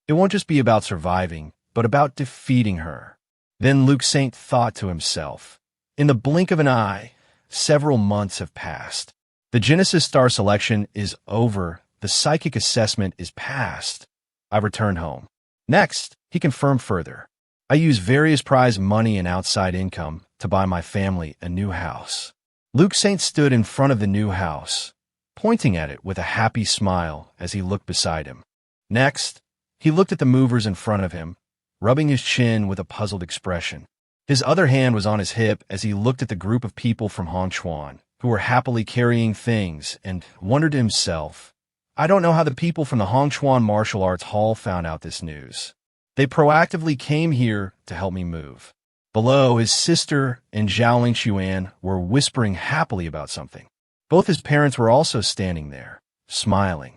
It won't just be about surviving, but about defeating her. Then Luke Saint thought to himself. In the blink of an eye, several months have passed. The Genesis Star selection is over. The psychic assessment is passed. I returned home. Next, he confirmed further. I use various prize money and outside income to buy my family a new house. Luke Saint stood in front of the new house, pointing at it with a happy smile as he looked beside him. Next, he looked at the movers in front of him, rubbing his chin with a puzzled expression. His other hand was on his hip as he looked at the group of people from Hongchuan who were happily carrying things and wondered to himself, I don't know how the people from the Hongchuan Martial Arts Hall found out this news. They proactively came here to help me move. Below, his sister and Zhao Lingxuan were whispering happily about something. Both his parents were also standing there, smiling.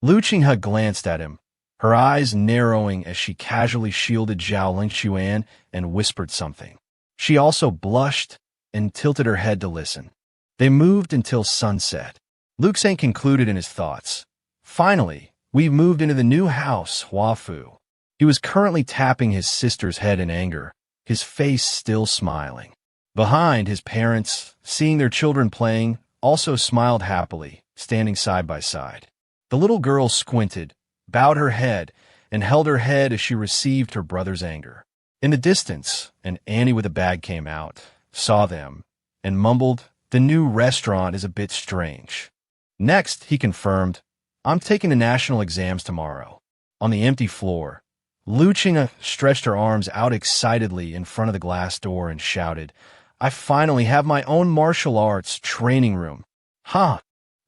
Lu Qinghe glanced at him, her eyes narrowing as she casually shielded Zhao Lingxuan and whispered something. She also blushed and tilted her head to listen. They moved until sunset. Luke Saint concluded in his thoughts. Finally, we've moved into the new house, Huafu. He was currently tapping his sister's head in anger, his face still smiling. Behind, his parents, seeing their children playing, also smiled happily, standing side by side. The little girl squinted, bowed her head, and held her head as she received her brother's anger. In the distance, an Annie with a bag came out, saw them, and mumbled, the new restaurant is a bit strange. Next, he confirmed, I'm taking the national exams tomorrow. On the empty floor, Lu Qinghe stretched her arms out excitedly in front of the glass door and shouted, I finally have my own martial arts training room. Ha!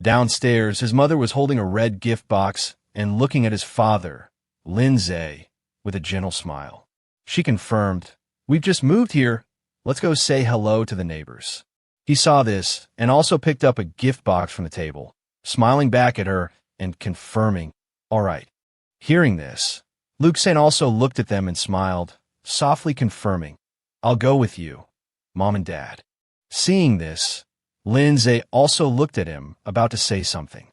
Downstairs, his mother was holding a red gift box and looking at his father, Lindsay, with a gentle smile. She confirmed, we've just moved here. Let's go say hello to the neighbors. He saw this and also picked up a gift box from the table, smiling back at her and confirming, all right. Hearing this, Luke Saint also looked at them and smiled, softly confirming, I'll go with you, Mom and Dad. Seeing this, Lindsay also looked at him, about to say something.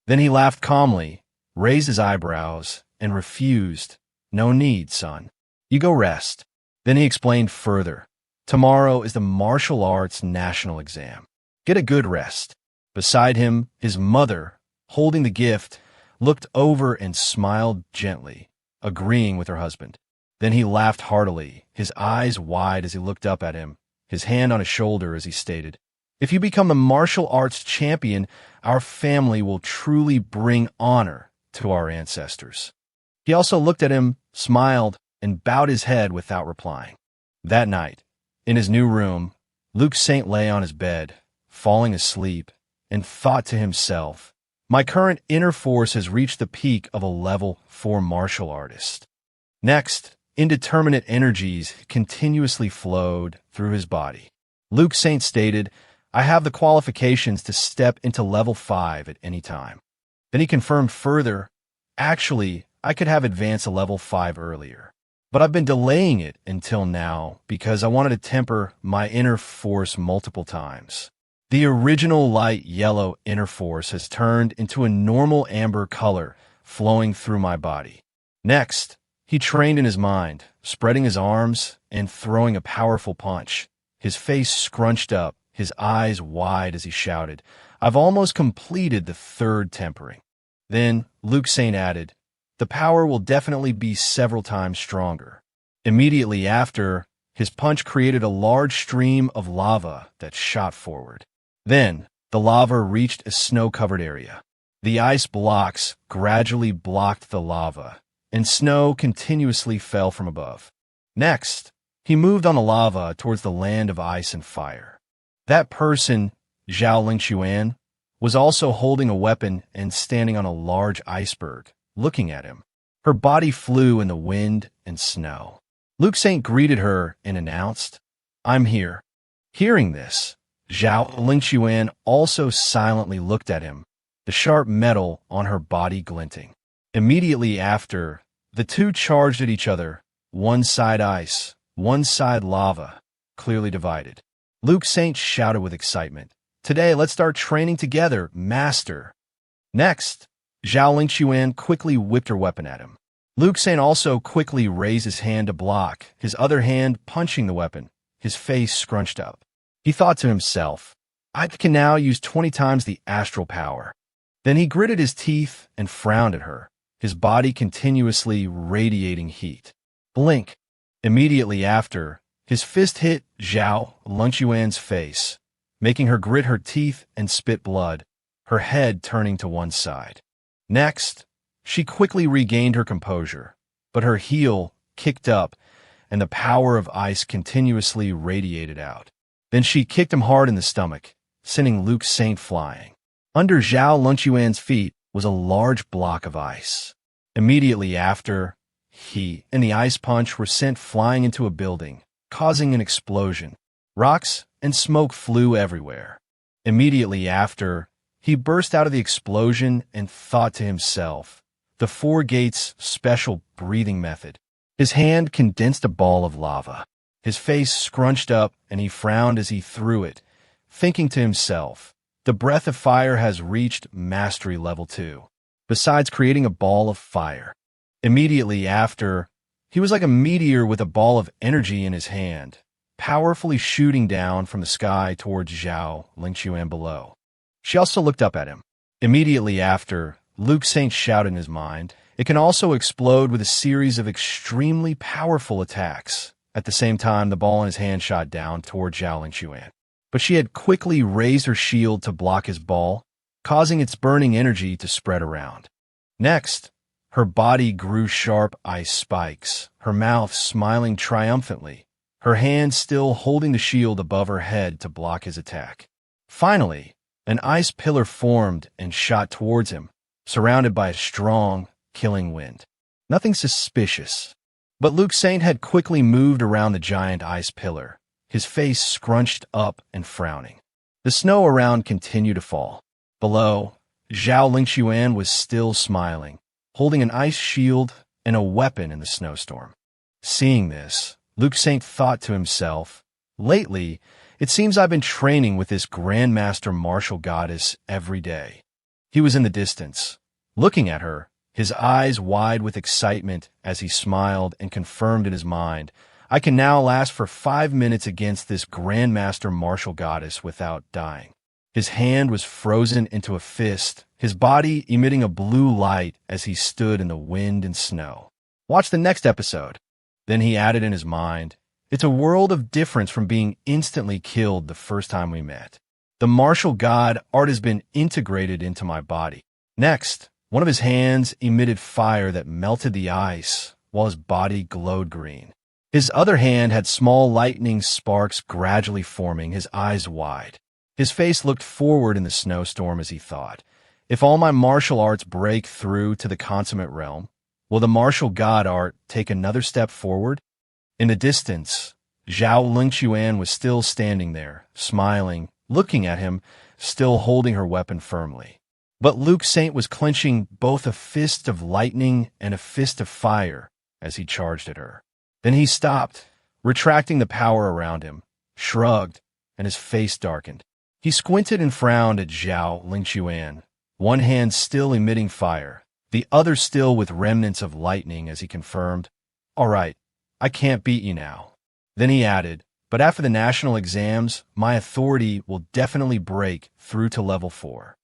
Then he laughed calmly, raised his eyebrows, and refused, no need, son. You go rest. Then he explained further, tomorrow is the martial arts national exam. Get a good rest. Beside him, his mother, holding the gift, looked over and smiled gently, agreeing with her husband. Then he laughed heartily, his eyes wide as he looked up at him, his hand on his shoulder as he stated, if you become the martial arts champion, our family will truly bring honor to our ancestors. He also looked at him, smiled, and bowed his head without replying. That night, in his new room, Luke Saint lay on his bed, falling asleep, and thought to himself, my current inner force has reached the peak of a level 4 martial artist. Next, indeterminate energies continuously flowed through his body. Luke Saint stated, I have the qualifications to step into level 5 at any time. Then he confirmed further, actually, I could have advanced to level 5 earlier, but I've been delaying it until now because I wanted to temper my inner force multiple times. The original light yellow inner force has turned into a normal amber color flowing through my body. Next, he trained in his mind, spreading his arms and throwing a powerful punch, his face scrunched up, his eyes wide as he shouted, I've almost completed the 3rd tempering. Then Luke Saint added, the power will definitely be several times stronger. Immediately after, his punch created a large stream of lava that shot forward. Then, the lava reached a snow-covered area. The ice blocks gradually blocked the lava, and snow continuously fell from above. Next, he moved on the lava towards the land of ice and fire. That person, Zhao Lingxuan, was also holding a weapon and standing on a large iceberg, looking at him. Her body flew in the wind and snow. Luke Saint greeted her and announced, I'm here. Hearing this, Zhao Lingxuan also silently looked at him, the sharp metal on her body glinting. Immediately after, the two charged at each other, one side ice, one side lava, clearly divided. Luke Saint shouted with excitement, Today, let's start training together, master. Next, Zhao Lingxuan quickly whipped her weapon at him. Luke Saint also quickly raised his hand to block, his other hand punching the weapon, his face scrunched up. He thought to himself, I can now use 20 times the astral power. Then he gritted his teeth and frowned at her, his body continuously radiating heat. Blink. Immediately after, his fist hit Zhao Lengquan's face, making her grit her teeth and spit blood, her head turning to one side. Next, she quickly regained her composure, but her heel kicked up and the power of ice continuously radiated out. Then she kicked him hard in the stomach, sending Luke Saint flying. Under Zhao Lengquan's feet was a large block of ice. Immediately after, he and the ice punch were sent flying into a building, causing an explosion. Rocks and smoke flew everywhere. Immediately after, he burst out of the explosion and thought to himself, the Four Gates special breathing method. His hand condensed a ball of lava. His face scrunched up and he frowned as he threw it, thinking to himself, the breath of fire has reached mastery level 2, besides creating a ball of fire. Immediately after, he was like a meteor with a ball of energy in his hand, powerfully shooting down from the sky towards Zhao Lengquan below. She also looked up at him. Immediately after, Luke Saint shouted in his mind, it can also explode with a series of extremely powerful attacks. At the same time, the ball in his hand shot down toward Zhao Lengquan. But she had quickly raised her shield to block his ball, causing its burning energy to spread around. Next, her body grew sharp ice spikes, her mouth smiling triumphantly, her hand still holding the shield above her head to block his attack. Finally, an ice pillar formed and shot towards him, surrounded by a strong, killing wind. Nothing suspicious. But Luke Saint had quickly moved around the giant ice pillar, his face scrunched up and frowning. The snow around continued to fall. Below, Zhao Lengquan was still smiling, holding an ice shield and a weapon in the snowstorm. Seeing this, Luke Saint thought to himself, lately, it seems I've been training with this Grandmaster Martial Goddess every day. He was in the distance, looking at her, his eyes wide with excitement as he smiled and confirmed in his mind, I can now last for 5 minutes against this Grandmaster Martial Goddess without dying. His hand was frozen into a fist, his body emitting a blue light as he stood in the wind and snow. Watch the next episode. Then he added in his mind, it's a world of difference from being instantly killed the first time we met. The martial god art has been integrated into my body. Next, one of his hands emitted fire that melted the ice, while his body glowed green. His other hand had small lightning sparks gradually forming, his eyes wide. His face looked forward in the snowstorm as he thought, if all my martial arts break through to the consummate realm, will the martial god art take another step forward? In the distance, Zhao Lengquan was still standing there, smiling, looking at him, still holding her weapon firmly. But Luke Saint was clenching both a fist of lightning and a fist of fire as he charged at her. Then he stopped, retracting the power around him, shrugged, and his face darkened. He squinted and frowned at Zhao Lengquan, one hand still emitting fire, the other still with remnants of lightning as he confirmed, all right, I can't beat you now. Then he added, but after the national exams, my authority will definitely break through to level 4.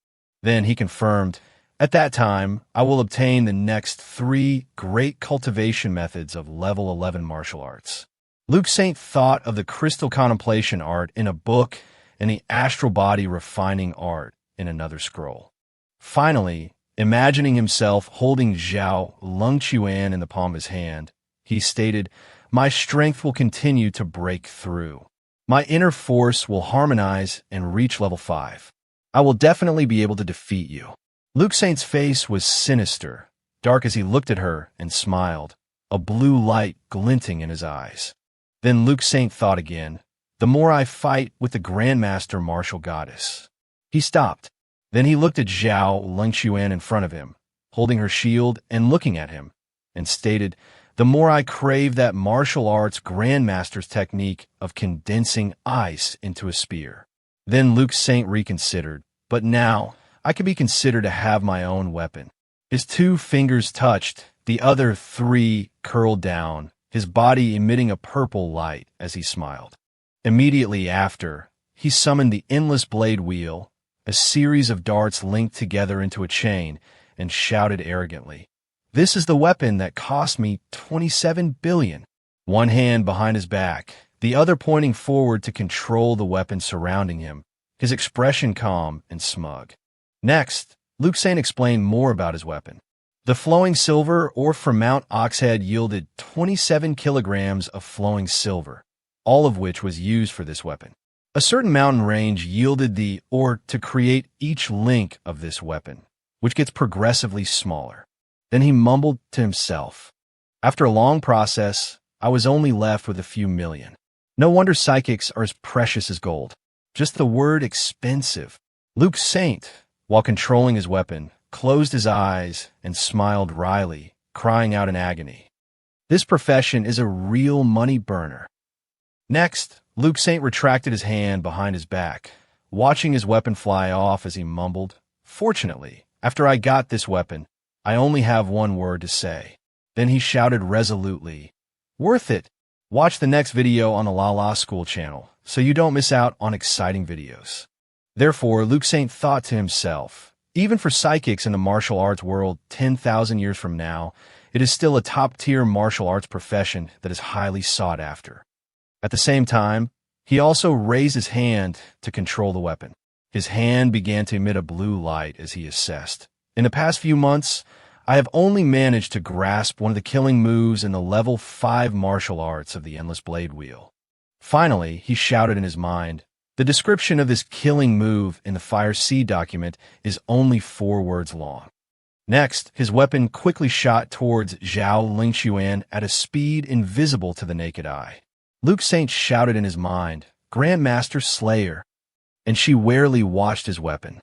Then he confirmed, at that time, I will obtain the next 3 great cultivation methods of level 11 martial arts. Luke Saint thought of the crystal contemplation art in a book and the astral body refining art in another scroll. Finally, imagining himself holding Zhao Lengquan in the palm of his hand, he stated, my strength will continue to break through. My inner force will harmonize and reach level 5. I will definitely be able to defeat you. Luke Saint's face was sinister, dark as he looked at her and smiled, a blue light glinting in his eyes. Then Luke Saint thought again, the more I fight with the Grandmaster Martial Goddess. He stopped. Then he looked at Zhao Lengquan in front of him, holding her shield and looking at him, and stated, the more I crave that martial arts Grandmaster's technique of condensing ice into a spear. Then Luke Saint reconsidered, but now I could be considered to have my own weapon. His 2 fingers touched, The other 3 curled down, his body emitting a purple light as he smiled. Immediately after, he summoned the endless blade wheel, a series of darts linked together into a chain, and shouted arrogantly, "This is the weapon that cost me 27 billion." One hand behind his back, the other pointing forward to control the weapon surrounding him, his expression calm and smug. Next, Luke Saint explained more about his weapon. The flowing silver ore from Mount Oxhead yielded 27 kilograms of flowing silver, all of which was used for this weapon. A certain mountain range yielded the ore to create each link of this weapon, which gets progressively smaller. Then he mumbled to himself, "After a long process, I was only left with a few million. No wonder psychics are as precious as gold. Just the word expensive." Luke Saint, while controlling his weapon, closed his eyes and smiled wryly, crying out in agony, "This profession is a real money burner." Next, Luke Saint retracted his hand behind his back, watching his weapon fly off as he mumbled, "Fortunately, after I got this weapon, I only have one word to say." Then he shouted resolutely, "Worth it! Watch the next video on the La La School channel, so you don't miss out on exciting videos." Therefore, Luke Saint thought to himself, even for psychics in the martial arts world 10,000 years from now, it is still a top-tier martial arts profession that is highly sought after. At the same time, he also raised his hand to control the weapon. His hand began to emit a blue light as he assessed, "In the past few months, I have only managed to grasp one of the killing moves in the level 5 martial arts of the Endless Blade Wheel." Finally, he shouted in his mind, "The description of this killing move in the Fire Sea document is only 4 words long." Next, his weapon quickly shot towards Zhao Lingxuan at a speed invisible to the naked eye. Luke Saint shouted in his mind, "Grandmaster Slayer," and she warily watched his weapon.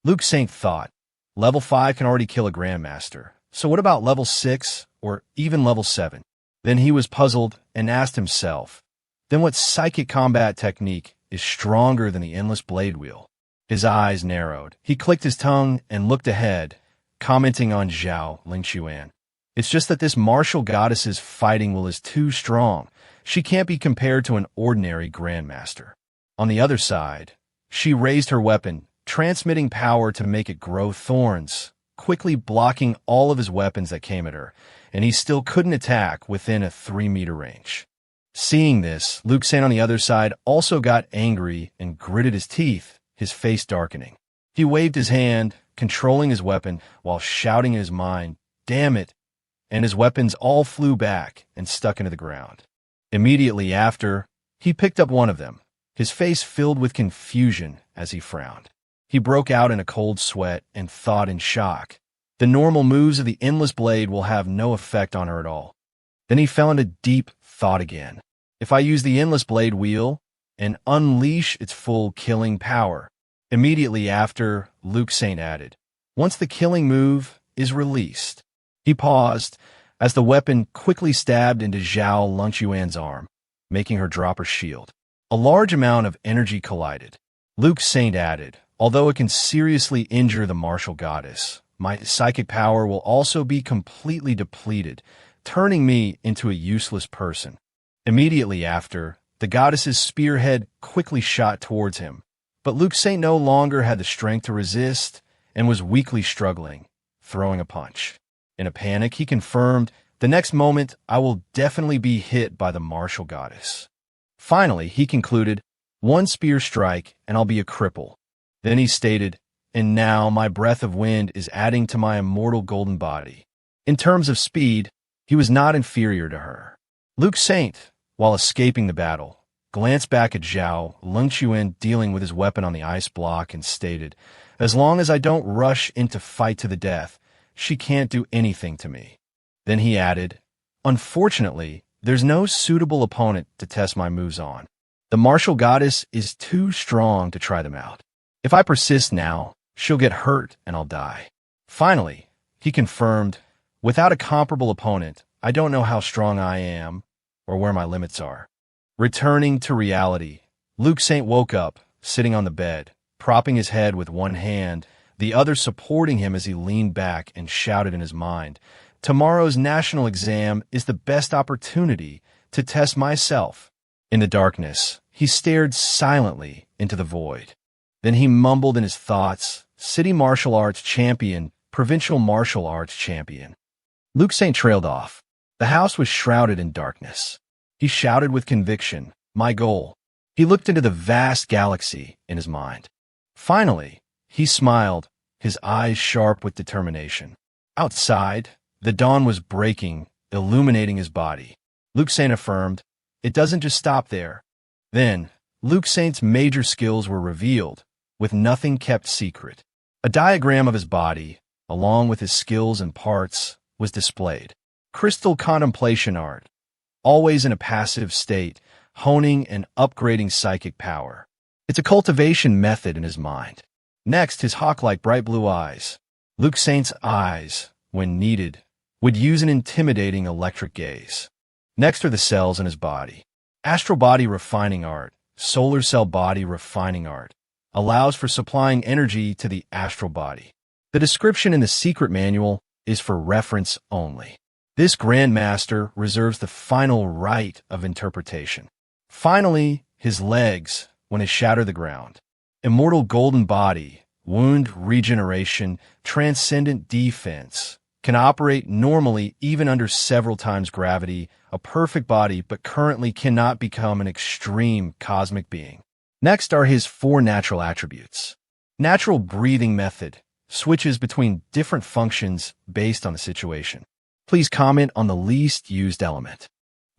Luke Saint thought, level 5 can already kill a Grandmaster, so what about level 6 or even level 7? Then he was puzzled and asked himself, then what psychic combat technique is stronger than the Endless Blade Wheel? His eyes narrowed. He clicked his tongue and looked ahead, commenting on Zhao Lingxuan. "It's just that this martial goddess's fighting will is too strong. She can't be compared to an ordinary Grandmaster." On the other side, she raised her weapon, transmitting power to make it grow thorns, quickly blocking all of his weapons that came at her, and he still couldn't attack within a 3-meter range. Seeing this, Luke Saint on the other side also got angry and gritted his teeth, his face darkening. He waved his hand, controlling his weapon, while shouting in his mind, "Damn it!" and his weapons all flew back and stuck into the ground. Immediately after, he picked up one of them, his face filled with confusion as he frowned. He broke out in a cold sweat and thought in shock, "The normal moves of the Endless Blade will have no effect on her at all." Then he fell into deep thought again. If I use the Endless Blade Wheel and unleash its full killing power, immediately after, Luke Saint added, "Once the killing move is released." He paused as the weapon quickly stabbed into Zhao Lingxuan's arm, making her drop her shield. A large amount of energy collided. Luke Saint added, "Although it can seriously injure the martial goddess, my psychic power will also be completely depleted, turning me into a useless person." Immediately after, the goddess's spearhead quickly shot towards him, but Luke Saint no longer had the strength to resist and was weakly struggling, throwing a punch. In a panic, he confirmed, "The next moment, I will definitely be hit by the martial goddess." Finally, he concluded, "One spear strike and I'll be a cripple." Then he stated, "And now my breath of wind is adding to my immortal golden body." In terms of speed, he was not inferior to her. Luke Saint, while escaping the battle, glanced back at Zhao Lingxuan dealing with his weapon on the ice block and stated, "As long as I don't rush into fight to the death, she can't do anything to me." Then he added, "Unfortunately, there's no suitable opponent to test my moves on. The martial goddess is too strong to try them out. If I persist now, she'll get hurt and I'll die." Finally, he confirmed, "Without a comparable opponent, I don't know how strong I am or where my limits are." Returning to reality, Luke Saint woke up, sitting on the bed, propping his head with one hand, the other supporting him as he leaned back and shouted in his mind, Tomorrow's national exam is the best opportunity to test myself. In the darkness, he stared silently into the void. Then he mumbled in his thoughts, City Martial Arts Champion, Provincial Martial Arts Champion. Luke Saint trailed off. The house was shrouded in darkness. He shouted with conviction, my goal. He looked into the vast galaxy in his mind. Finally, he smiled, his eyes sharp with determination. Outside, the dawn was breaking, illuminating his body. Luke Saint affirmed, it doesn't just stop there. Then, Luke Saint's major skills were revealed, with nothing kept secret. A diagram of his body, along with his skills and parts, was displayed. Crystal contemplation art, always in a passive state, honing and upgrading psychic power. It's a cultivation method in his mind. Next, his hawk-like bright blue eyes. Luke Saint's eyes, when needed, would use an intimidating electric gaze. Next are the cells in his body. Astral body refining art, solar cell body refining art, allows for supplying energy to the astral body. The description in the secret manual is for reference only. This Grandmaster reserves the final right of interpretation. Finally, his legs, when they shatter the ground. Immortal golden body, wound regeneration, transcendent defense, can operate normally even under several times gravity, a perfect body, but currently cannot become an extreme cosmic being. Next are his 4 natural attributes. Natural breathing method switches between different functions based on the situation. Please comment on the least used element.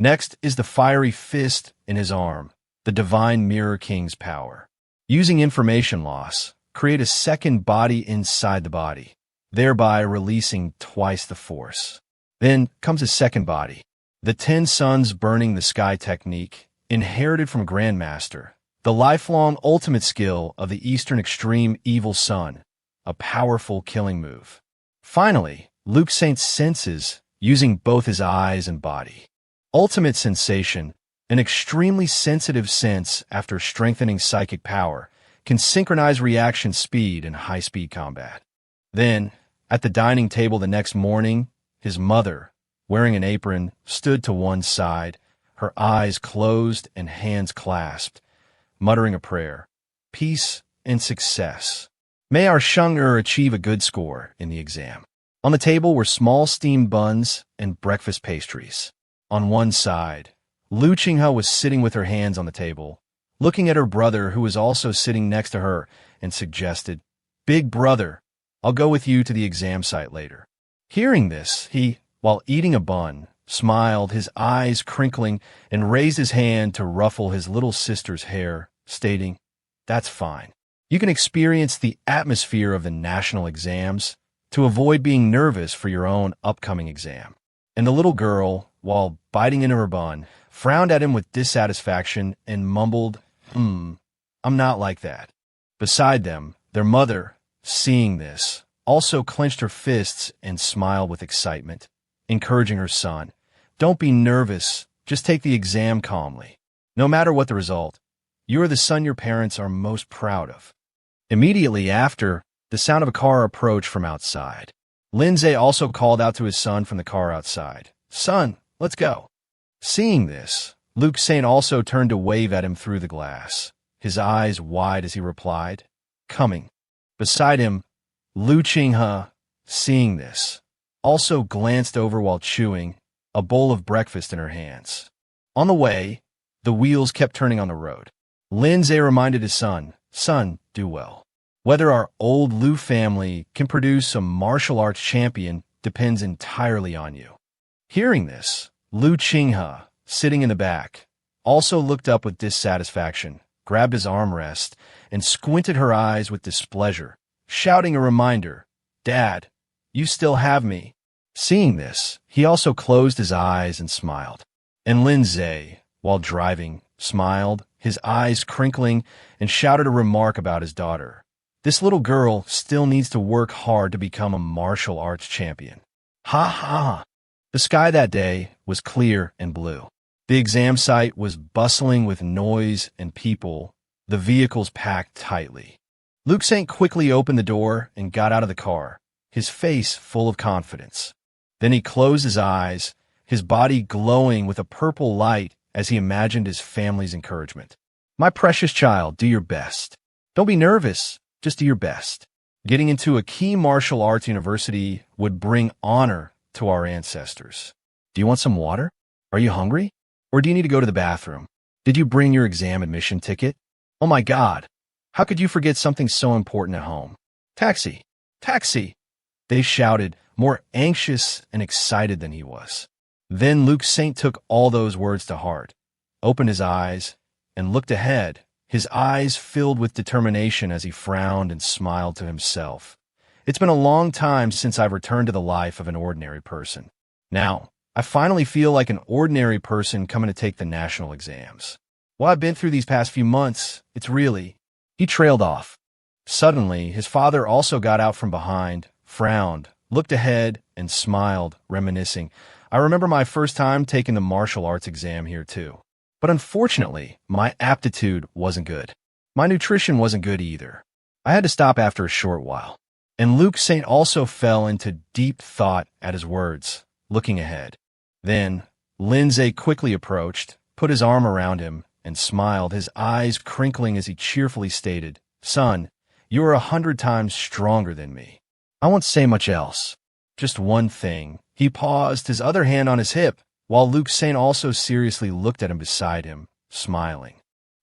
Next is the fiery fist in his arm, the divine Mirror King's power. Using information loss, create a second body inside the body, thereby releasing twice the force. Then comes his second body, the 10 suns burning the sky technique, inherited from Grandmaster, the lifelong ultimate skill of the Eastern Extreme Evil Sun, a powerful killing move. Finally, Luke Saint's senses, using both his eyes and body. Ultimate sensation, an extremely sensitive sense after strengthening psychic power, can synchronize reaction speed in high-speed combat. Then, at the dining table the next morning, his mother, wearing an apron, stood to one side, her eyes closed and hands clasped, muttering a prayer. Peace and success. May our Sheng-Er achieve a good score in the exam. On the table were small steamed buns and breakfast pastries. On one side, Lu Qinghe was sitting with her hands on the table, looking at her brother who was also sitting next to her, and suggested, Big brother, I'll go with you to the exam site later. Hearing this, he, while eating a bun, smiled, his eyes crinkling, and raised his hand to ruffle his little sister's hair, stating, That's fine. You can experience the atmosphere of the national exams to avoid being nervous for your own upcoming exam. And the little girl, while biting into her bun, frowned at him with dissatisfaction and mumbled, I'm not like that. Beside them, their mother, seeing this, also clenched her fists and smiled with excitement, encouraging her son, Don't be nervous, just take the exam calmly. No matter what the result, you are the son your parents are most proud of. Immediately after, the sound of a car approached from outside. Lindsay also called out to his son from the car outside, Son, let's go. Seeing this, Luke Saint also turned to wave at him through the glass, his eyes wide as he replied, Coming. Beside him, Lu Qinghe, seeing this, also glanced over while chewing, a bowl of breakfast in her hands. On the way, the wheels kept turning on the road. Lindsay reminded his son, Son, do well. Whether our old Lu family can produce a martial arts champion depends entirely on you. Hearing this, Lu Qinghe, sitting in the back, also looked up with dissatisfaction, grabbed his armrest, and squinted her eyes with displeasure, shouting a reminder, Dad, you still have me. Seeing this, he also closed his eyes and smiled. And Lindsay, while driving, smiled, his eyes crinkling, and shouted a remark about his daughter. This little girl still needs to work hard to become a martial arts champion. Ha ha! The sky that day was clear and blue. The exam site was bustling with noise and people, the vehicles packed tightly. Luke Saint quickly opened the door and got out of the car, his face full of confidence. Then he closed his eyes, his body glowing with a purple light as he imagined his family's encouragement. My precious child, do your best. Don't be nervous, just do your best. Getting into a key martial arts university would bring honor to our ancestors. Do you want some water? Are you hungry? Or do you need to go to the bathroom? Did you bring your exam admission ticket? Oh my God, how could you forget something so important at home? Taxi! Taxi! They shouted, more anxious and excited than he was. Then Luke Saint took all those words to heart, opened his eyes, and looked ahead, his eyes filled with determination as he frowned and smiled to himself. It's been a long time since I've returned to the life of an ordinary person. Now, I finally feel like an ordinary person coming to take the national exams. What I've been through these past few months, it's really... He trailed off. Suddenly, his father also got out from behind, frowned, looked ahead, and smiled, reminiscing. I remember my first time taking the martial arts exam here too. But unfortunately, my aptitude wasn't good. My nutrition wasn't good either. I had to stop after a short while. And Luke Saint also fell into deep thought at his words, looking ahead. Then, Lindsay quickly approached, put his arm around him, and smiled, his eyes crinkling as he cheerfully stated, Son, you are 100 times stronger than me. I won't say much else. Just one thing. He paused, his other hand on his hip, while Luke Saint also seriously looked at him beside him, smiling.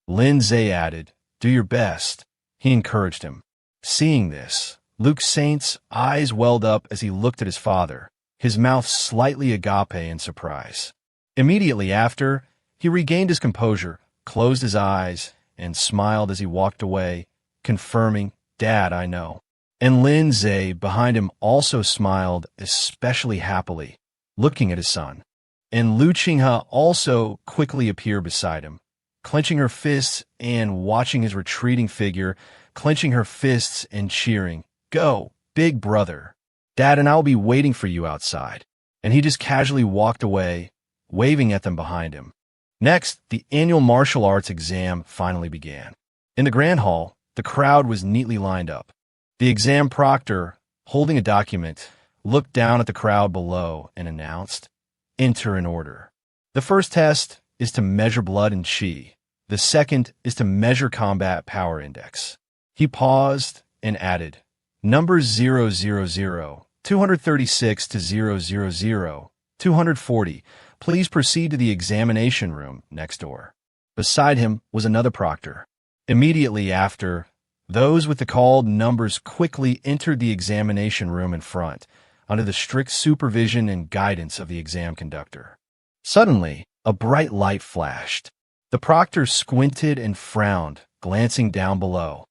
Lindsay added, Do your best. He encouraged him. Seeing this, Luke Saint's eyes welled up as he looked at his father, his mouth slightly agape in surprise. Immediately after, he regained his composure, closed his eyes, and smiled as he walked away, confirming, Dad, I know. And Lindsay, behind him, also smiled especially happily, looking at his son. And Lu Qinghe also quickly appeared beside him, clenching her fists and watching his retreating figure, clenching her fists and cheering, Go, big brother. Dad and I will be waiting for you outside. And he just casually walked away, waving at them behind him. Next, the annual martial arts exam finally began. In the grand hall, the crowd was neatly lined up. The exam proctor, holding a document, looked down at the crowd below and announced, Enter in order. The first test is to measure blood and qi. The second is to measure combat power index. He paused and added, Numbers 000, 236 to 000, 240. Please proceed to the examination room next door. Beside him was another proctor. Immediately after, those with the called numbers quickly entered the examination room in front, under the strict supervision and guidance of the exam conductor. Suddenly, a bright light flashed. The proctor squinted and frowned, glancing down below.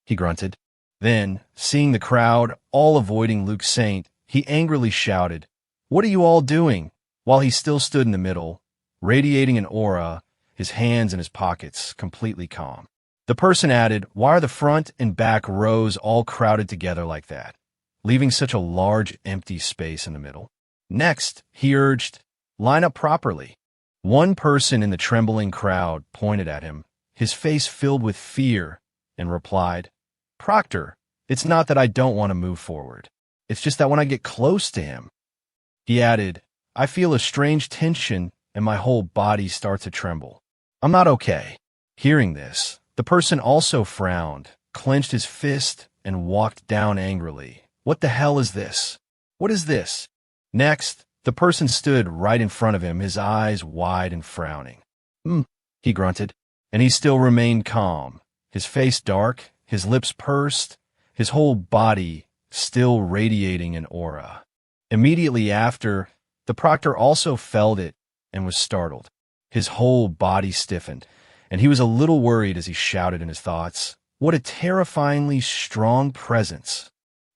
He grunted. Then, seeing the crowd all avoiding Luke Saint, he angrily shouted, What are you all doing? While he still stood in the middle, radiating an aura, his hands in his pockets, completely calm. The person added, Why are the front and back rows all crowded together like that, leaving such a large empty space in the middle? Next, he urged, Line up properly. One person in the trembling crowd pointed at him, his face filled with fear, and replied, Proctor, it's not that I don't want to move forward. It's just that when I get close to him. He added, I feel a strange tension and my whole body starts to tremble. I'm not okay. Hearing this, the person also frowned, clenched his fist, and walked down angrily. What the hell is this? What is this? Next, the person stood right in front of him, his eyes wide and frowning. He grunted, and he still remained calm, his face dark, his lips pursed, his whole body still radiating an aura. Immediately after, the proctor also felt it and was startled. His whole body stiffened, and he was a little worried as he shouted in his thoughts, What a terrifyingly strong presence.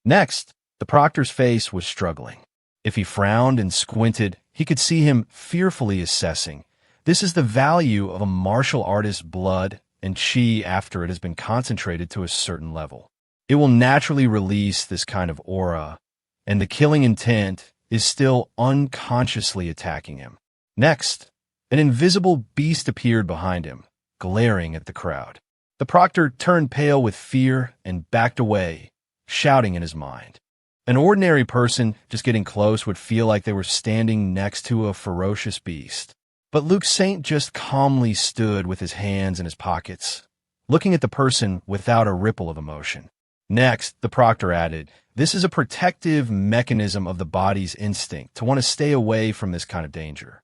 Next, the proctor's face was struggling. If he frowned and squinted, he could see him fearfully assessing. This is the value of a martial artist's blood and qi after it has been concentrated to a certain level. It will naturally release this kind of aura, and the killing intent is still unconsciously attacking him. Next, an invisible beast appeared behind him, glaring at the crowd. The proctor turned pale with fear and backed away, shouting in his mind, An ordinary person just getting close would feel like they were standing next to a ferocious beast. But Luke Saint just calmly stood with his hands in his pockets, looking at the person without a ripple of emotion. Next, the proctor added, "This is a protective mechanism of the body's instinct to want to stay away from this kind of danger."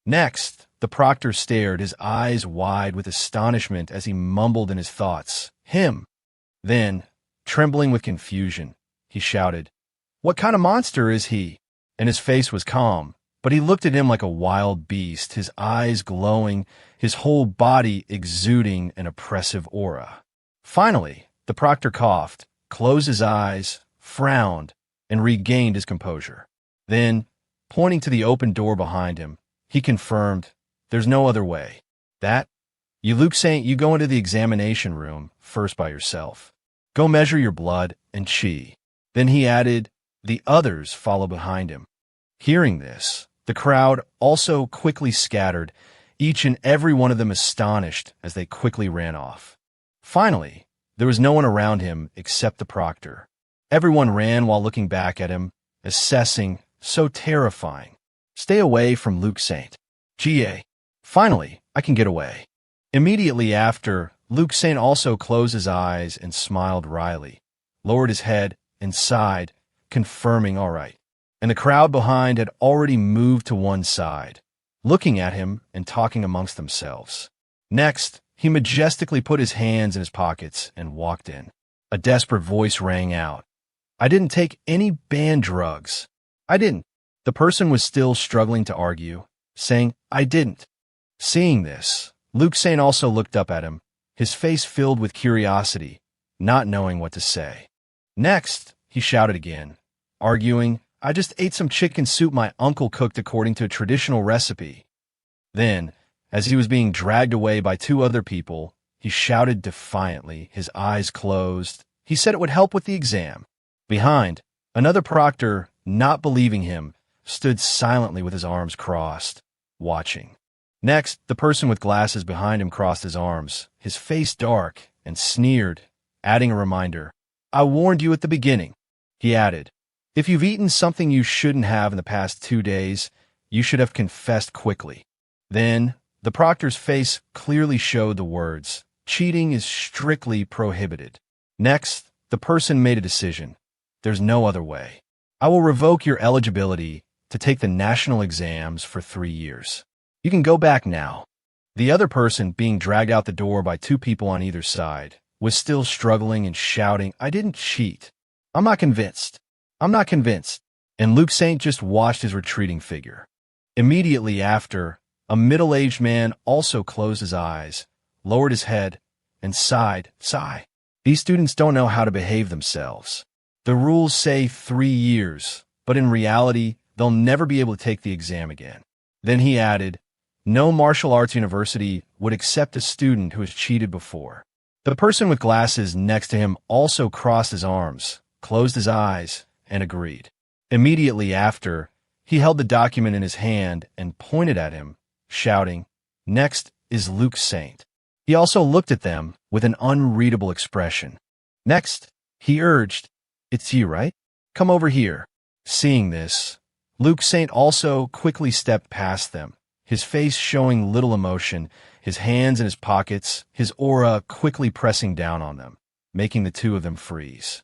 Next, the proctor stared, his eyes wide with astonishment as he mumbled in his thoughts, "Him." Then, trembling with confusion, he shouted, "What kind of monster is he?" And his face was calm, but he looked at him like a wild beast, his eyes glowing, his whole body exuding an oppressive aura. Finally, the proctor coughed, closed his eyes, frowned, and regained his composure. Then, pointing to the open door behind him, he confirmed, "There's no other way. That? You, Luke Saint, you go into the examination room first by yourself. Go measure your blood and chi." Then he added, "The others follow behind him." Hearing this, the crowd also quickly scattered, each and every one of them astonished as they quickly ran off. Finally, there was no one around him except the proctor. Everyone ran while looking back at him, assessing, so terrifying. "Stay away from Luke Saint. GA. Finally, I can get away." Immediately after, Luke Saint also closed his eyes and smiled wryly, lowered his head, and sighed, confirming all right. And the crowd behind had already moved to one side, looking at him and talking amongst themselves. Next, he majestically put his hands in his pockets and walked in. A desperate voice rang out, "I didn't take any banned drugs. I didn't." The person was still struggling to argue, saying, "I didn't." Seeing this, Luke Saint also looked up at him, his face filled with curiosity, not knowing what to say. Next, he shouted again, arguing, "I just ate some chicken soup my uncle cooked according to a traditional recipe." Then, as he was being dragged away by two other people, he shouted defiantly, his eyes closed. He said it would help with the exam. Behind, another proctor, not believing him, stood silently with his arms crossed, watching. Next, the person with glasses behind him crossed his arms, his face dark, and sneered, adding a reminder, "I warned you at the beginning." He added, "If you've eaten something you shouldn't have in the past 2 days, you should have confessed quickly." Then, the proctor's face clearly showed the words, "Cheating is strictly prohibited." Next, the person made a decision. "There's no other way. I will revoke your eligibility to take the national exams for 3 years. You can go back now." The other person, being dragged out the door by two people on either side, was still struggling and shouting, "I didn't cheat. I'm not convinced. I'm not convinced." And Luke Saint just watched his retreating figure. Immediately after, a middle-aged man also closed his eyes, lowered his head, and sighed, sigh. "These students don't know how to behave themselves. The rules say 3 years, but in reality, they'll never be able to take the exam again." Then he added, "No martial arts university would accept a student who has cheated before." The person with glasses next to him also crossed his arms, closed his eyes, and agreed. Immediately after, he held the document in his hand and pointed at him, shouting, "Next is Luke Saint." He also looked at them with an unreadable expression. "Next," he urged, "it's you, right? Come over here." Seeing this, Luke Saint also quickly stepped past them, his face showing little emotion, his hands in his pockets, his aura quickly pressing down on them, making the two of them freeze.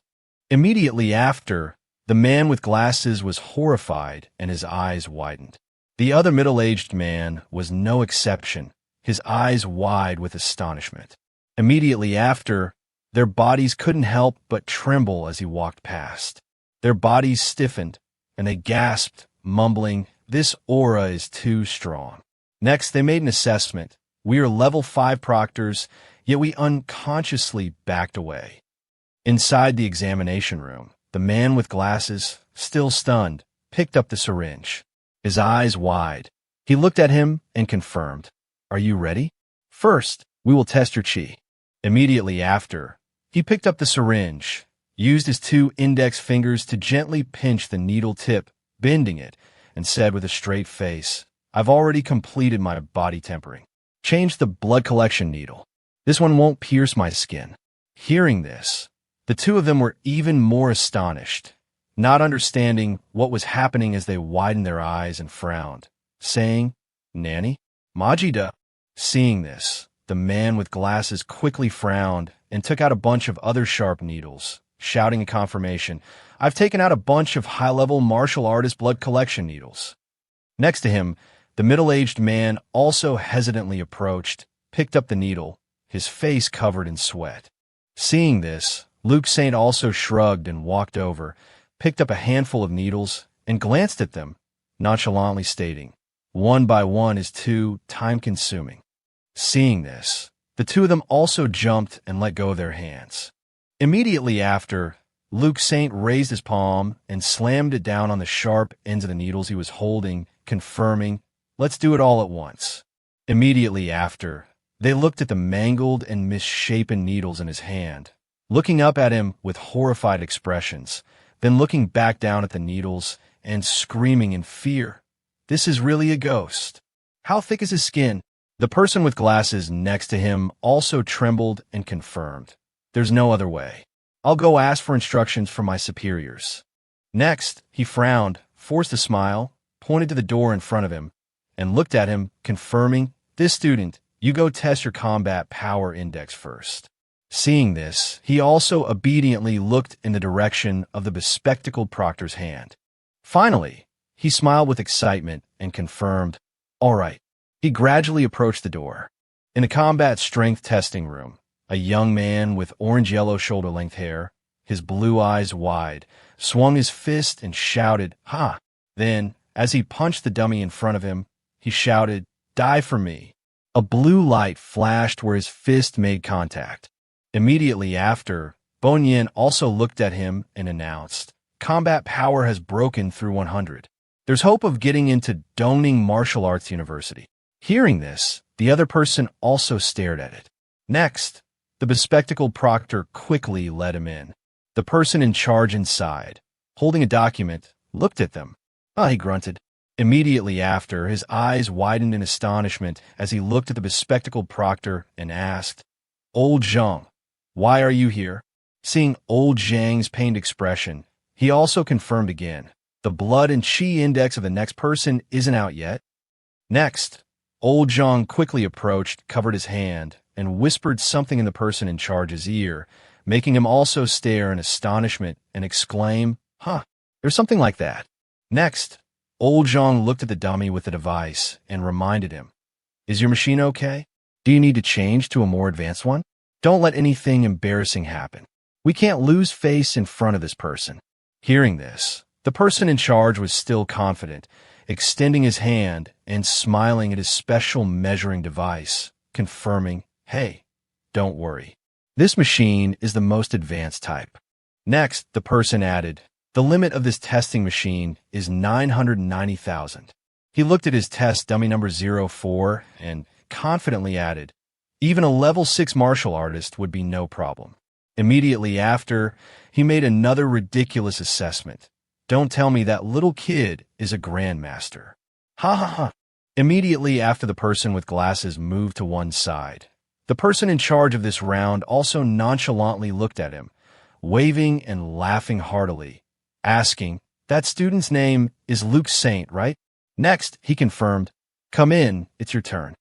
Immediately after, the man with glasses was horrified and his eyes widened. The other middle-aged man was no exception, his eyes wide with astonishment. Immediately after, their bodies couldn't help but tremble as he walked past. Their bodies stiffened, and they gasped, mumbling, "This aura is too strong." Next, they made an assessment. "We are level 5 proctors, yet we unconsciously backed away." Inside the examination room, the man with glasses, still stunned, picked up the syringe. His eyes wide, he looked at him and confirmed, "Are you ready? First, we will test your chi." Immediately after, he picked up the syringe, used his 2 index fingers to gently pinch the needle tip, bending it, and said with a straight face, "I've already completed my body tempering. Change the blood collection needle. This one won't pierce my skin." Hearing this, the two of them were even more astonished. not understanding what was happening as they widened their eyes and frowned, saying, "Nanny? Majida?" Seeing this, the man with glasses quickly frowned and took out a bunch of other sharp needles, shouting in confirmation, "I've taken out a bunch of high-level martial artist blood collection needles." Next to him, the middle-aged man also hesitantly approached, picked up the needle, his face covered in sweat. Seeing this, Luke Saint also shrugged and walked over, picked up a handful of needles, and glanced at them, nonchalantly stating, "One by one is too time-consuming." Seeing this, the two of them also jumped and let go of their hands. Immediately after, Luke Saint raised his palm and slammed it down on the sharp ends of the needles he was holding, confirming, "Let's do it all at once." Immediately after, they looked at the mangled and misshapen needles in his hand, looking up at him with horrified expressions, then looking back down at the needles and screaming in fear, "This is really a ghost. How thick is his skin?" The person with glasses next to him also trembled and confirmed, "There's no other way. I'll go ask for instructions from my superiors." Next, he frowned, forced a smile, pointed to the door in front of him, and looked at him, confirming, "This student, you go test your combat power index first." Seeing this, he also obediently looked in the direction of the bespectacled proctor's hand. Finally, he smiled with excitement and confirmed, "All right." He gradually approached the door. In a combat strength testing room, a young man with orange-yellow shoulder-length hair, his blue eyes wide, swung his fist and shouted, "Ha!" Then, as he punched the dummy in front of him, he shouted, "Die for me." A blue light flashed where his fist made contact. Immediately after, Bon Yin also looked at him and announced, "Combat power has broken through 100. There's hope of getting into Dongning Martial Arts University." Hearing this, the other person also stared at it. Next, the bespectacled proctor quickly let him in. The person in charge inside, holding a document, looked at them. He grunted. Immediately after, his eyes widened in astonishment as he looked at the bespectacled proctor and asked, "Old Zhang, why are you here?" Seeing Old Zhang's pained expression, he also confirmed again, "The blood and chi index of the next person isn't out yet." Next, Old Zhang quickly approached, covered his hand, and whispered something in the person in charge's ear, making him also stare in astonishment and exclaim, "There's something like that." Next, Old Zhang looked at the dummy with the device and reminded him, "Is your machine okay? Do you need to change to a more advanced one? Don't let anything embarrassing happen. We can't lose face in front of this person." Hearing this, the person in charge was still confident, extending his hand and smiling at his special measuring device, confirming, "Hey, don't worry. This machine is the most advanced type." Next, the person added, "The limit of this testing machine is 990,000. He looked at his test dummy number 04 and confidently added, "Even a level 6 martial artist would be no problem." Immediately after, he made another ridiculous assessment. "Don't tell me that little kid is a grandmaster." Ha ha ha. Immediately after the person with glasses moved to one side, the person in charge of this round also nonchalantly looked at him, waving and laughing heartily, asking, "That student's name is Luke Saint, right?" Next, he confirmed, "Come in, it's your turn."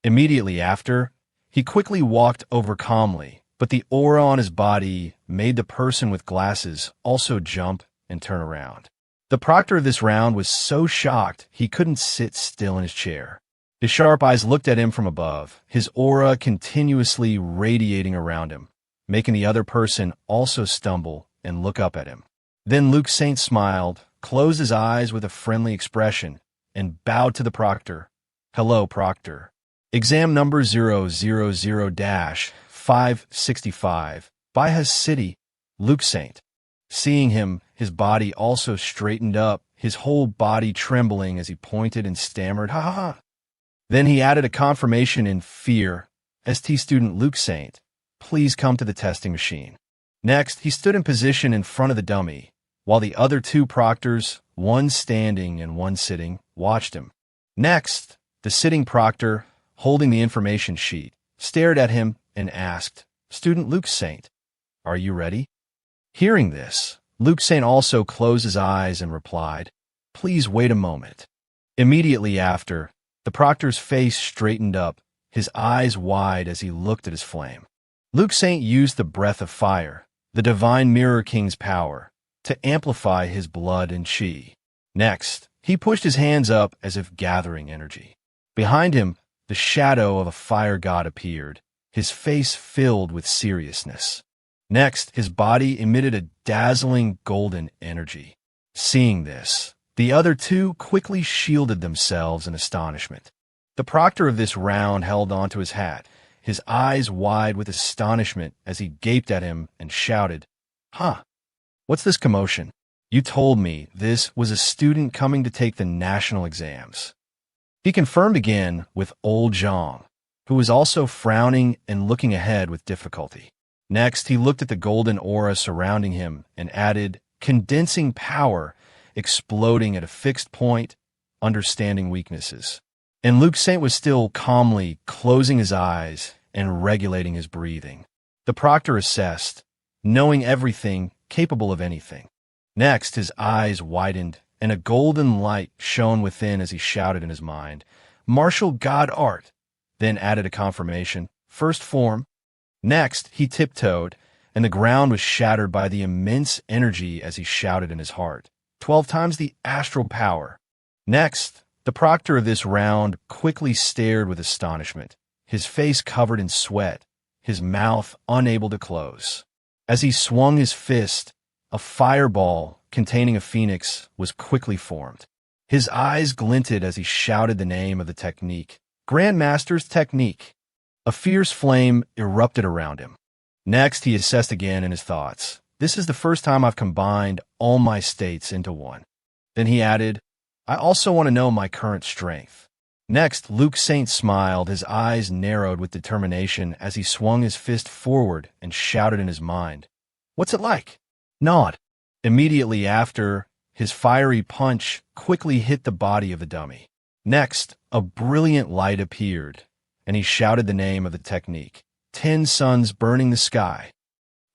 Immediately after, he quickly walked over calmly, but the aura on his body made the person with glasses also jump and turn around. The proctor of this round was so shocked he couldn't sit still in his chair. His sharp eyes looked at him from above, his aura continuously radiating around him, making the other person also stumble and look up at him. Then Luke Saint smiled, closed his eyes with a friendly expression, and bowed to the proctor. "Hello, proctor. Exam number 000-565, Baihas City, Luke Saint." Seeing him, his body also straightened up, his whole body trembling as he pointed and stammered, "Ha ha ha." Then he added a confirmation in fear, "ST student Luke Saint, please come to the testing machine." Next, he stood in position in front of the dummy, while the other two proctors, one standing and one sitting, watched him. Next, the sitting proctor, holding the information sheet, stared at him and asked, "Student Luke Saint, are you ready?" Hearing this, Luke Saint also closed his eyes and replied, "Please wait a moment." Immediately after, the proctor's face straightened up, his eyes wide as he looked at his flame. Luke Saint used the breath of fire, the divine Mirror King's power, to amplify his blood and chi. Next, he pushed his hands up as if gathering energy. Behind him, the shadow of a fire god appeared, his face filled with seriousness. Next, his body emitted a dazzling golden energy. Seeing this, the other two quickly shielded themselves in astonishment. The proctor of this round held onto his hat, his eyes wide with astonishment as he gaped at him and shouted, "Huh, what's this commotion? You told me this was a student coming to take the national exams." He confirmed again with old Zhang, who was also frowning and looking ahead with difficulty. Next, he looked at the golden aura surrounding him and added, "Condensing power, exploding at a fixed point, understanding weaknesses." And Luke Saint was still calmly closing his eyes and regulating his breathing. The proctor assessed, knowing everything, capable of anything. Next, his eyes widened, and a golden light shone within as he shouted in his mind, "Martial God Art," then added a confirmation, "First form." Next, he tiptoed, and the ground was shattered by the immense energy as he shouted in his heart, 12 times the astral power. Next, the proctor of this round quickly stared with astonishment, his face covered in sweat, his mouth unable to close. As he swung his fist, a fireball containing a phoenix was quickly formed. His eyes glinted as he shouted the name of the technique, Grandmaster's Technique. A fierce flame erupted around him. Next, he assessed again in his thoughts. "This is the first time I've combined all my states into one." Then he added, "I also want to know my current strength." Next, Luke Saint smiled, his eyes narrowed with determination as he swung his fist forward and shouted in his mind, "What's it like?" "Nod." Immediately after, his fiery punch quickly hit the body of the dummy. Next, a brilliant light appeared, and he shouted the name of the technique, 10 suns burning the sky.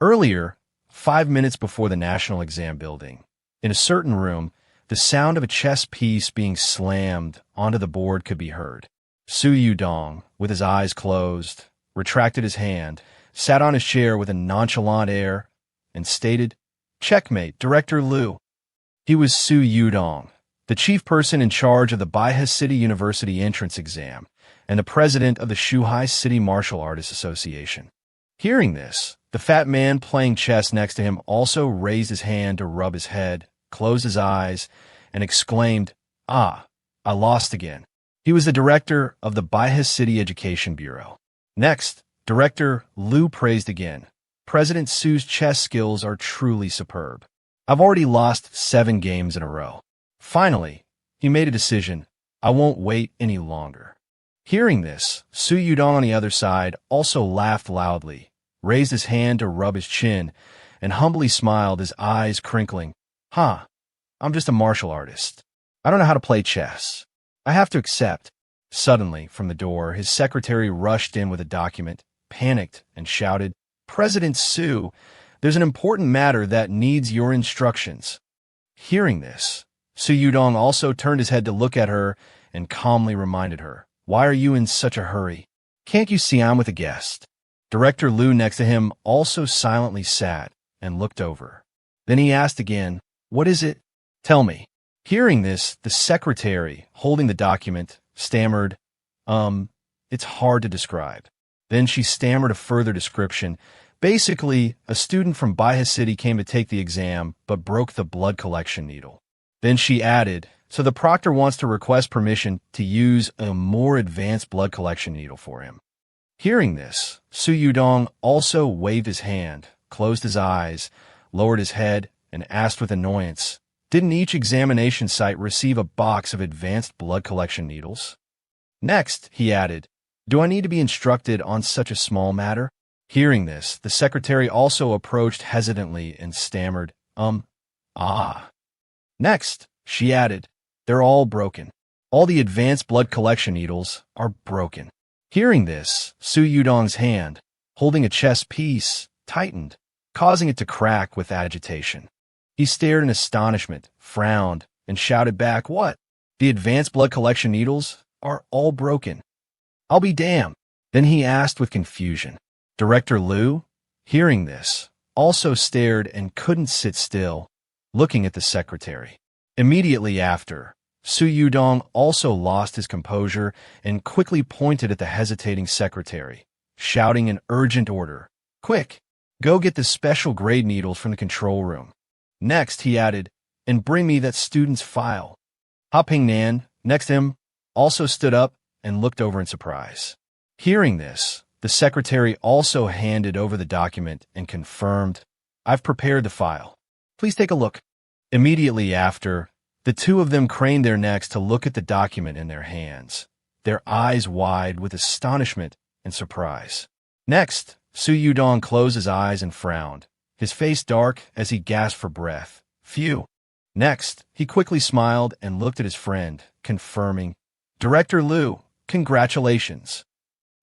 Earlier, 5 minutes before the national exam building, in a certain room, the sound of a chess piece being slammed onto the board could be heard. Su Yudong, with his eyes closed, retracted his hand, sat on his chair with a nonchalant air, and stated, "Checkmate, Director Liu." He was Su Yudong, the chief person in charge of the Baihe City University entrance exam, and the president of the Shuhai City Martial Artists Association. Hearing this, the fat man playing chess next to him also raised his hand to rub his head, closed his eyes, and exclaimed, "Ah, I lost again." He was the director of the Baihe City Education Bureau. Next, Director Liu praised again. "President Su's chess skills are truly superb. I've already lost 7 games in a row." Finally, he made a decision. "I won't wait any longer." Hearing this, Su Yudong on the other side also laughed loudly, raised his hand to rub his chin, and humbly smiled, his eyes crinkling. "Huh, I'm just a martial artist. I don't know how to play chess. I have to accept." Suddenly, from the door, his secretary rushed in with a document, panicked, and shouted, "President Su, there's an important matter that needs your instructions." Hearing this, Su Yudong also turned his head to look at her and calmly reminded her, "Why are you in such a hurry? Can't you see I'm with a guest?" Director Liu next to him also silently sat and looked over. Then he asked again, "What is it? Tell me." Hearing this, the secretary, holding the document, stammered, It's hard to describe." Then she stammered a further description. Basically, a student from Baihe City came to take the exam, but broke the blood collection needle. Then she added, "So the proctor wants to request permission to use a more advanced blood collection needle for him." Hearing this, Su Yudong also waved his hand, closed his eyes, lowered his head, and asked with annoyance, "Didn't each examination site receive a box of advanced blood collection needles?" Next, he added, "Do I need to be instructed on such a small matter?" Hearing this, the secretary also approached hesitantly and stammered, ah. Next, she added, "They're all broken. All the advanced blood collection needles are broken." Hearing this, Su Yudong's hand, holding a chess piece, tightened, causing it to crack with agitation. He stared in astonishment, frowned, and shouted back, "What? The advanced blood collection needles are all broken. I'll be damned." Then he asked with confusion. Director Liu, hearing this, also stared and couldn't sit still, looking at the secretary. Immediately after, Su Yudong also lost his composure and quickly pointed at the hesitating secretary, shouting an urgent order. "Quick, go get the special grade needles from the control room." Next, he added, "And bring me that student's file." Ha Pingnan, next to him, also stood up and looked over in surprise. Hearing this, the secretary also handed over the document and confirmed, "I've prepared the file. Please take a look." Immediately after, the two of them craned their necks to look at the document in their hands, their eyes wide with astonishment and surprise. Next, Su Yudong closed his eyes and frowned, his face dark as he gasped for breath. Phew. Next, he quickly smiled and looked at his friend, confirming, "Director Liu, congratulations."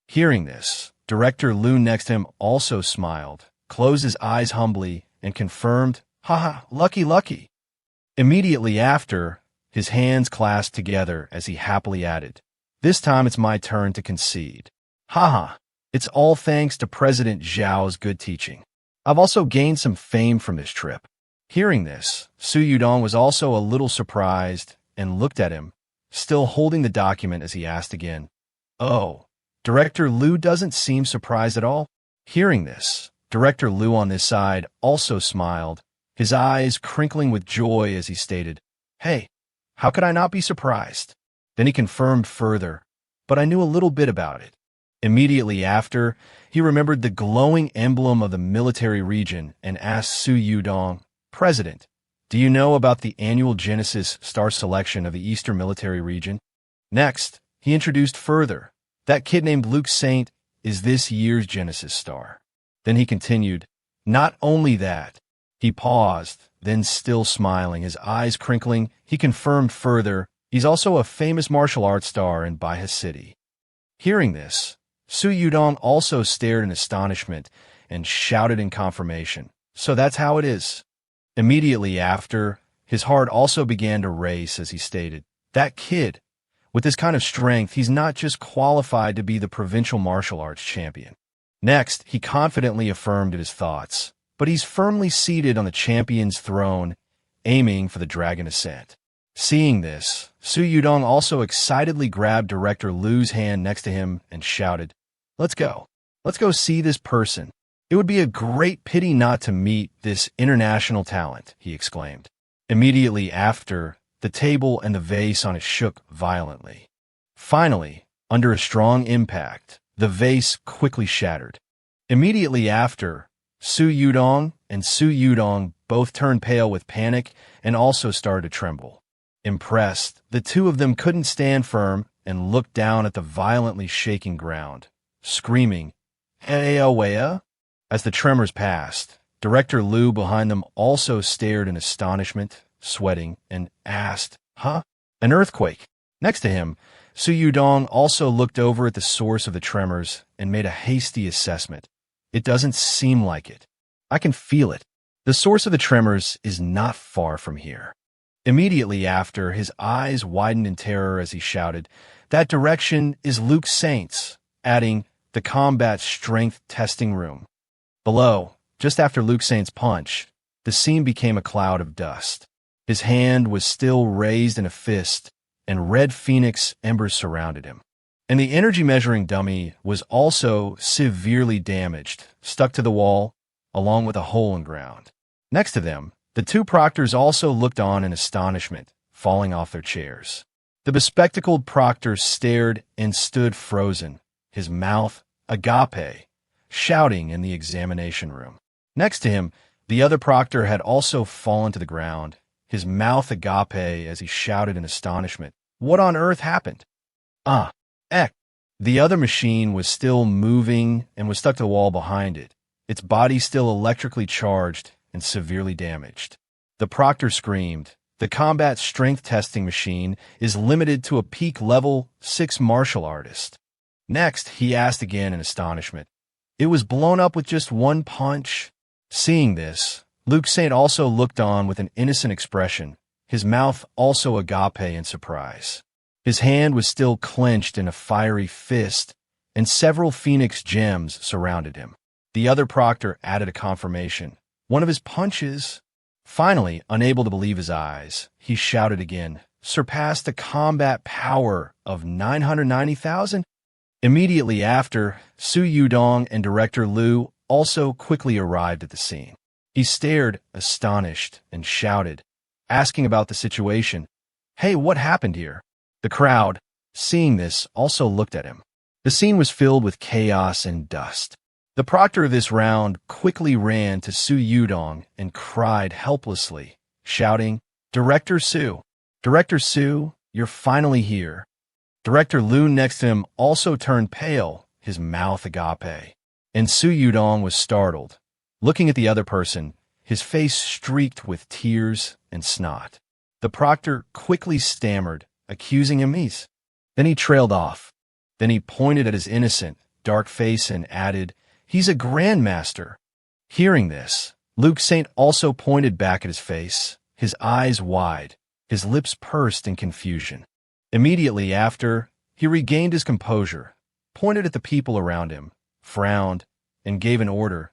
Hearing this, Director Liu next to him also smiled, closed his eyes humbly, and confirmed, "Haha, lucky. Immediately after, his hands clasped together as he happily added, "This time it's my turn to concede. Haha, it's all thanks to President Zhao's good teaching. I've also gained some fame from this trip." Hearing this, Su Yudong was also a little surprised and looked at him, still holding the document as he asked again, "Oh, Director Liu doesn't seem surprised at all." Hearing this, Director Liu on this side also smiled, his eyes crinkling with joy as he stated, "Hey, how could I not be surprised?" Then he confirmed further, "But I knew a little bit about it." Immediately after, he remembered the glowing emblem of the military region and asked Su Yudong, "President, do you know about the annual Genesis star selection of the Eastern Military Region?" Next, he introduced further, "That kid named Luke Saint is this year's Genesis star." Then he continued, "Not only that." He paused, then still smiling, his eyes crinkling, he confirmed further, "He's also a famous martial arts star in Baiha City." Hearing this, Su Yudong also stared in astonishment and shouted in confirmation, "So that's how it is." Immediately after, his heart also began to race as he stated, "That kid, with this kind of strength, he's not just qualified to be the provincial martial arts champion." Next, he confidently affirmed his thoughts, "But he's firmly seated on the champion's throne, aiming for the Dragon Ascent." Seeing this, Su Yudong also excitedly grabbed Director Liu's hand next to him and shouted, Let's go. Let's go see this person. It would be a great pity not to meet this international talent," he exclaimed. Immediately after, the table and the vase on it shook violently. Finally, under a strong impact, the vase quickly shattered. Immediately after, Su Yudong and Su Yudong both turned pale with panic and also started to tremble. Impressed, the two of them couldn't stand firm and looked down at the violently shaking ground, screaming, "Aoea!" As the tremors passed, Director Liu behind them also stared in astonishment, sweating, and asked, "Huh? An earthquake?" Next to him, Su Yudong also looked over at the source of the tremors and made a hasty assessment. "It doesn't seem like it. I can feel it. The source of the tremors is not far from here." Immediately after, his eyes widened in terror as he shouted, "That direction is Luke Saint's," adding, "the combat strength testing room." Below, just after Luke Saint's punch, the scene became a cloud of dust. His hand was still raised in a fist, and red phoenix embers surrounded him. And the energy measuring dummy was also severely damaged, stuck to the wall, along with a hole in ground. Next to them, the two proctors also looked on in astonishment, falling off their chairs. The bespectacled proctor stared and stood frozen, his mouth agape, shouting in the examination room. Next to him, the other proctor had also fallen to the ground, his mouth agape as he shouted in astonishment, "What on earth happened?" Eck. The other machine was still moving and was stuck to the wall behind it, its body still electrically charged and severely damaged. The proctor screamed, "The combat strength testing machine is limited to a peak level 6 martial artist." Next, he asked again in astonishment, "It was blown up with just one punch?" Seeing this, Luke Saint also looked on with an innocent expression, his mouth also agape in surprise. His hand was still clenched in a fiery fist, and several phoenix gems surrounded him. The other proctor added a confirmation. One of his punches. Finally, unable to believe his eyes, he shouted again, surpassed the combat power of 990,000? Immediately after, Su Yudong and Director Liu also quickly arrived at the scene. He stared, astonished, and shouted, asking about the situation. Hey, what happened here? The crowd, seeing this, also looked at him. The scene was filled with chaos and dust. The proctor of this round quickly ran to Su Yudong and cried helplessly, shouting, Director Su, you're finally here. Director Liu next to him also turned pale, his mouth agape. And Su Yudong was startled. Looking at the other person, his face streaked with tears and snot. The proctor quickly stammered, accusing him. Then he trailed off. Then he pointed at his innocent, dark face and added, He's a grandmaster. Hearing this, Luke Saint also pointed back at his face, his eyes wide, his lips pursed in confusion. Immediately after, he regained his composure, pointed at the people around him, frowned, and gave an order.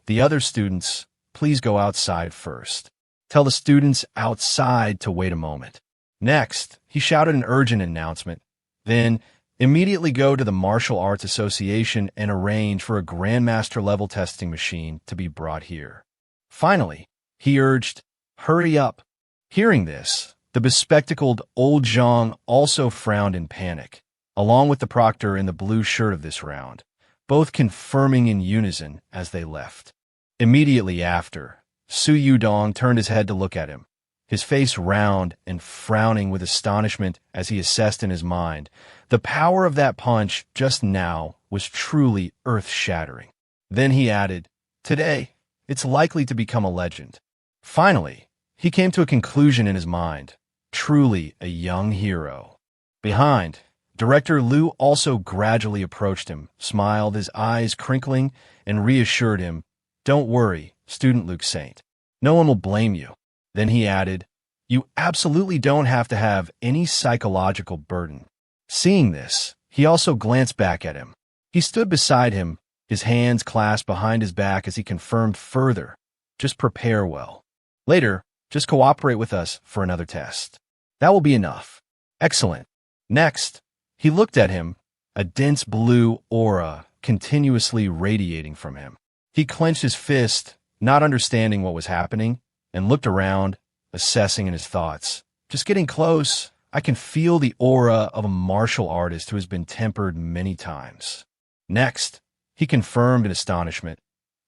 The other students, please go outside first. Tell the students outside to wait a moment. Next, he shouted an urgent announcement. Then, immediately go to the Martial Arts Association and arrange for a Grandmaster-level testing machine to be brought here. Finally, he urged, hurry up. Hearing this, the bespectacled old Zhang also frowned in panic, along with the proctor in the blue shirt of this round, both confirming in unison as they left. Immediately after, Su Yudong turned his head to look at him, his face round and frowning with astonishment as he assessed in his mind. The power of that punch just now was truly earth-shattering. Then he added, today, it's likely to become a legend. Finally, he came to a conclusion in his mind. Truly a young hero. Behind, Director Liu also gradually approached him, smiled, his eyes crinkling, and reassured him, don't worry, student Luke Saint. No one will blame you. Then he added, you absolutely don't have to have any psychological burden. Seeing this, he also glanced back at him. He stood beside him, his hands clasped behind his back as he confirmed further, just prepare well. Later, just cooperate with us for another test. That will be enough. Excellent. Next, he looked at him, a dense blue aura continuously radiating from him. He clenched his fist, not understanding what was happening, and looked around, assessing in his thoughts. Just getting close, I can feel the aura of a martial artist who has been tempered many times. Next, he confirmed in astonishment.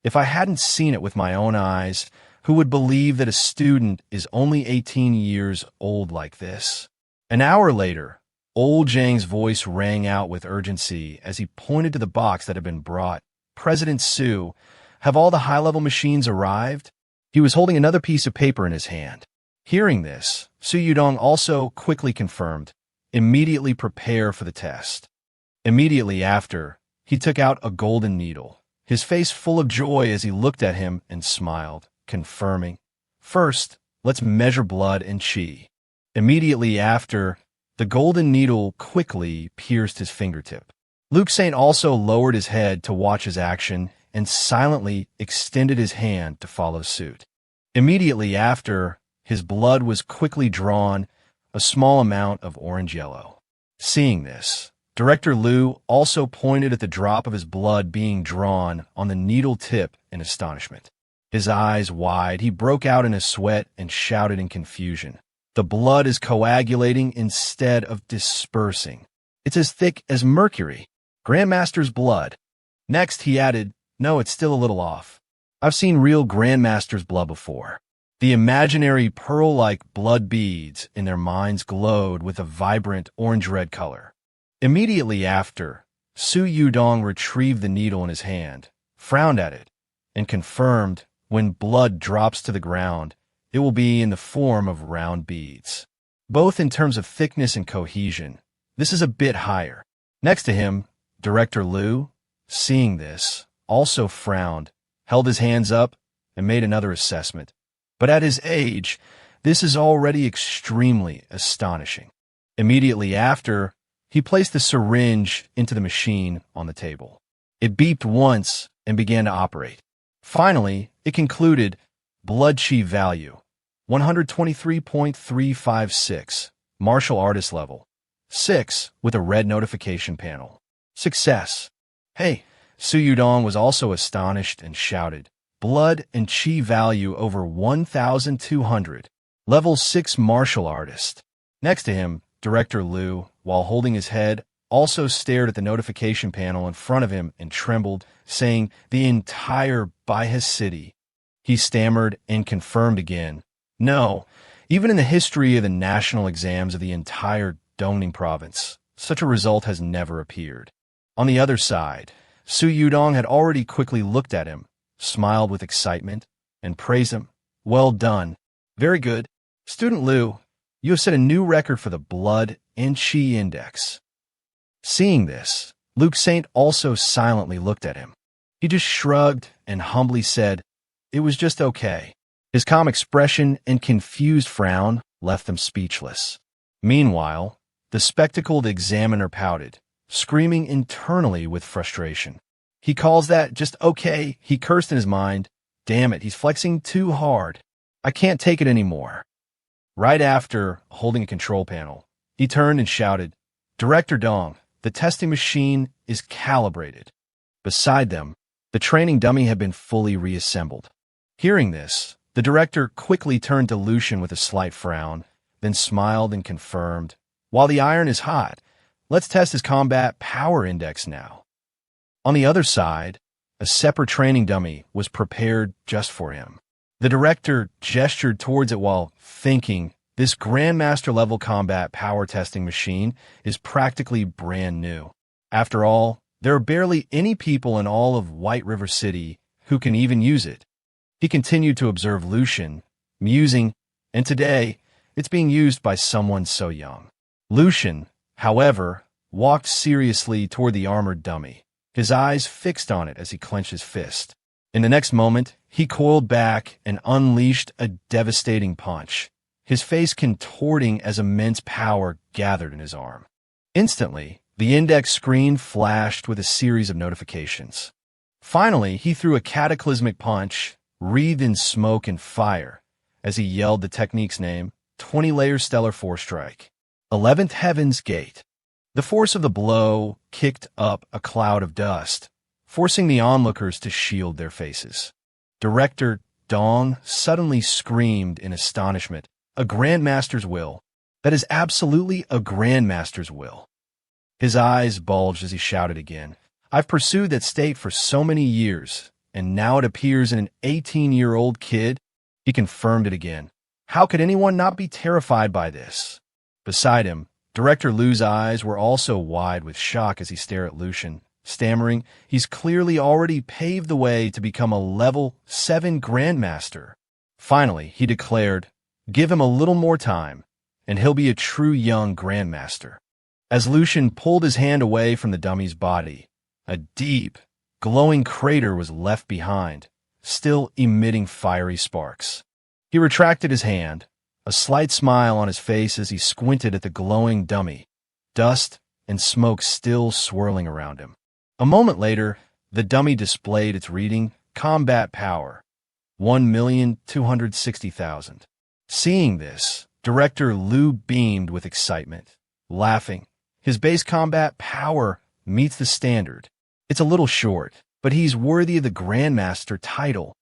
If I hadn't seen it with my own eyes, who would believe that a student is only 18 years old like this? An hour later, old Zhang's voice rang out with urgency as he pointed to the box that had been brought. President Su, have all the high-level machines arrived? He was holding another piece of paper in his hand. Hearing this, Su Yudong also quickly confirmed, immediately prepare for the test. Immediately after, he took out a golden needle, his face full of joy as he looked at him and smiled, confirming, first, let's measure blood and qi. Immediately after, the golden needle quickly pierced his fingertip. Luke Saint also lowered his head to watch his action and silently extended his hand to follow suit. Immediately after, his blood was quickly drawn, a small amount of orange-yellow. Seeing this, Director Liu also pointed at the drop of his blood being drawn on the needle tip in astonishment. His eyes wide, he broke out in a sweat and shouted in confusion. The blood is coagulating instead of dispersing. It's as thick as mercury. Grandmaster's blood. Next, he added, no, it's still a little off. I've seen real Grandmaster's blood before. The imaginary pearl-like blood beads in their minds glowed with a vibrant orange-red color. Immediately after, Su Yudong retrieved the needle in his hand, frowned at it, and confirmed when blood drops to the ground, it will be in the form of round beads. Both in terms of thickness and cohesion, this is a bit higher. Next to him, Director Liu, seeing this, also frowned, held his hands up, and made another assessment. But at his age, this is already extremely astonishing. Immediately after, he placed the syringe into the machine on the table. It beeped once and began to operate. Finally, it concluded, blood chi value, 123.356, martial artist level, 6, with a red notification panel. Success. Hey, Su Yudong was also astonished and shouted, blood and chi value over 1,200, level 6 martial artist. Next to him, Director Liu, while holding his head, also stared at the notification panel in front of him and trembled, saying, the entire Baihe city. He stammered and confirmed again, no, even in the history of the national exams of the entire Dongning province, such a result has never appeared. On the other side, Su Yudong had already quickly looked at him, smiled with excitement, and praised him. Well done. Very good. Student Liu, you have set a new record for the blood and chi index. Seeing this, Luke Saint also silently looked at him. He just shrugged and humbly said, it was just okay. His calm expression and confused frown left them speechless. Meanwhile, the spectacled examiner pouted, screaming internally with frustration. He calls that just okay, he cursed in his mind. Damn it, he's flexing too hard. I can't take it anymore. Right after, holding a control panel, he turned and shouted, Director Dong, the testing machine is calibrated. Beside them, the training dummy had been fully reassembled. Hearing this, the director quickly turned to Lucian with a slight frown, then smiled and confirmed, while the iron is hot, let's test his combat power index now. On the other side, a separate training dummy was prepared just for him. The director gestured towards it while thinking, this Grandmaster level combat power testing machine is practically brand new. After all, there are barely any people in all of White River City who can even use it. He continued to observe Lucian, musing, and today, it's being used by someone so young. Lucian, however, walked seriously toward the armored dummy, his eyes fixed on it as he clenched his fist. In the next moment, he coiled back and unleashed a devastating punch, his face contorting as immense power gathered in his arm. Instantly, the index screen flashed with a series of notifications. Finally, he threw a cataclysmic punch, wreathed in smoke and fire, as he yelled the technique's name, 20-layer stellar force strike. 11th Heaven's Gate. The force of the blow kicked up a cloud of dust, forcing the onlookers to shield their faces. Director Dong suddenly screamed in astonishment, a Grandmaster's will. That is absolutely a Grandmaster's will. His eyes bulged as he shouted again, I've pursued that state for so many years, and now it appears in an 18-year-old kid. He confirmed it again. How could anyone not be terrified by this? Beside him, Director Liu's eyes were also wide with shock as he stared at Lucian, stammering, he's clearly already paved the way to become a level 7 Grandmaster. Finally, he declared, give him a little more time, and he'll be a true young Grandmaster. As Lucian pulled his hand away from the dummy's body, a deep, glowing crater was left behind, still emitting fiery sparks. He retracted his hand, a slight smile on his face as he squinted at the glowing dummy, dust and smoke still swirling around him. A moment later, the dummy displayed its reading, combat power, 1,260,000. Seeing this, Director Liu beamed with excitement, laughing. His base combat power meets the standard. It's a little short, but he's worthy of the Grandmaster title.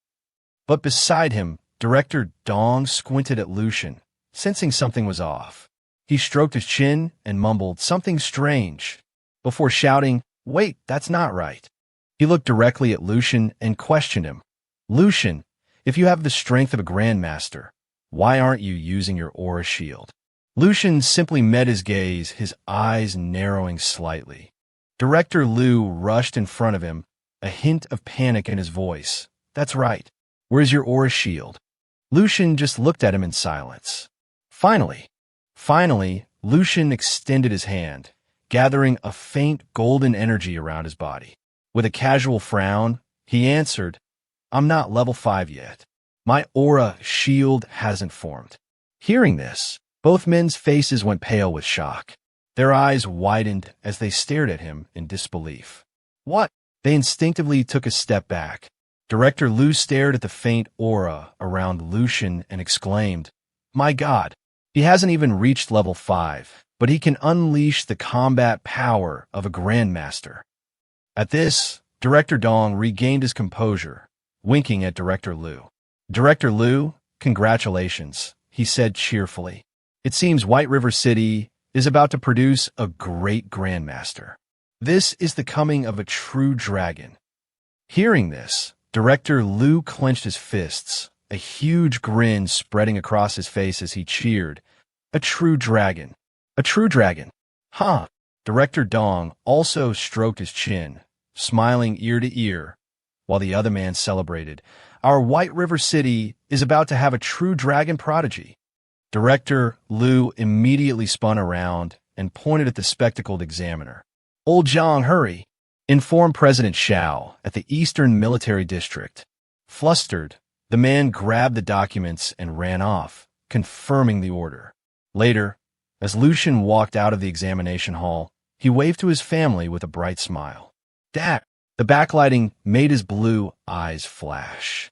But beside him, Director Dong squinted at Lucian, sensing something was off. He stroked his chin and mumbled something strange, before shouting, wait, that's not right. He looked directly at Lucian and questioned him. Lucian, if you have the strength of a Grandmaster, why aren't you using your aura shield? Lucian simply met his gaze, his eyes narrowing slightly. Director Liu rushed in front of him, a hint of panic in his voice. That's right. Where's your aura shield? Lucian just looked at him in silence. Finally, Lucian extended his hand, gathering a faint golden energy around his body. With a casual frown, he answered, I'm not level 5 yet. My aura shield hasn't formed. Hearing this, both men's faces went pale with shock. Their eyes widened as they stared at him in disbelief. What? They instinctively took a step back. Director Liu stared at the faint aura around Lucian and exclaimed, "My God, he hasn't even reached level 5, but he can unleash the combat power of a Grandmaster." At this, Director Dong regained his composure, winking at Director Liu. "Director Liu, congratulations," he said cheerfully. "It seems White River City is about to produce a great Grandmaster. This is the coming of a true dragon." Hearing this, Director Liu clenched his fists, a huge grin spreading across his face as he cheered. "A true dragon. A true dragon. Huh." Director Dong also stroked his chin, smiling ear to ear, while the other man celebrated. "Our White River City is about to have a true dragon prodigy." Director Liu immediately spun around and pointed at the spectacled examiner. "Old Zhang, hurry! Inform President Xiao at the Eastern Military District." Flustered, the man grabbed the documents and ran off, confirming the order. Later, as Lucian walked out of the examination hall, he waved to his family with a bright smile. "Dad!" The backlighting made his blue eyes flash.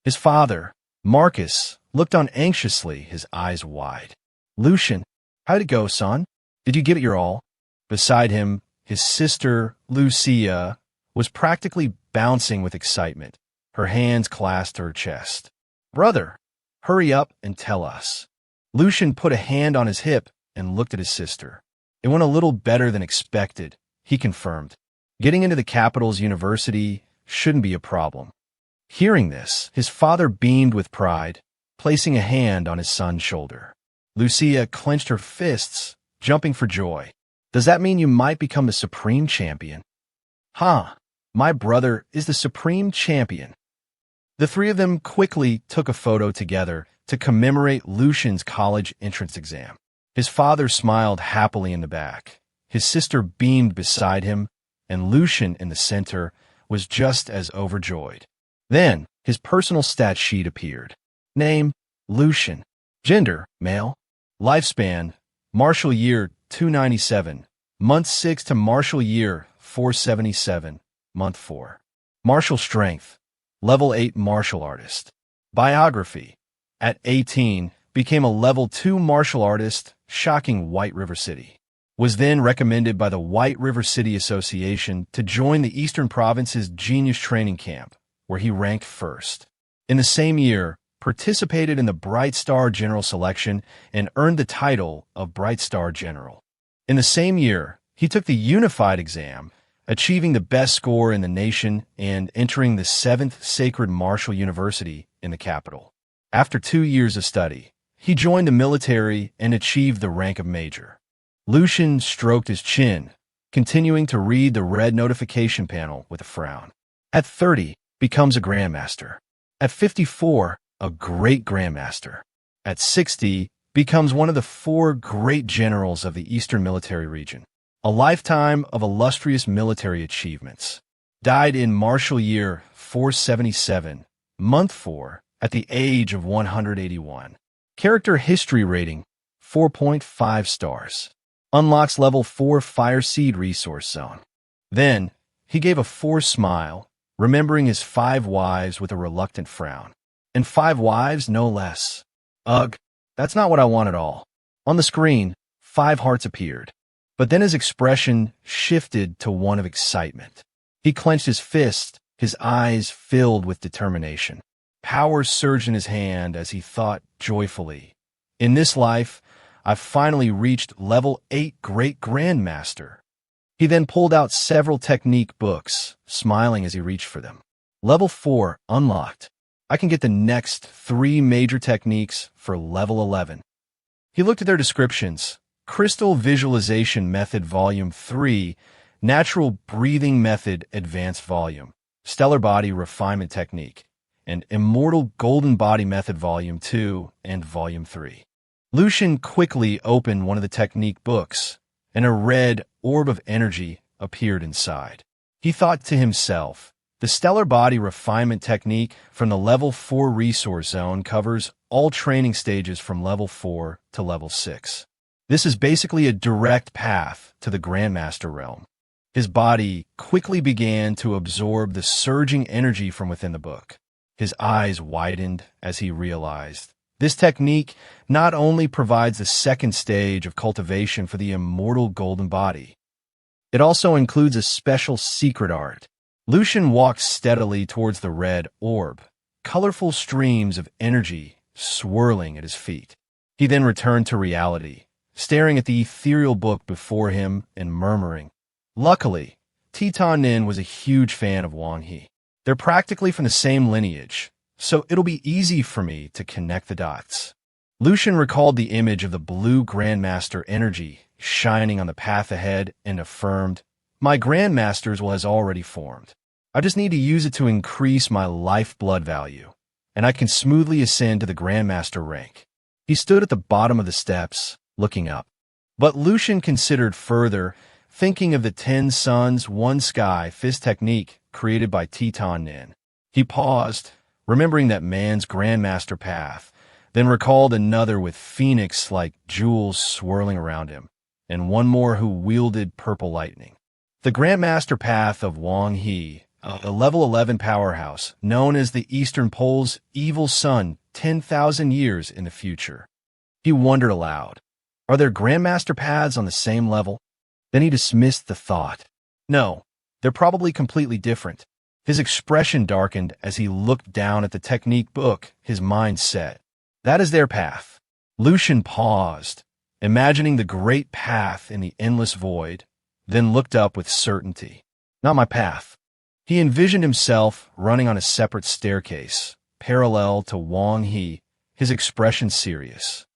His father, Marcus, looked on anxiously, his eyes wide. "Lucian, how'd it go, son? Did you give it your all?" Beside him, his sister, Lucia, was practically bouncing with excitement, her hands clasped to her chest. "Brother, hurry up and tell us." Lucian put a hand on his hip and looked at his sister. "It went a little better than expected," he confirmed. "Getting into the capital's university shouldn't be a problem." Hearing this, his father beamed with pride, placing a hand on his son's shoulder. Lucia clenched her fists, jumping for joy. "Does that mean you might become the Supreme Champion?" "Huh, my brother is the Supreme Champion." The three of them quickly took a photo together to commemorate Lucian's college entrance exam. His father smiled happily in the back. His sister beamed beside him, and Lucian in the center was just as overjoyed. Then, his personal stat sheet appeared. Name, Lucian. Gender, male. Lifespan, martial year 297, month 6 to martial year 477, month 4. Martial strength, level 8 martial artist. Biography, at 18, became a level 2 martial artist, shocking White River City. Was then recommended by the White River City Association to join the Eastern Province's Genius Training Camp, where he ranked first. In the same year, participated in the Bright Star General selection and earned the title of Bright Star General. In the same year, he took the Unified exam, achieving the best score in the nation and entering the 7th Sacred Martial University in the capital. After 2 years of study, he joined the military and achieved the rank of major. Lucian stroked his chin, continuing to read the red notification panel with a frown. At 30, becomes a Grandmaster. At 54, a Great Grandmaster. At 60, becomes one of the 4 great generals of the Eastern Military Region. A lifetime of illustrious military achievements. Died in martial year 477, month 4, at the age of 181. Character history rating, 4.5 stars. Unlocks level 4 Fire Seed Resource Zone. Then, he gave a forced smile, remembering his 5 wives with a reluctant frown. And 5 wives, no less. Ugh, that's not what I want at all. On the screen, 5 hearts appeared. But then his expression shifted to one of excitement. He clenched his fist, his eyes filled with determination. Power surged in his hand as he thought joyfully, "In this life, I've finally reached level 8 Great Grandmaster." He then pulled out several technique books, smiling as he reached for them. Level 4 unlocked. I can get the next 3 major techniques for level 11. He looked at their descriptions. Crystal Visualization Method Volume 3, Natural Breathing Method Advanced Volume, Stellar Body Refinement Technique, and Immortal Golden Body Method Volume 2 and Volume 3. Lucian quickly opened one of the technique books, and a red orb of energy appeared inside. He thought to himself, The stellar body refinement technique from the level 4 resource zone covers all training stages from level 4 to level 6. This is basically a direct path to the Grandmaster realm. His body quickly began to absorb the surging energy from within the book. His eyes widened as he realized this technique not only provides the second stage of cultivation for the immortal golden body, it also includes a special secret art. Lucian walked steadily towards the red orb, colorful streams of energy swirling at his feet. He then returned to reality, staring at the ethereal book before him and murmuring. Luckily, Teton Nin was a huge fan of Wang He. They're practically from the same lineage, so it'll be easy for me to connect the dots. Lucian recalled the image of the blue Grandmaster energy shining on the path ahead and affirmed, my Grandmaster's will has already formed. I just need to use it to increase my lifeblood value, and I can smoothly ascend to the Grandmaster rank. He stood at the bottom of the steps, looking up. But Lucian considered further, thinking of the 10 suns, 1 sky fist technique created by Teton Nin. He paused, remembering that man's Grandmaster path, then recalled another with phoenix-like jewels swirling around him, and one more who wielded purple lightning. The Grandmaster path of Wang He, a level 11 powerhouse, known as the Eastern Pole's evil sun 10,000 years in the future. He wondered aloud, are there Grandmaster paths on the same level? Then he dismissed the thought. No, they're probably completely different. His expression darkened as he looked down at the technique book, his mind set. That is their path. Lucian paused, imagining the great path in the endless void, then looked up with certainty. Not my path. He envisioned himself running on a separate staircase, parallel to Wang He, his expression serious.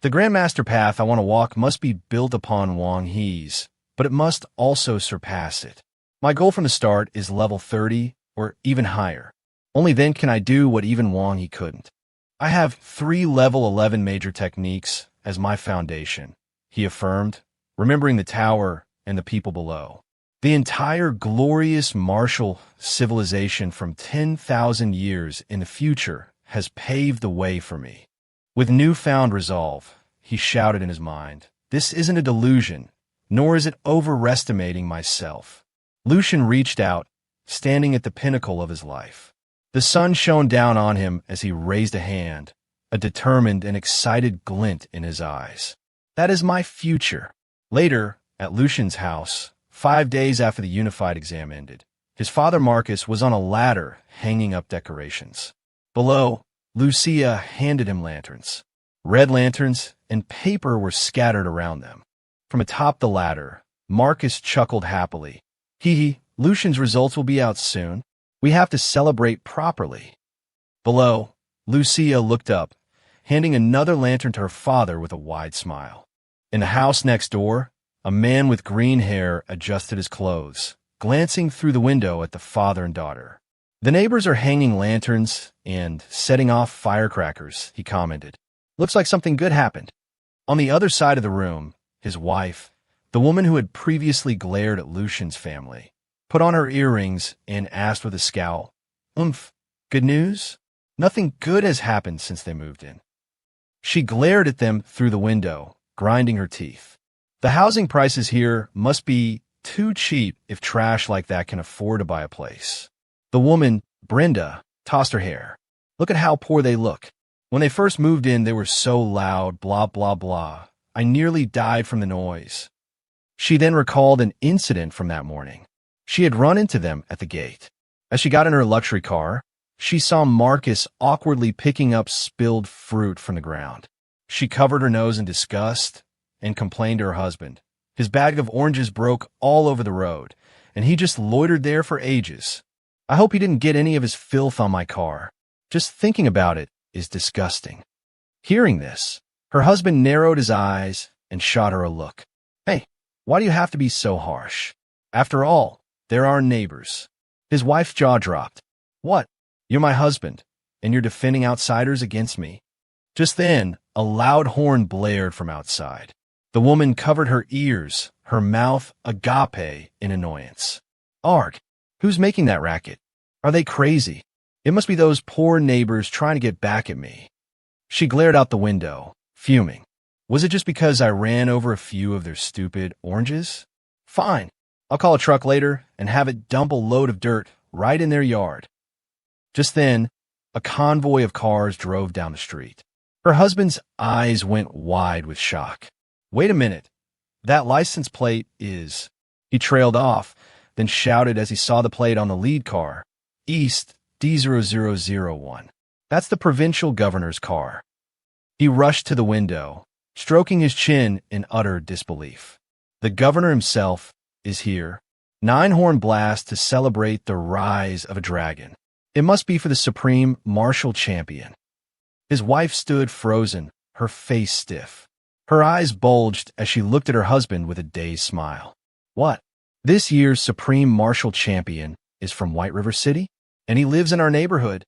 The Grandmaster path I want to walk must be built upon Wang He's, but it must also surpass it. My goal from the start is level 30 or even higher. Only then can I do what even Wang He couldn't. I have 3 level 11 major techniques as my foundation, he affirmed, remembering the tower and the people below. The entire glorious martial civilization from 10,000 years in the future has paved the way for me. With newfound resolve, he shouted in his mind, this isn't a delusion, nor is it overestimating myself. Lucian reached out, standing at the pinnacle of his life. The sun shone down on him as he raised a hand, a determined and excited glint in his eyes. That is my future. Later, at Lucian's house, 5 days after the unified exam ended, his father Marcus was on a ladder hanging up decorations. Below, Lucia handed him lanterns. Red lanterns and paper were scattered around them. From atop the ladder, Marcus chuckled happily. Lucian's results will be out soon. We have to celebrate properly. Below, Lucia looked up, handing another lantern to her father with a wide smile. In the house next door, a man with green hair adjusted his clothes, glancing through the window at the father and daughter. The neighbors are hanging lanterns and setting off firecrackers, he commented. Looks like something good happened. On the other side of the room, his wife, the woman who had previously glared at Lucian's family, put on her earrings and asked with a scowl, good news? Nothing good has happened since they moved in. She glared at them through the window, grinding her teeth. The housing prices here must be too cheap if trash like that can afford to buy a place. The woman, Brenda, tossed her hair. Look at how poor they look. When they first moved in, they were so loud, blah, blah, blah. I nearly died from the noise. She then recalled an incident from that morning. She had run into them at the gate. As she got in her luxury car, she saw Marcus awkwardly picking up spilled fruit from the ground. She covered her nose in disgust and complained to her husband. His bag of oranges broke all over the road, and he just loitered there for ages. I hope he didn't get any of his filth on my car. Just thinking about it is disgusting. Hearing this, her husband narrowed his eyes and shot her a look. Hey, why do you have to be so harsh? After all, they're our neighbors. His wife's jaw dropped. What? You're my husband, and you're defending outsiders against me? Just then, a loud horn blared from outside. The woman covered her ears, her mouth agape in annoyance. Arg, who's making that racket? Are they crazy? It must be those poor neighbors trying to get back at me. She glared out the window, fuming. Was it just because I ran over a few of their stupid oranges? Fine. I'll call a truck later and have it dump a load of dirt right in their yard. Just then, a convoy of cars drove down the street. Her husband's eyes went wide with shock. Wait a minute. That license plate is... He trailed off, then shouted as he saw the plate on the lead car. East D0001. That's the provincial governor's car. He rushed to the window, stroking his chin in utter disbelief. The governor himself is here. Nine-horn blast to celebrate the rise of a dragon. It must be for the supreme martial champion. His wife stood frozen, her face stiff. Her eyes bulged as she looked at her husband with a dazed smile. What? This year's supreme martial champion is from White River City, and he lives in our neighborhood.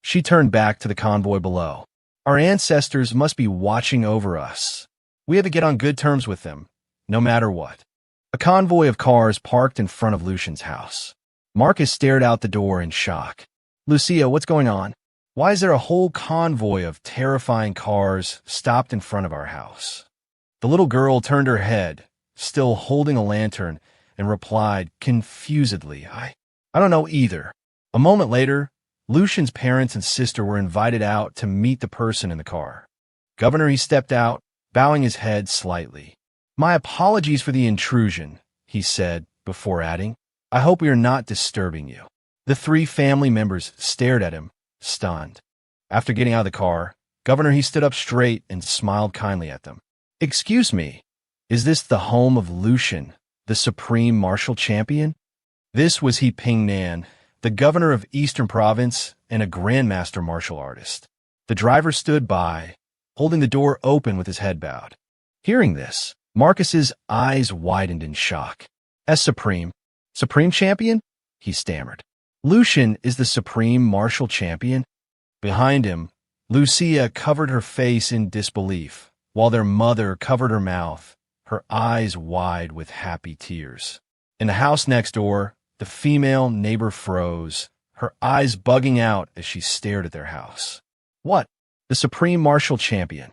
She turned back to the convoy below. Our ancestors must be watching over us. We have to get on good terms with them, no matter what. A convoy of cars parked in front of Lucian's house. Marcus stared out the door in shock. Lucia, what's going on? Why is there a whole convoy of terrifying cars stopped in front of our house? The little girl turned her head, still holding a lantern, and replied confusedly, I don't know either. A moment later, Lucian's parents and sister were invited out to meet the person in the car. Governor, he stepped out, bowing his head slightly. My apologies for the intrusion, he said, before adding, I hope we are not disturbing you. The three family members stared at him, stunned. After getting out of the car, Governor, he stood up straight and smiled kindly at them. Excuse me, is this the home of Lucian, the supreme martial champion? This was He Ping Nan, the governor of Eastern Province and a grandmaster martial artist. The driver stood by, holding the door open with his head bowed. Hearing this, Marcus's eyes widened in shock. As supreme champion? He stammered. Lucian is the supreme martial champion? Behind him, Lucia covered her face in disbelief, while their mother covered her mouth, her eyes wide with happy tears. In the house next door, the female neighbor froze, her eyes bugging out as she stared at their house. What? The supreme martial champion?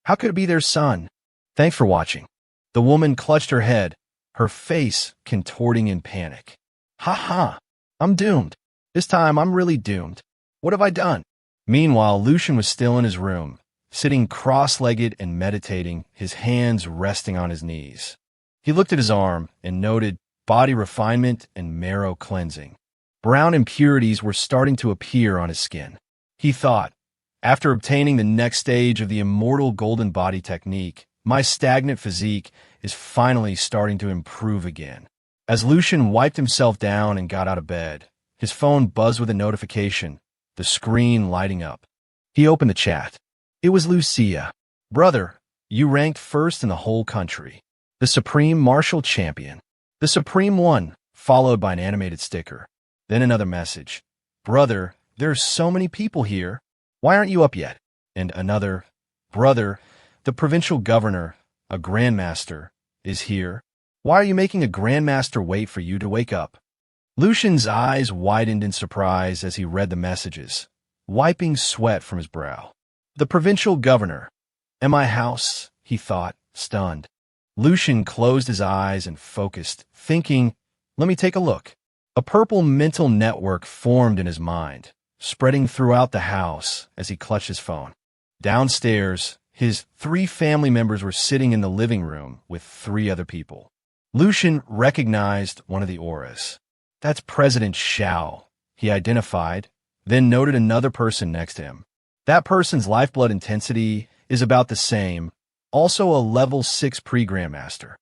How could it be their son? Thanks for watching. The woman clutched her head, her face contorting in panic. Ha ha! I'm doomed. This time I'm really doomed. What have I done? Meanwhile, Lucian was still in his room, sitting cross-legged and meditating, his hands resting on his knees. He looked at his arm and noted body refinement and marrow cleansing. Brown impurities were starting to appear on his skin. He thought, after obtaining the next stage of the immortal golden body technique, my stagnant physique is finally starting to improve again. As Lucian wiped himself down and got out of bed, his phone buzzed with a notification, the screen lighting up. He opened the chat. It was Lucia. Brother, you ranked first in the whole country. The supreme martial champion. The supreme one, followed by an animated sticker. Then another message. Brother, there are so many people here. Why aren't you up yet? And another. Brother, the provincial governor, a grandmaster, is here. Why are you making a grandmaster wait for you to wake up? Lucian's eyes widened in surprise as he read the messages, wiping sweat from his brow. The provincial governor. At my house, he thought, stunned. Lucian closed his eyes and focused, thinking, let me take a look. A purple mental network formed in his mind, spreading throughout the house as he clutched his phone. Downstairs, his three family members were sitting in the living room with three other people. Lucian recognized one of the auras. That's President Xiao, he identified, then noted another person next to him. That person's lifeblood intensity is about the same, also a level 6 pre-grandmaster.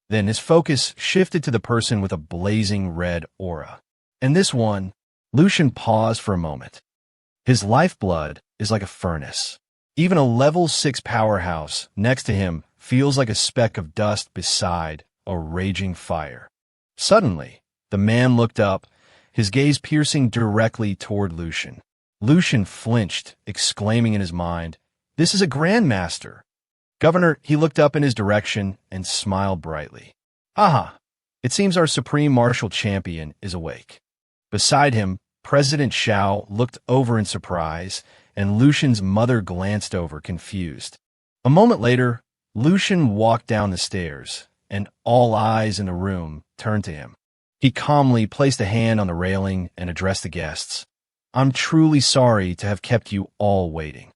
Then his focus shifted to the person with a blazing red aura. And this one, Lucian paused for a moment. His lifeblood is like a furnace. Even a level 6 powerhouse next to him feels like a speck of dust beside a raging fire. Suddenly, the man looked up, his gaze piercing directly toward Lucian. Lucian flinched, exclaiming in his mind, This is a grandmaster. Governor, he looked up in his direction and smiled brightly. Aha! It seems our supreme martial champion is awake. Beside him, President Xiao looked over in surprise, and Lucian's mother glanced over, confused. A moment later, Lucian walked down the stairs, and all eyes in the room turned to him. He calmly placed a hand on the railing and addressed the guests. "I'm truly sorry to have kept you all waiting."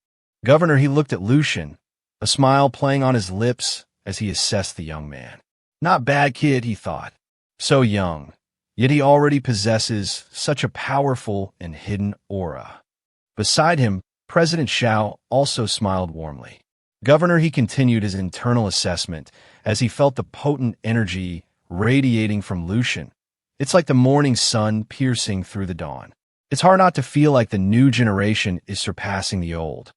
Governor, he looked at Lucian, a smile playing on his lips as he assessed the young man. Not bad kid, he thought. So young, yet he already possesses such a powerful and hidden aura. Beside him, President Xiao also smiled warmly. Governor, he continued his internal assessment as he felt the potent energy radiating from Lucian. It's like the morning sun piercing through the dawn. It's hard not to feel like the new generation is surpassing the old.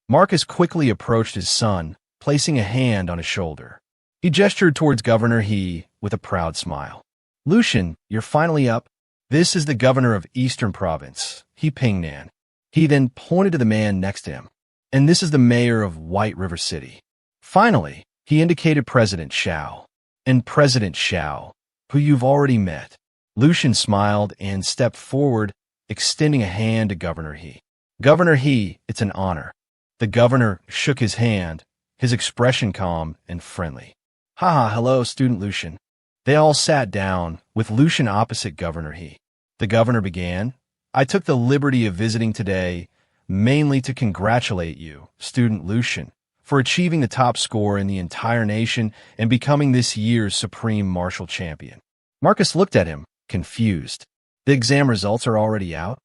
Marcus quickly approached his son, placing a hand on his shoulder. He gestured towards Governor He with a proud smile. "Lucian, you're finally up. This is the governor of Eastern Province, He Pingnan." He then pointed to the man next to him. "And this is the mayor of White River City." Finally, he indicated President Xiao. "And President Xiao, who you've already met." Lucian smiled and stepped forward, extending a hand to Governor He. "Governor He, it's an honor." The governor shook his hand, his expression calm and friendly. "Haha, hello, Student Lucian." They all sat down, with Lucian opposite Governor He. The governor began, "I took the liberty of visiting today, mainly to congratulate you, Student Lucian, for achieving the top score in the entire nation and becoming this year's Supreme Martial Champion." Marcus looked at him, confused. "The exam results are already out?"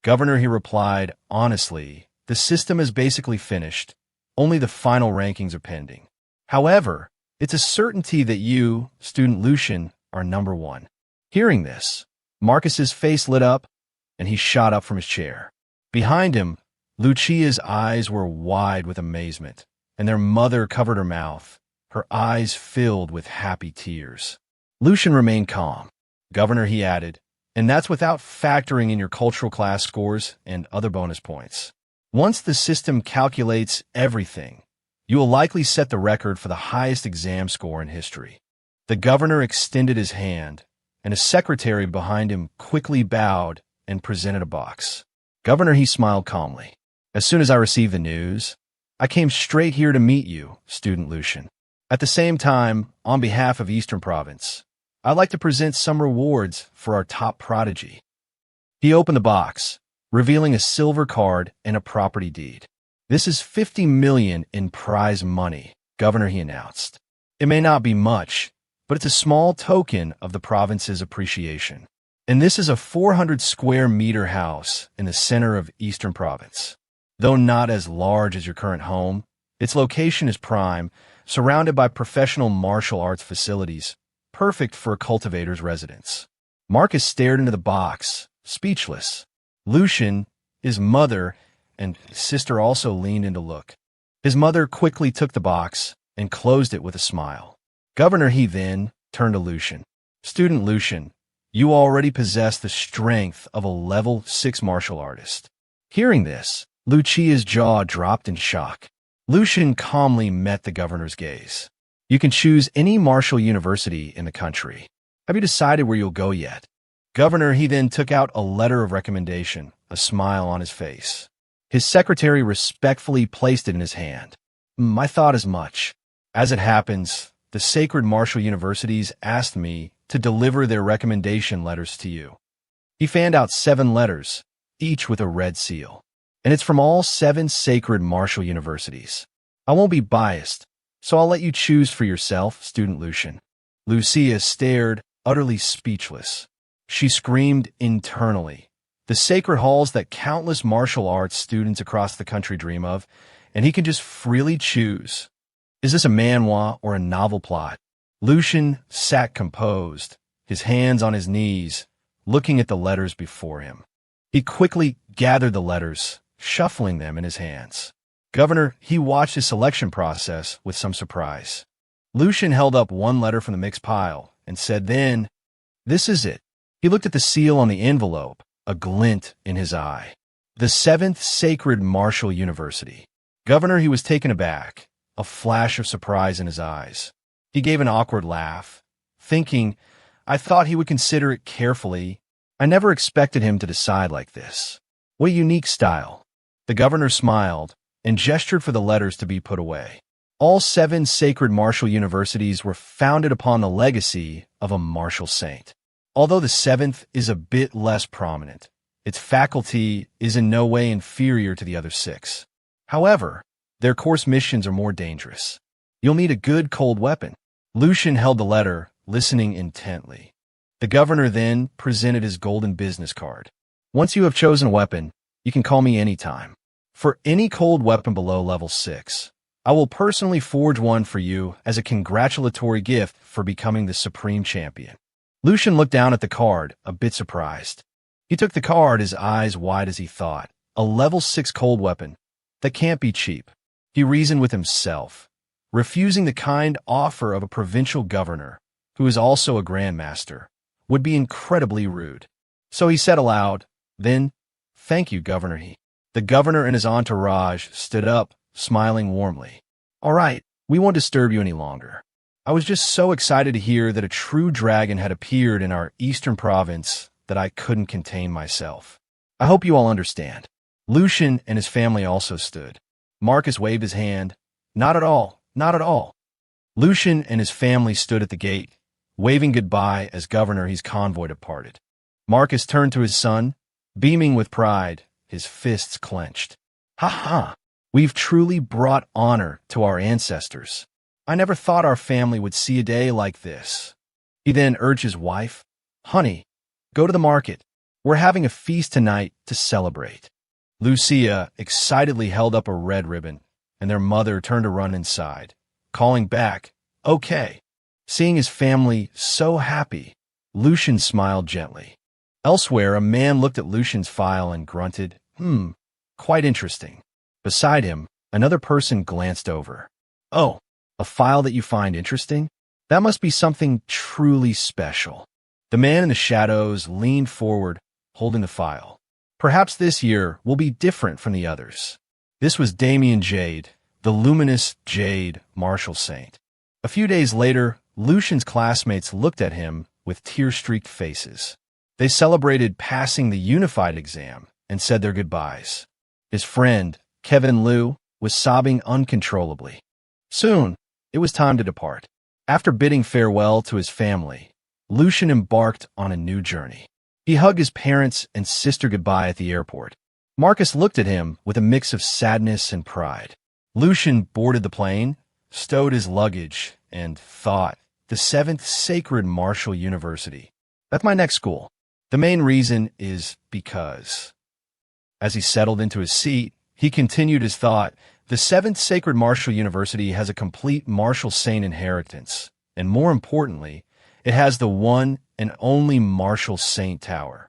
"Governor," he replied, "honestly, the system is basically finished. Only the final rankings are pending. However, it's a certainty that you, Student Lucian, are number one." Hearing this, Marcus's face lit up, and he shot up from his chair. Behind him, Lucia's eyes were wide with amazement, and their mother covered her mouth, her eyes filled with happy tears. Lucian remained calm. "Governor," he added, "and that's without factoring in your cultural class scores and other bonus points. Once the system calculates everything, you will likely set the record for the highest exam score in history." The governor extended his hand, and a secretary behind him quickly bowed and presented a box. "Governor," he smiled calmly. "As soon as I received the news, I came straight here to meet you, Student Lucian. At the same time, on behalf of Eastern Province, I'd like to present some rewards for our top prodigy." He opened the box, revealing a silver card and a property deed. "This is 50 million in prize money," Governor, he announced. "It may not be much, but it's a small token of the province's appreciation. And this is a 400 square meter house in the center of Eastern Province. Though not as large as your current home, its location is prime, surrounded by professional martial arts facilities, perfect for a cultivator's residence." Marcus stared into the box, speechless. Lucian, his mother, and sister also leaned in to look. His mother quickly took the box and closed it with a smile. Governor, he then turned to Lucian. "Student Lucian, you already possess the strength of a level 6 martial artist." Hearing this, Lucia's jaw dropped in shock. Lucian calmly met the governor's gaze. "You can choose any martial university in the country. Have you decided where you'll go yet?" Governor, he then took out a letter of recommendation, a smile on his face. His secretary respectfully placed it in his hand. "My thought as much. As it happens, the sacred martial universities asked me to deliver their recommendation letters to you." He fanned out 7 letters, each with a red seal. "And it's from all 7 sacred martial universities. I won't be biased, so I'll let you choose for yourself, Student Lucian." Lucia stared, utterly speechless. She screamed internally. The sacred halls that countless martial arts students across the country dream of, and he can just freely choose. Is this a manhwa or a novel plot? Lucian sat composed, his hands on his knees, looking at the letters before him. He quickly gathered the letters, shuffling them in his hands. Governor, he watched his selection process with some surprise. Lucian held up one letter from the mixed pile and said then, "This is it." He looked at the seal on the envelope, a glint in his eye. "The 7th Sacred Martial University." Governor, he was taken aback, a flash of surprise in his eyes. He gave an awkward laugh, thinking, "I thought he would consider it carefully I never expected him to decide like this. What a unique style. The governor smiled and gestured for the letters to be put away. All 7 sacred martial universities were founded upon the legacy of a martial saint. Although the 7th is a bit less prominent, its faculty is in no way inferior to the other 6. However, their course missions are more dangerous. You'll need a good cold weapon. Lucian held the letter, listening intently. The governor then presented his golden business card. Once you have chosen a weapon, you can call me anytime. For any cold weapon below level 6, I will personally forge one for you as a congratulatory gift for becoming the supreme champion. Lucian looked down at the card, a bit surprised. He took the card, his eyes wide as he thought. A level 6 cold weapon. That can't be cheap. He reasoned with himself, refusing the kind offer of a provincial governor, who is also a grandmaster, would be incredibly rude. So he said aloud, then, thank you, Governor. The governor and his entourage stood up, smiling warmly. All right, we won't disturb you any longer. I was just so excited to hear that a true dragon had appeared in our eastern province that I couldn't contain myself. I hope you all understand. Lucian and his family also stood. Marcus waved his hand. Not at all, not at all. Lucian and his family stood at the gate, waving goodbye as his convoy departed. Marcus turned to his son, beaming with pride, his fists clenched. Ha ha! We've truly brought honor to our ancestors. I never thought our family would see a day like this. He then urged his wife, honey, go to the market. We're having a feast tonight to celebrate. Lucia excitedly held up a red ribbon, and their mother turned to run inside, calling back, okay. Seeing his family so happy, Lucian smiled gently. Elsewhere, a man looked at Lucian's file and grunted, quite interesting. Beside him, another person glanced over. Oh, a file that you find interesting? That must be something truly special. The man in the shadows leaned forward, holding the file. Perhaps this year will be different from the others. This was Damien Jade, the luminous Jade martial saint. A few days later, Lucian's classmates looked at him with tear-streaked faces. They celebrated passing the unified exam and said their goodbyes. His friend, Kevin Liu, was sobbing uncontrollably. Soon, it was time to depart. After bidding farewell to his family, Lucian embarked on a new journey. He hugged his parents and sister goodbye at the airport. Marcus looked at him with a mix of sadness and pride. Lucian boarded the plane, stowed his luggage, and thought, the 7th Sacred Martial University. That's my next school. The main reason is because. As he settled into his seat, he continued his thought, the 7th Sacred Martial University has a complete martial saint inheritance, and more importantly, it has the one and only martial saint tower.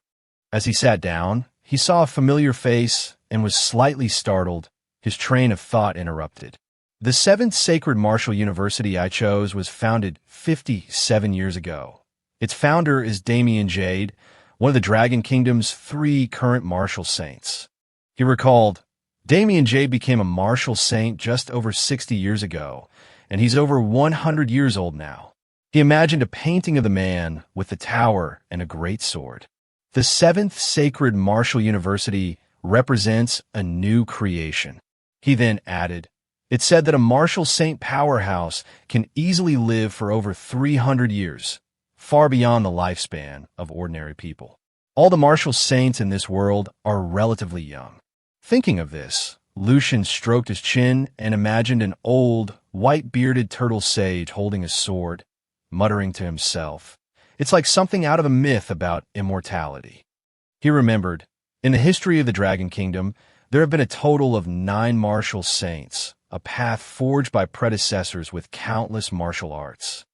As he sat down, he saw a familiar face and was slightly startled, his train of thought interrupted. The 7th Sacred Martial University I chose was founded 57 years ago. Its founder is Damien Jade, one of the Dragon Kingdom's 3 current martial saints. He recalled, Damien Jade became a martial saint just over 60 years ago, and he's over 100 years old now. He imagined a painting of the man with the tower and a great sword. The 7th Sacred Martial University represents a new creation. He then added, it said that a martial saint powerhouse can easily live for over 300 years, far beyond the lifespan of ordinary people. All the martial saints in this world are relatively young. Thinking of this, Lucian stroked his chin and imagined an old, white-bearded turtle sage holding a sword, muttering to himself. It's like something out of a myth about immortality. He remembered, in the history of the Dragon Kingdom, there have been a total of 9 martial saints, a path forged by predecessors with countless martial arts.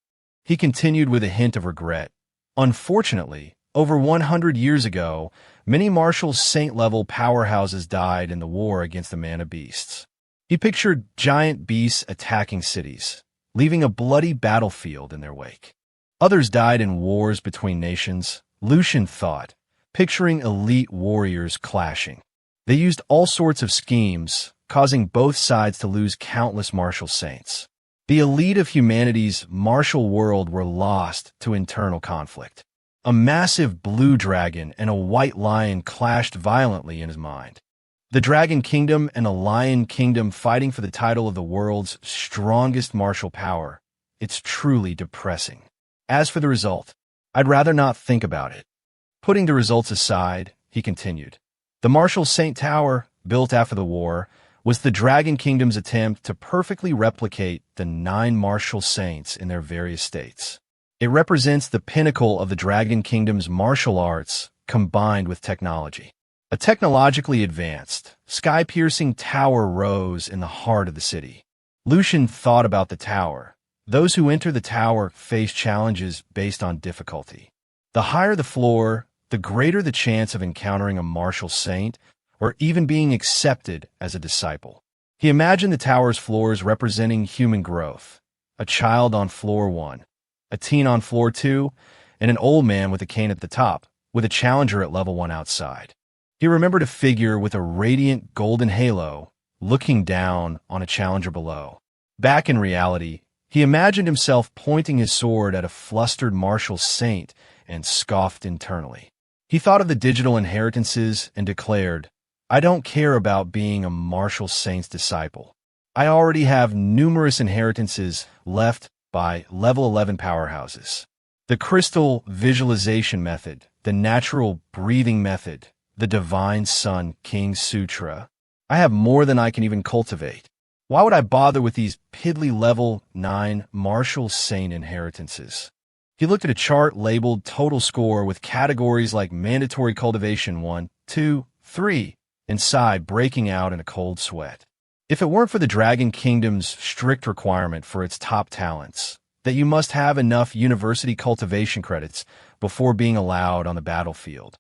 He continued with a hint of regret. Unfortunately, over 100 years ago, many martial saint-level powerhouses died in the war against the Mana Beasts. He pictured giant beasts attacking cities, leaving a bloody battlefield in their wake. Others died in wars between nations, Lucian thought, picturing elite warriors clashing. They used all sorts of schemes, causing both sides to lose countless martial saints. The elite of humanity's martial world were lost to internal conflict. A massive blue dragon and a white lion clashed violently in his mind. The Dragon Kingdom and a Lion Kingdom fighting for the title of the world's strongest martial power. It's truly depressing. As for the result, I'd rather not think about it. Putting the results aside, he continued, the Martial Saint Tower, built after the war, was the Dragon Kingdom's attempt to perfectly replicate the 9 martial saints in their various states. It represents the pinnacle of the Dragon Kingdom's martial arts combined with technology. A technologically advanced, sky-piercing tower rose in the heart of the city. Lucian thought about the tower. Those who enter the tower face challenges based on difficulty. The higher the floor, the greater the chance of encountering a martial saint or even being accepted as a disciple. He imagined the tower's floors representing human growth. A child on floor 1, a teen on floor 2, and an old man with a cane at the top, with a challenger at level 1 outside. He remembered a figure with a radiant golden halo looking down on a challenger below. Back in reality, he imagined himself pointing his sword at a flustered martial saint and scoffed internally. He thought of the digital inheritances and declared, I don't care about being a martial saint's disciple. I already have numerous inheritances left by level 11 powerhouses. The crystal visualization method, the natural breathing method, the Divine Sun King Sutra. I have more than I can even cultivate. Why would I bother with these piddly level 9 martial saint inheritances? He looked at a chart labeled total score with categories like mandatory cultivation 1, 2, 3, and sighed, breaking out in a cold sweat. If it weren't for the Dragon Kingdom's strict requirement for its top talents, that you must have enough university cultivation credits before being allowed on the battlefield,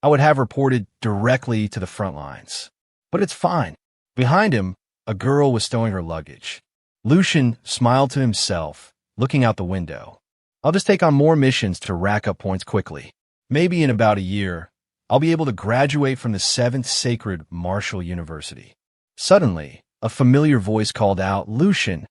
I would have reported directly to the front lines. But it's fine. Behind him, a girl was stowing her luggage. Lucian smiled to himself, looking out the window. I'll just take on more missions to rack up points quickly. Maybe in about a year, I'll be able to graduate from the 7th Sacred Martial University. Suddenly, a familiar voice called out, Lucian.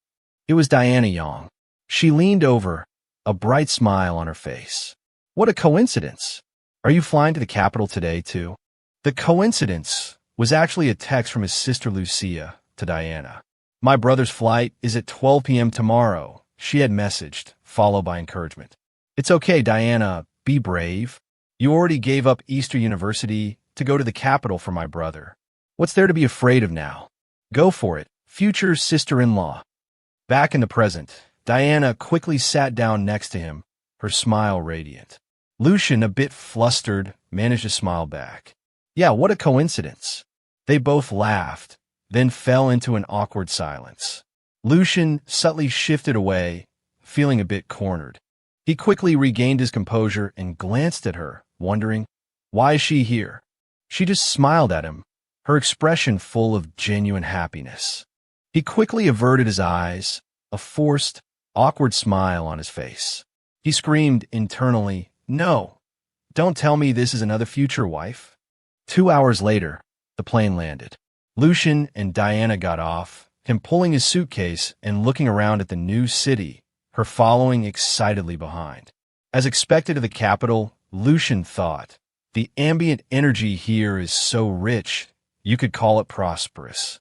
It was Diana Young. She leaned over, a bright smile on her face. What a coincidence. Are you flying to the capital today, too? The coincidence was actually a text from his sister Lucia to Diana. My brother's flight is at 12 p.m. tomorrow, she had messaged, followed by encouragement. It's okay, Diana. Be brave. You already gave up Easter University to go to the capital for my brother. What's there to be afraid of now? Go for it, future sister-in-law. Back in the present, Diana quickly sat down next to him, her smile radiant. Lucian, a bit flustered, managed to smile back. Yeah, what a coincidence. They both laughed, then fell into an awkward silence. Lucian subtly shifted away, feeling a bit cornered. He quickly regained his composure and glanced at her, wondering, why is she here? She just smiled at him, her expression full of genuine happiness. He quickly averted his eyes, a forced, awkward smile on his face. He screamed internally, No, don't tell me this is another future wife. 2 hours later, the plane landed. Lucian and Diana got off, him pulling his suitcase and looking around at the new city, her following excitedly behind. As expected of the capital, Lucian thought, the ambient energy here is so rich, you could call it prosperous.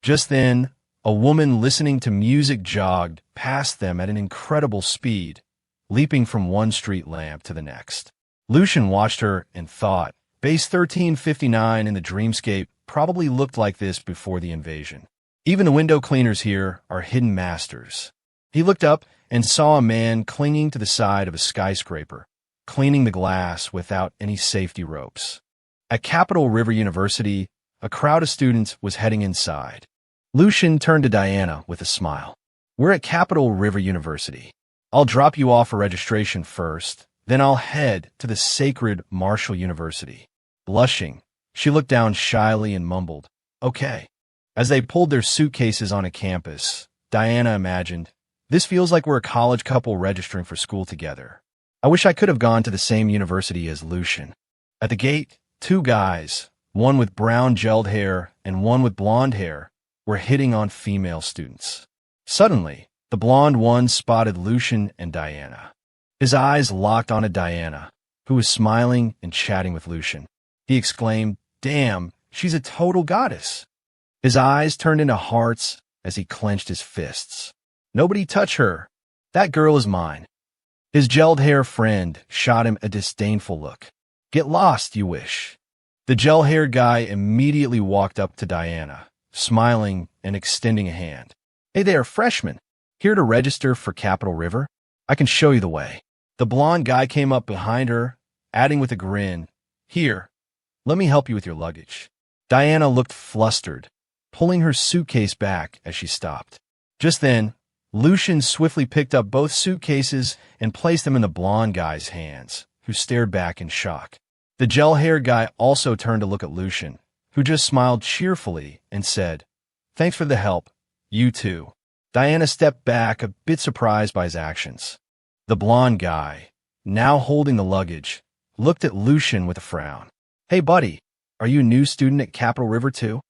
Just then, a woman listening to music jogged past them at an incredible speed, leaping from one street lamp to the next. Lucian watched her and thought, Base 1359 in the dreamscape probably looked like this before the invasion. Even the window cleaners here are hidden masters. He looked up and saw a man clinging to the side of a skyscraper, cleaning the glass without any safety ropes. At Capitol River University, a crowd of students was heading inside. Lucian turned to Diana with a smile. We're at Capitol River University. I'll drop you off for registration first, then I'll head to the Sacred Martial University. Blushing, she looked down shyly and mumbled, Okay. As they pulled their suitcases on a campus, Diana imagined, This feels like we're a college couple registering for school together. I wish I could have gone to the same university as Lucian. At the gate, 2 guys, one with brown gelled hair and one with blonde hair, were hitting on female students. Suddenly, the blonde one spotted Lucian and Diana. His eyes locked onto Diana, who was smiling and chatting with Lucian. He exclaimed, "Damn, she's a total goddess." His eyes turned into hearts as he clenched his fists. "Nobody touch her. That girl is mine." His gelled-hair friend shot him a disdainful look. "Get lost, you wish." The gel-haired guy immediately walked up to Diana, smiling and extending a hand. "Hey there, freshman. Here to register for Capital River? I can show you the way." The blonde guy came up behind her, adding with a grin, "Here, let me help you with your luggage." Diana looked flustered, pulling her suitcase back as she stopped. Just then, Lucian swiftly picked up both suitcases and placed them in the blonde guy's hands, who stared back in shock. The gel-haired guy also turned to look at Lucian, who just smiled cheerfully and said, "Thanks for the help. You too." Diana stepped back, a bit surprised by his actions. The blonde guy, now holding the luggage, looked at Lucian with a frown. "Hey, buddy, are you a new student at Capital River too?"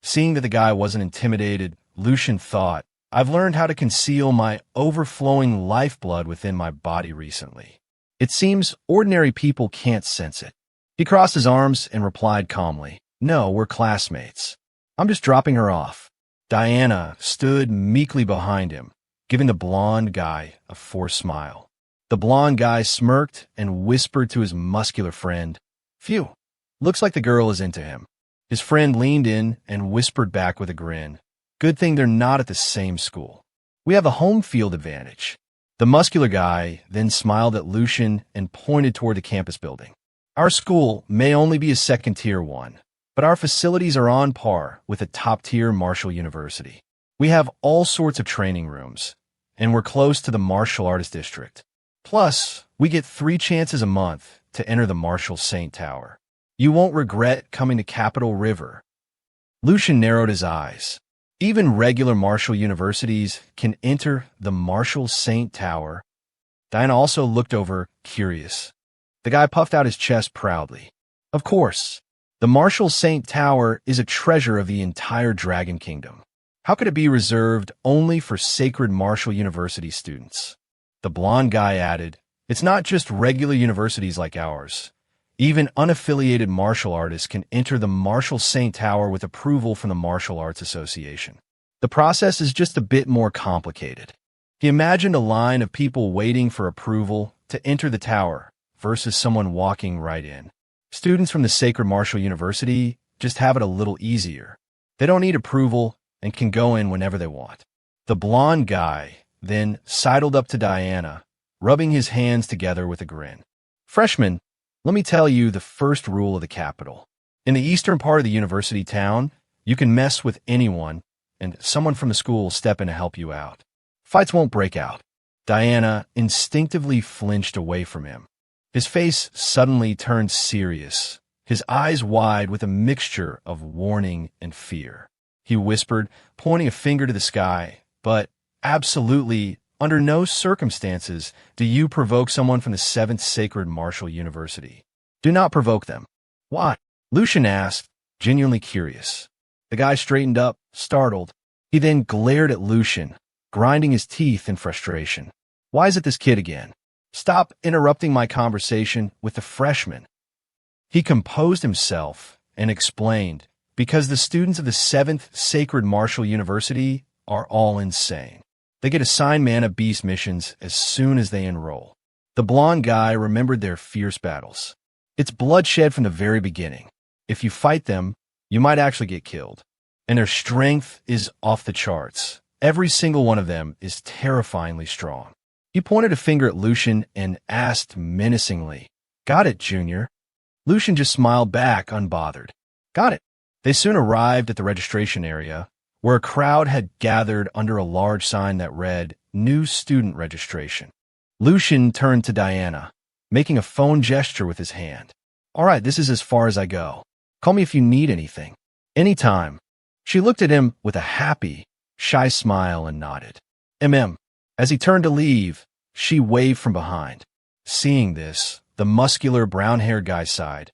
Seeing that the guy wasn't intimidated, Lucian thought, "I've learned how to conceal my overflowing lifeblood within my body recently. It seems ordinary people can't sense it." He crossed his arms and replied calmly, "No, we're classmates. I'm just dropping her off." Diana stood meekly behind him, giving the blonde guy a forced smile. The blonde guy smirked and whispered to his muscular friend, "Phew, looks like the girl is into him." His friend leaned in and whispered back with a grin, "Good thing they're not at the same school. We have a home field advantage." The muscular guy then smiled at Lucian and pointed toward the campus building. "Our school may only be a second-tier one, but our facilities are on par with a top-tier Martial University. We have all sorts of training rooms, and we're close to the martial arts district. Plus, we get 3 chances a month to enter the Martial Saint Tower. You won't regret coming to Capital River." Lucian narrowed his eyes. Even regular martial universities can enter the Martial Saint Tower. Diana also looked over, curious. The guy puffed out his chest proudly. "Of course. The Martial Saint Tower is a treasure of the entire Dragon Kingdom. How could it be reserved only for sacred martial university students?" The blonde guy added, "It's not just regular universities like ours. Even unaffiliated martial artists can enter the Martial Saint Tower with approval from the Martial Arts Association. The process is just a bit more complicated." He imagined a line of people waiting for approval to enter the tower versus someone walking right in. Students from the Sacred Martial University just have it a little easier. They don't need approval and can go in whenever they want. The blonde guy then sidled up to Diana, rubbing his hands together with a grin. "Freshman, let me tell you the first rule of the capital. In the eastern part of the university town, you can mess with anyone, and someone from the school will step in to help you out. Fights won't break out." Diana instinctively flinched away from him. His face suddenly turned serious, his eyes wide with a mixture of warning and fear. He whispered, pointing a finger to the sky, "But absolutely, under no circumstances do you provoke someone from the 7th Sacred Martial University. Do not provoke them." "Why?" Lucian asked, genuinely curious. The guy straightened up, startled. He then glared at Lucian, grinding his teeth in frustration. "Why is it this kid again? Stop interrupting my conversation with the freshman." He composed himself and explained, "Because the students of the 7th Sacred Martial University are all insane. They get assigned Mana Beast missions as soon as they enroll." The blonde guy remembered their fierce battles. It's bloodshed from the very beginning. If you fight them, you might actually get killed. And their strength is off the charts. Every single one of them is terrifyingly strong. He pointed a finger at Lucian and asked menacingly, "Got it, Junior?" Lucian just smiled back, unbothered. "Got it." They soon arrived at the registration area, where a crowd had gathered under a large sign that read, "New Student Registration." Lucian turned to Diana, making a phone gesture with his hand. "All right, this is as far as I go. Call me if you need anything." "Anytime." She looked at him with a happy, shy smile and nodded. As he turned to leave, she waved from behind. Seeing this, the muscular brown-haired guy sighed.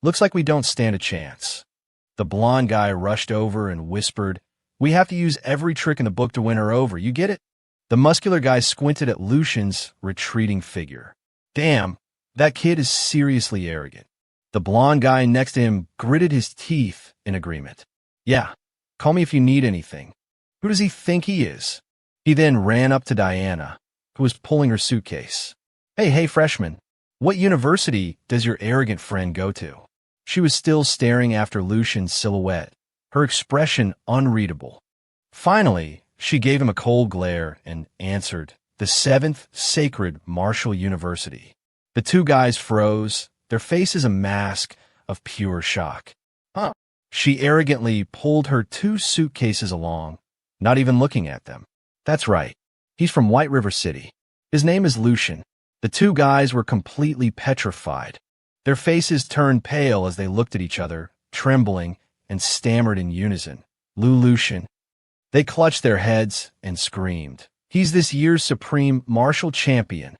"Looks like we don't stand a chance." The blonde guy rushed over and whispered, "We have to use every trick in the book to win her over, you get it?" The muscular guy squinted at Lucian's retreating figure. "Damn, That kid is seriously arrogant. The blonde guy next to him gritted his teeth in agreement. Yeah, call me if you need anything. Who does he think he is? He then ran up to Diana, who was pulling her suitcase. Hey, freshman. What university does your arrogant friend go to? She was still staring after Lucian's silhouette, her expression unreadable. Finally, she gave him a cold glare and answered, the 7th Sacred Martial University. The two guys froze, their faces a mask of pure shock. Huh. She arrogantly pulled her 2 suitcases along, not even looking at them. That's right. He's from White River City. His name is Lucian. The two guys were completely petrified. Their faces turned pale as they looked at each other, trembling, and stammered in unison. Lucian. They clutched their heads and screamed. He's this year's supreme martial champion.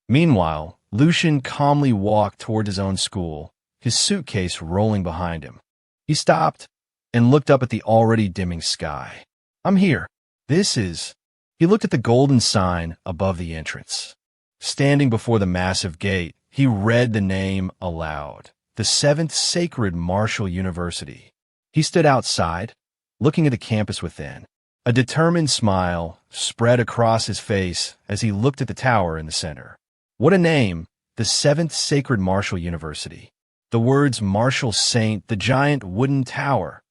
Meanwhile, Lucian calmly walked toward his own school, his suitcase rolling behind him. He stopped and looked up at the already dimming sky. I'm here. This is... He looked at the golden sign above the entrance. Standing before the massive gate, he read the name aloud. The 7th Sacred Martial University. He stood outside, looking at the campus within. A determined smile spread across his face as he looked at the tower in the center. What a name, the 7th Sacred Martial University. The words Martial Saint, the giant wooden tower.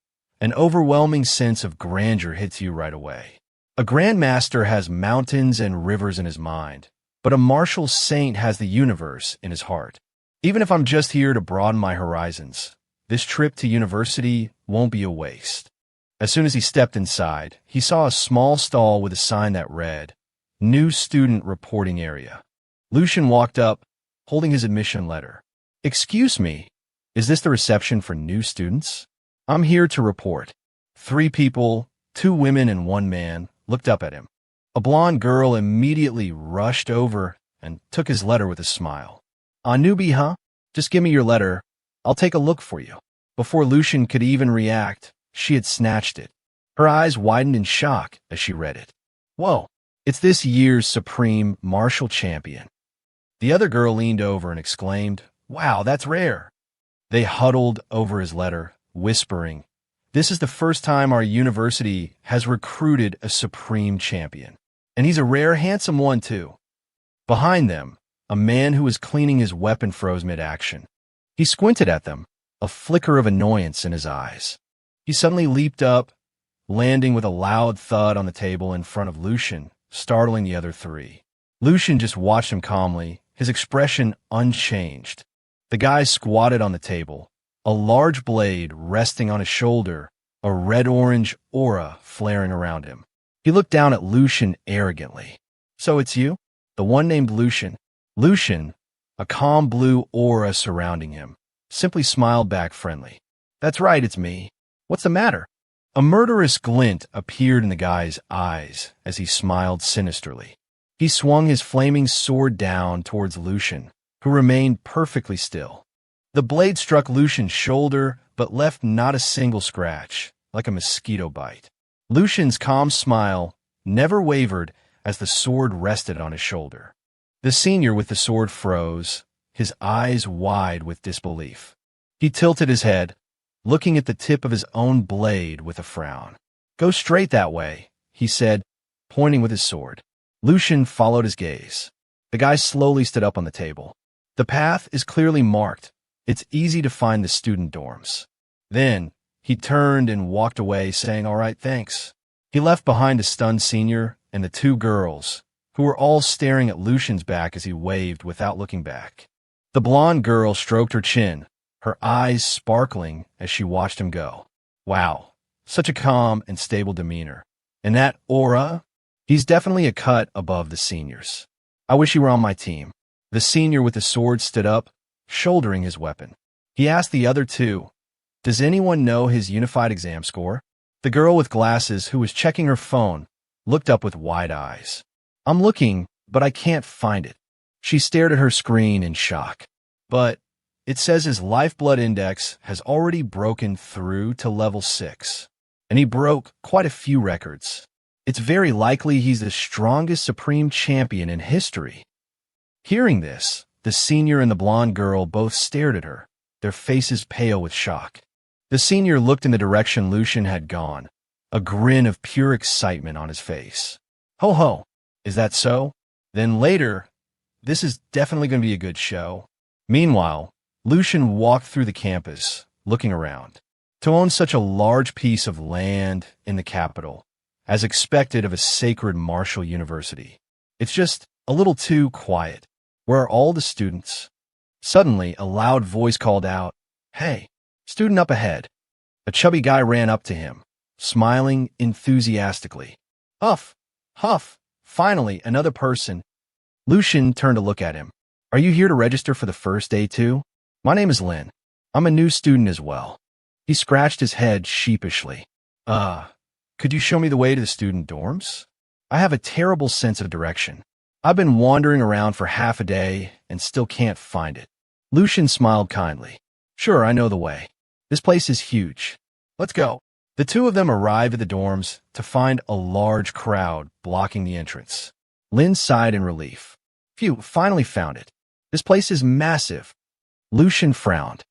An overwhelming sense of grandeur hits you right away. A grandmaster has mountains and rivers in his mind, but a martial saint has the universe in his heart. Even if I'm just here to broaden my horizons, this trip to university won't be a waste. As soon as he stepped inside, he saw a small stall with a sign that read, New Student Reporting Area. Lucian walked up, holding his admission letter. Excuse me, is this the reception for new students? I'm here to report. 3 people, 2 women and 1 man, looked up at him. A blonde girl immediately rushed over and took his letter with a smile. A newbie, huh? Just give me your letter. I'll take a look for you. Before Lucian could even react, she had snatched it. Her eyes widened in shock as she read it. Whoa, it's this year's supreme martial champion. The other girl leaned over and exclaimed, Wow, that's rare. They huddled over his letter, whispering, This is the first time our university has recruited a supreme champion. And he's a rare, handsome one, too. Behind them, a man who was cleaning his weapon froze mid-action. He squinted at them, a flicker of annoyance in his eyes. He suddenly leaped up, landing with a loud thud on the table in front of Lucian, startling the other 3. Lucian just watched him calmly, his expression unchanged. The guy squatted on the table, a large blade resting on his shoulder, a red-orange aura flaring around him. He looked down at Lucian arrogantly. So it's you? The one named Lucian. Lucian, a calm blue aura surrounding him, simply smiled back friendly. That's right, it's me. What's the matter? A murderous glint appeared in the guy's eyes as he smiled sinisterly. He swung his flaming sword down towards Lucian, who remained perfectly still. The blade struck Lucian's shoulder, but left not a single scratch, like a mosquito bite. Lucian's calm smile never wavered as the sword rested on his shoulder. The senior with the sword froze, his eyes wide with disbelief. He tilted his head, looking at the tip of his own blade with a frown. Go straight that way, he said, pointing with his sword. Lucian followed his gaze. The guy slowly stood up on the table. The path is clearly marked. It's easy to find the student dorms. Then, he turned and walked away, saying, All right, thanks. He left behind a stunned senior and the 2 girls, who were all staring at Lucian's back as he waved without looking back. The blonde girl stroked her chin, her eyes sparkling as she watched him go. Wow, such a calm and stable demeanor. And that aura? He's definitely a cut above the seniors. I wish he were on my team. The senior with the sword stood up, shouldering his weapon. He asked the other 2, Does anyone know his unified exam score? The girl with glasses, who was checking her phone, looked up with wide eyes. I'm looking, but I can't find it. She stared at her screen in shock. But it says his lifeblood index has already broken through to level 6, and he broke quite a few records. It's very likely he's the strongest supreme champion in history. Hearing this, The senior and the blonde girl both stared at her, their faces pale with shock. The senior looked in the direction Lucian had gone, a grin of pure excitement on his face. Ho ho, is that so? Then later, this is definitely going to be a good show. Meanwhile, Lucian walked through the campus, looking around. To own such a large piece of land in the capital, as expected of a sacred martial university, it's just a little too quiet. Where are all the students? Suddenly, a loud voice called out, "Hey, student up ahead." A chubby guy ran up to him, smiling enthusiastically. Huff, huff, finally, another person. Lucian turned to look at him. Are you here to register for the first day too? My name is Lin. I'm a new student as well. He scratched his head sheepishly. Could you show me the way to the student dorms? I have a terrible sense of direction. I've been wandering around for half a day and still can't find it. Lucian smiled kindly. Sure, I know the way. This place is huge. Let's go. The two of them arrived at the dorms to find a large crowd blocking the entrance. Lin sighed in relief. Phew, finally found it. This place is massive. Lucian frowned.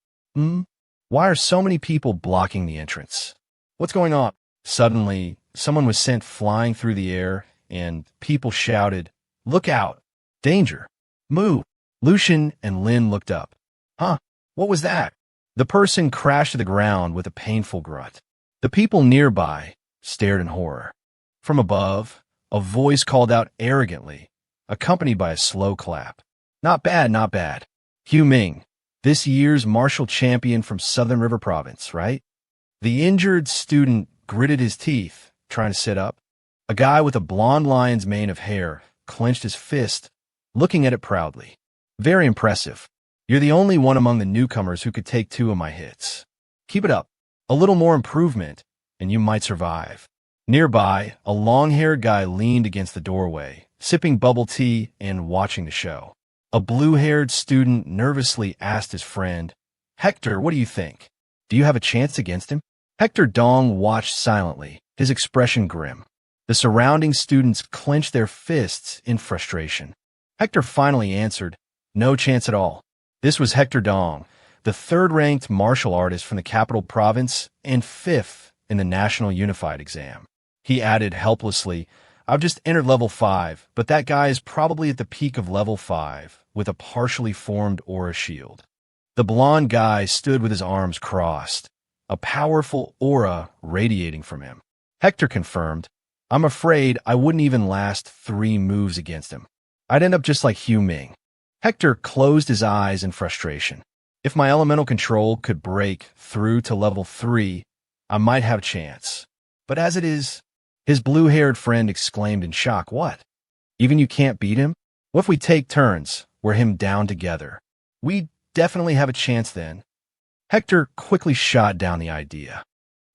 Why are so many people blocking the entrance? What's going on? Suddenly, someone was sent flying through the air, and people shouted, Look out! Danger! Move! Lucian and Lin looked up. Huh? What was that? The person crashed to the ground with a painful grunt. The people nearby stared in horror. From above, a voice called out arrogantly, accompanied by a slow clap. Not bad, not bad. Hu Ming, this year's martial champion from Southern River Province, right? The injured student gritted his teeth, trying to sit up. A guy with a blonde lion's mane of hair clenched his fist, looking at it proudly. Very impressive. You're the only one among the newcomers who could take 2 of my hits. Keep it up. A little more improvement, and you might survive. Nearby, a long-haired guy leaned against the doorway, sipping bubble tea and watching the show. A blue-haired student nervously asked his friend, Hector, what do you think? Do you have a chance against him? Hector Dong watched silently, his expression grim. The surrounding students clenched their fists in frustration. Hector finally answered, No chance at all. This was Hector Dong, the third-ranked martial artist from the capital province and 5th in the National Unified exam. He added helplessly, I've just entered level 5, but that guy is probably at the peak of level 5 with a partially formed aura shield. The blonde guy stood with his arms crossed, a powerful aura radiating from him. Hector confirmed, I'm afraid I wouldn't even last 3 moves against him. I'd end up just like Hu Ming. Hector closed his eyes in frustration. If my elemental control could break through to level 3, I might have a chance. But as it is, his blue-haired friend exclaimed in shock, What? Even you can't beat him? What if we take turns, wear him down together? We definitely have a chance then. Hector quickly shot down the idea.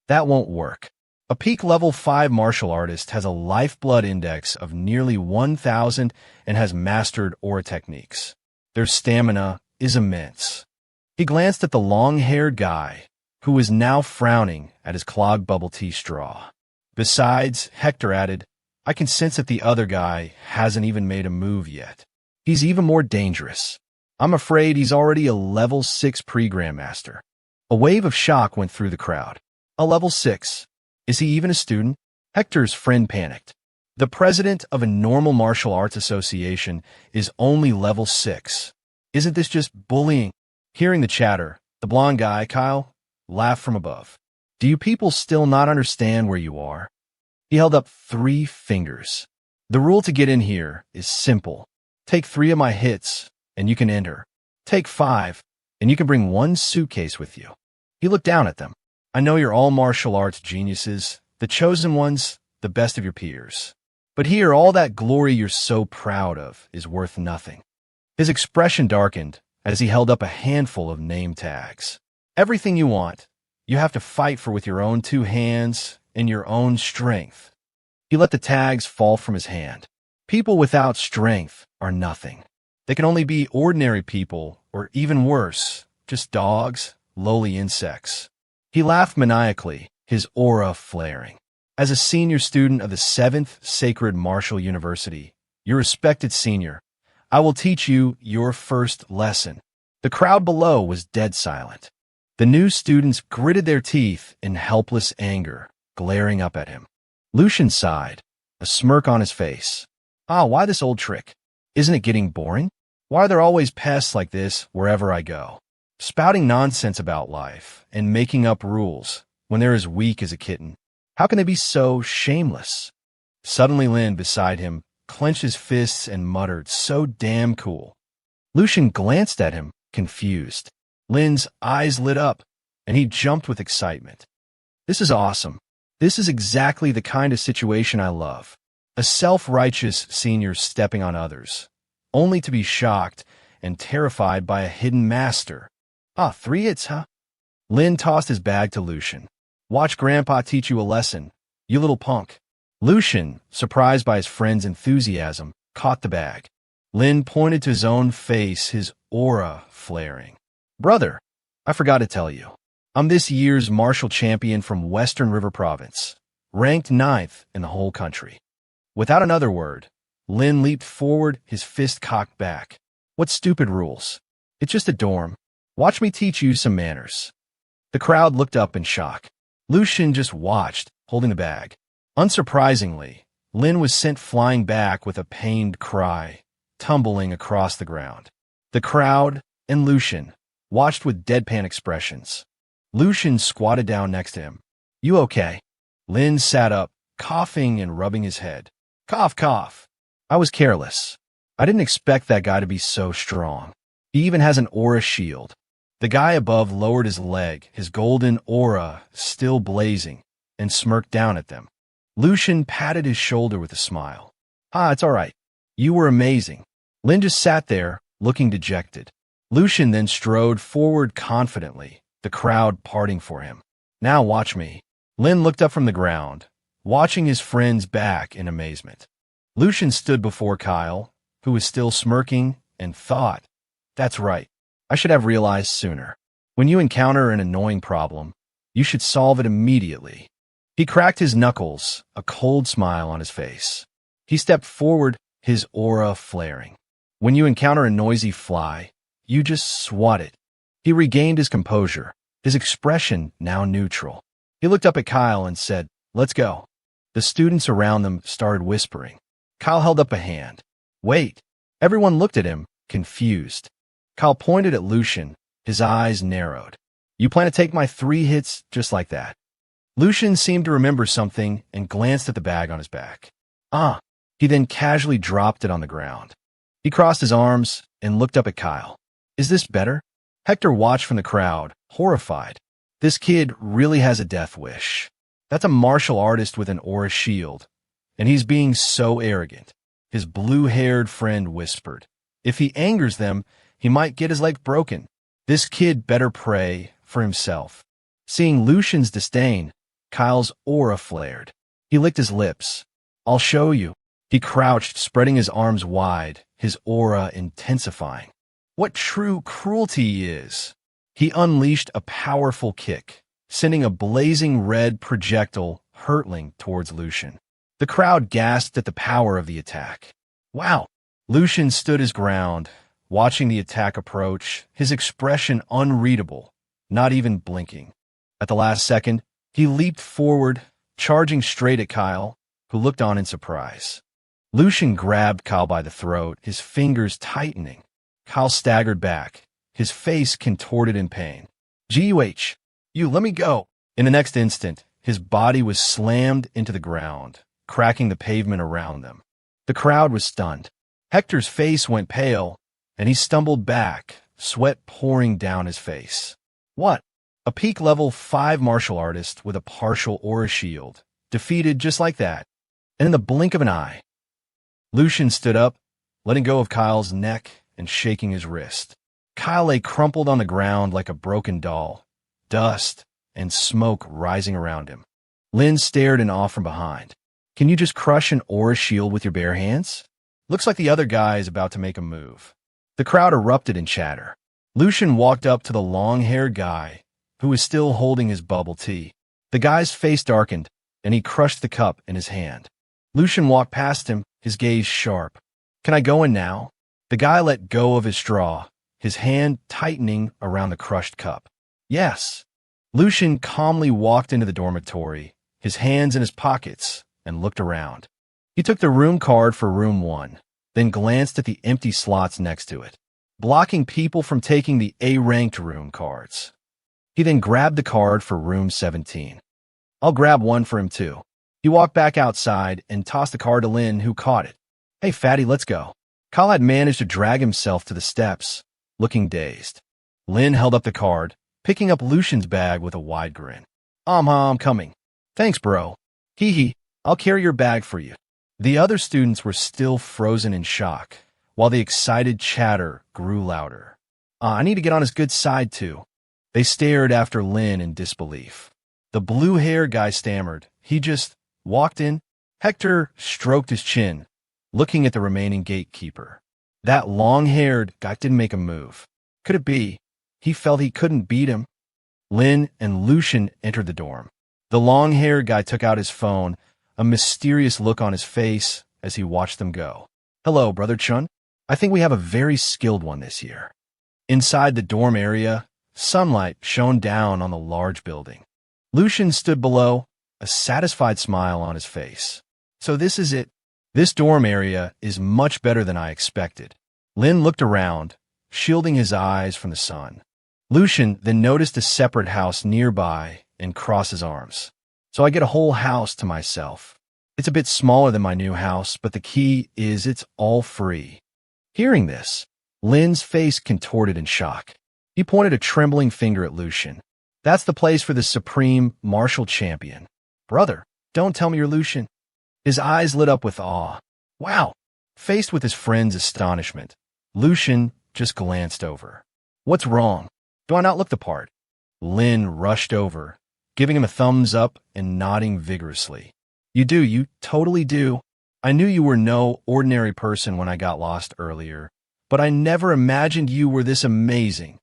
That won't work. A peak level 5 martial artist has a lifeblood index of nearly 1,000 and has mastered aura techniques. Their stamina is immense. He glanced at the long-haired guy, who was now frowning at his clogged bubble tea straw. Besides, Hector added, I can sense that the other guy hasn't even made a move yet. He's even more dangerous. I'm afraid he's already a level 6 pre-grandmaster. A wave of shock went through the crowd. A level 6? Is he even a student? Hector's friend panicked. The president of a normal martial arts association is only level 6. Isn't this just bullying? Hearing the chatter, the blonde guy, Kyle, laughed from above. Do you people still not understand where you are? He held up 3 fingers. The rule to get in here is simple. Take 3 of my hits, and you can enter. Take 5, and you can bring 1 suitcase with you. He looked down at them. I know you're all martial arts geniuses, the chosen ones, the best of your peers. But here, all that glory you're so proud of is worth nothing. His expression darkened as he held up a handful of name tags. Everything you want, you have to fight for with your own 2 hands and your own strength. He let the tags fall from his hand. People without strength are nothing. They can only be ordinary people, or even worse, just dogs, lowly insects. He laughed maniacally, his aura flaring. As a senior student of the 7th Sacred Martial University, your respected senior, I will teach you your first lesson." The crowd below was dead silent. The new students gritted their teeth in helpless anger, glaring up at him. Lucian sighed, a smirk on his face. Why this old trick? Isn't it getting boring? Why are there always pests like this wherever I go? Spouting nonsense about life and making up rules when they're as weak as a kitten. How can they be so shameless? Suddenly Lin, beside him, clenched his fists and muttered, "So damn cool." Lucian glanced at him, confused. Lin's eyes lit up, and he jumped with excitement. "This is awesome. This is exactly the kind of situation I love. A self-righteous senior stepping on others, only to be shocked and terrified by a hidden master. 3 hits, huh?" Lin tossed his bag to Lucian. "Watch Grandpa teach you a lesson, you little punk." Lucian, surprised by his friend's enthusiasm, caught the bag. Lin pointed to his own face, his aura flaring. "Brother, I forgot to tell you. I'm this year's martial champion from Western River Province, ranked 9th in the whole country." Without another word, Lin leaped forward, his fist cocked back. "What stupid rules? It's just a dorm. Watch me teach you some manners." The crowd looked up in shock. Lucian just watched, holding the bag. Unsurprisingly, Lin was sent flying back with a pained cry, tumbling across the ground. The crowd and Lucian watched with deadpan expressions. Lucian squatted down next to him. "You okay?" Lin sat up, coughing and rubbing his head. "Cough, cough. I was careless. I didn't expect that guy to be so strong. He even has an aura shield." The guy above lowered his leg, his golden aura still blazing, and smirked down at them. Lucian patted his shoulder with a smile. It's all right. You were amazing." Lin just sat there, looking dejected. Lucian then strode forward confidently, the crowd parting for him. "Now watch me." Lin looked up from the ground, watching his friend's back in amazement. Lucian stood before Kyle, who was still smirking, and thought, "That's right. I should have realized sooner. When you encounter an annoying problem, you should solve it immediately." He cracked his knuckles, a cold smile on his face. He stepped forward, his aura flaring. "When you encounter a noisy fly, you just swat it." He regained his composure, his expression now neutral. He looked up at Kyle and said, "Let's go." The students around them started whispering. Kyle held up a hand. "Wait." Everyone looked at him, confused. Kyle pointed at Lucian, his eyes narrowed. "You plan to take my 3 hits just like that?" Lucian seemed to remember something and glanced at the bag on his back. He then casually dropped it on the ground. He crossed his arms and looked up at Kyle. "Is this better?" Hector watched from the crowd, horrified. This kid really has a death wish. That's a martial artist with an aura shield, and he's being so arrogant. His blue-haired friend whispered. "If he angers them, he might get his leg broken. This kid better pray for himself." Seeing Lucian's disdain, Kyle's aura flared. He licked his lips. "I'll show you." He crouched, spreading his arms wide, his aura intensifying. What true cruelty he is! He unleashed a powerful kick, sending a blazing red projectile hurtling towards Lucian. The crowd gasped at the power of the attack. "Wow!" Lucian stood his ground, watching the attack approach, his expression unreadable, not even blinking. At the last second, he leaped forward, charging straight at Kyle, who looked on in surprise. Lucian grabbed Kyle by the throat, his fingers tightening. Kyle staggered back, his face contorted in pain. "Guh, you let me go." In the next instant, his body was slammed into the ground, cracking the pavement around them. The crowd was stunned. Hector's face went pale, and he stumbled back, sweat pouring down his face. What? A peak level 5 martial artist with a partial aura shield, defeated just like that, and in the blink of an eye. Lucian stood up, letting go of Kyle's neck and shaking his wrist. Kyle lay crumpled on the ground like a broken doll, dust and smoke rising around him. Lin stared in awe from behind. "Can you just crush an aura shield with your bare hands? Looks like the other guy is about to make a move." The crowd erupted in chatter. Lucian walked up to the long-haired guy, who was still holding his bubble tea. The guy's face darkened, and he crushed the cup in his hand. Lucian walked past him, his gaze sharp. "Can I go in now?" The guy let go of his straw, his hand tightening around the crushed cup. Yes. Lucian calmly walked into the dormitory, his hands in his pockets, and looked around. He took the room card for room 1, then glanced at the empty slots next to it, blocking people from taking the A-ranked room cards. He then grabbed the card for room 17. I'll grab one for him too. He walked back outside and tossed the card to Lin, who caught it. Hey, fatty, let's go. Kyle had managed to drag himself to the steps, looking dazed. Lin held up the card, picking up Lucian's bag with a wide grin. I'm coming. Thanks, bro. Hee hee, I'll carry your bag for you. The other students were still frozen in shock, while the excited chatter grew louder. I need to get on his good side, too. They stared after Lin in disbelief. The blue-haired guy stammered. He just walked in. Hector stroked his chin, looking at the remaining gatekeeper. That long-haired guy didn't make a move. Could it be he felt he couldn't beat him? Lin and Lucian entered the dorm. The long-haired guy took out his phone, a mysterious look on his face as he watched them go. Hello, Brother Chun. I think we have a very skilled one this year. Inside the dorm area, sunlight shone down on the large building. Lucian stood below, a satisfied smile on his face. So this is it. This dorm area is much better than I expected. Lin looked around, shielding his eyes from the sun. Lucian then noticed a separate house nearby and crossed his arms. So I get a whole house to myself. It's a bit smaller than my new house, but the key is it's all free. Hearing this, Lin's face contorted in shock. He pointed a trembling finger at Lucian. That's the place for the supreme martial champion. Brother, don't tell me you're Lucian. His eyes lit up with awe. Wow. Faced with his friend's astonishment, Lucian just glanced over. What's wrong? Do I not look the part? Lin rushed over, giving him a thumbs up and nodding vigorously. You totally do. I knew you were no ordinary person when I got lost earlier, but I never imagined you were this amazing.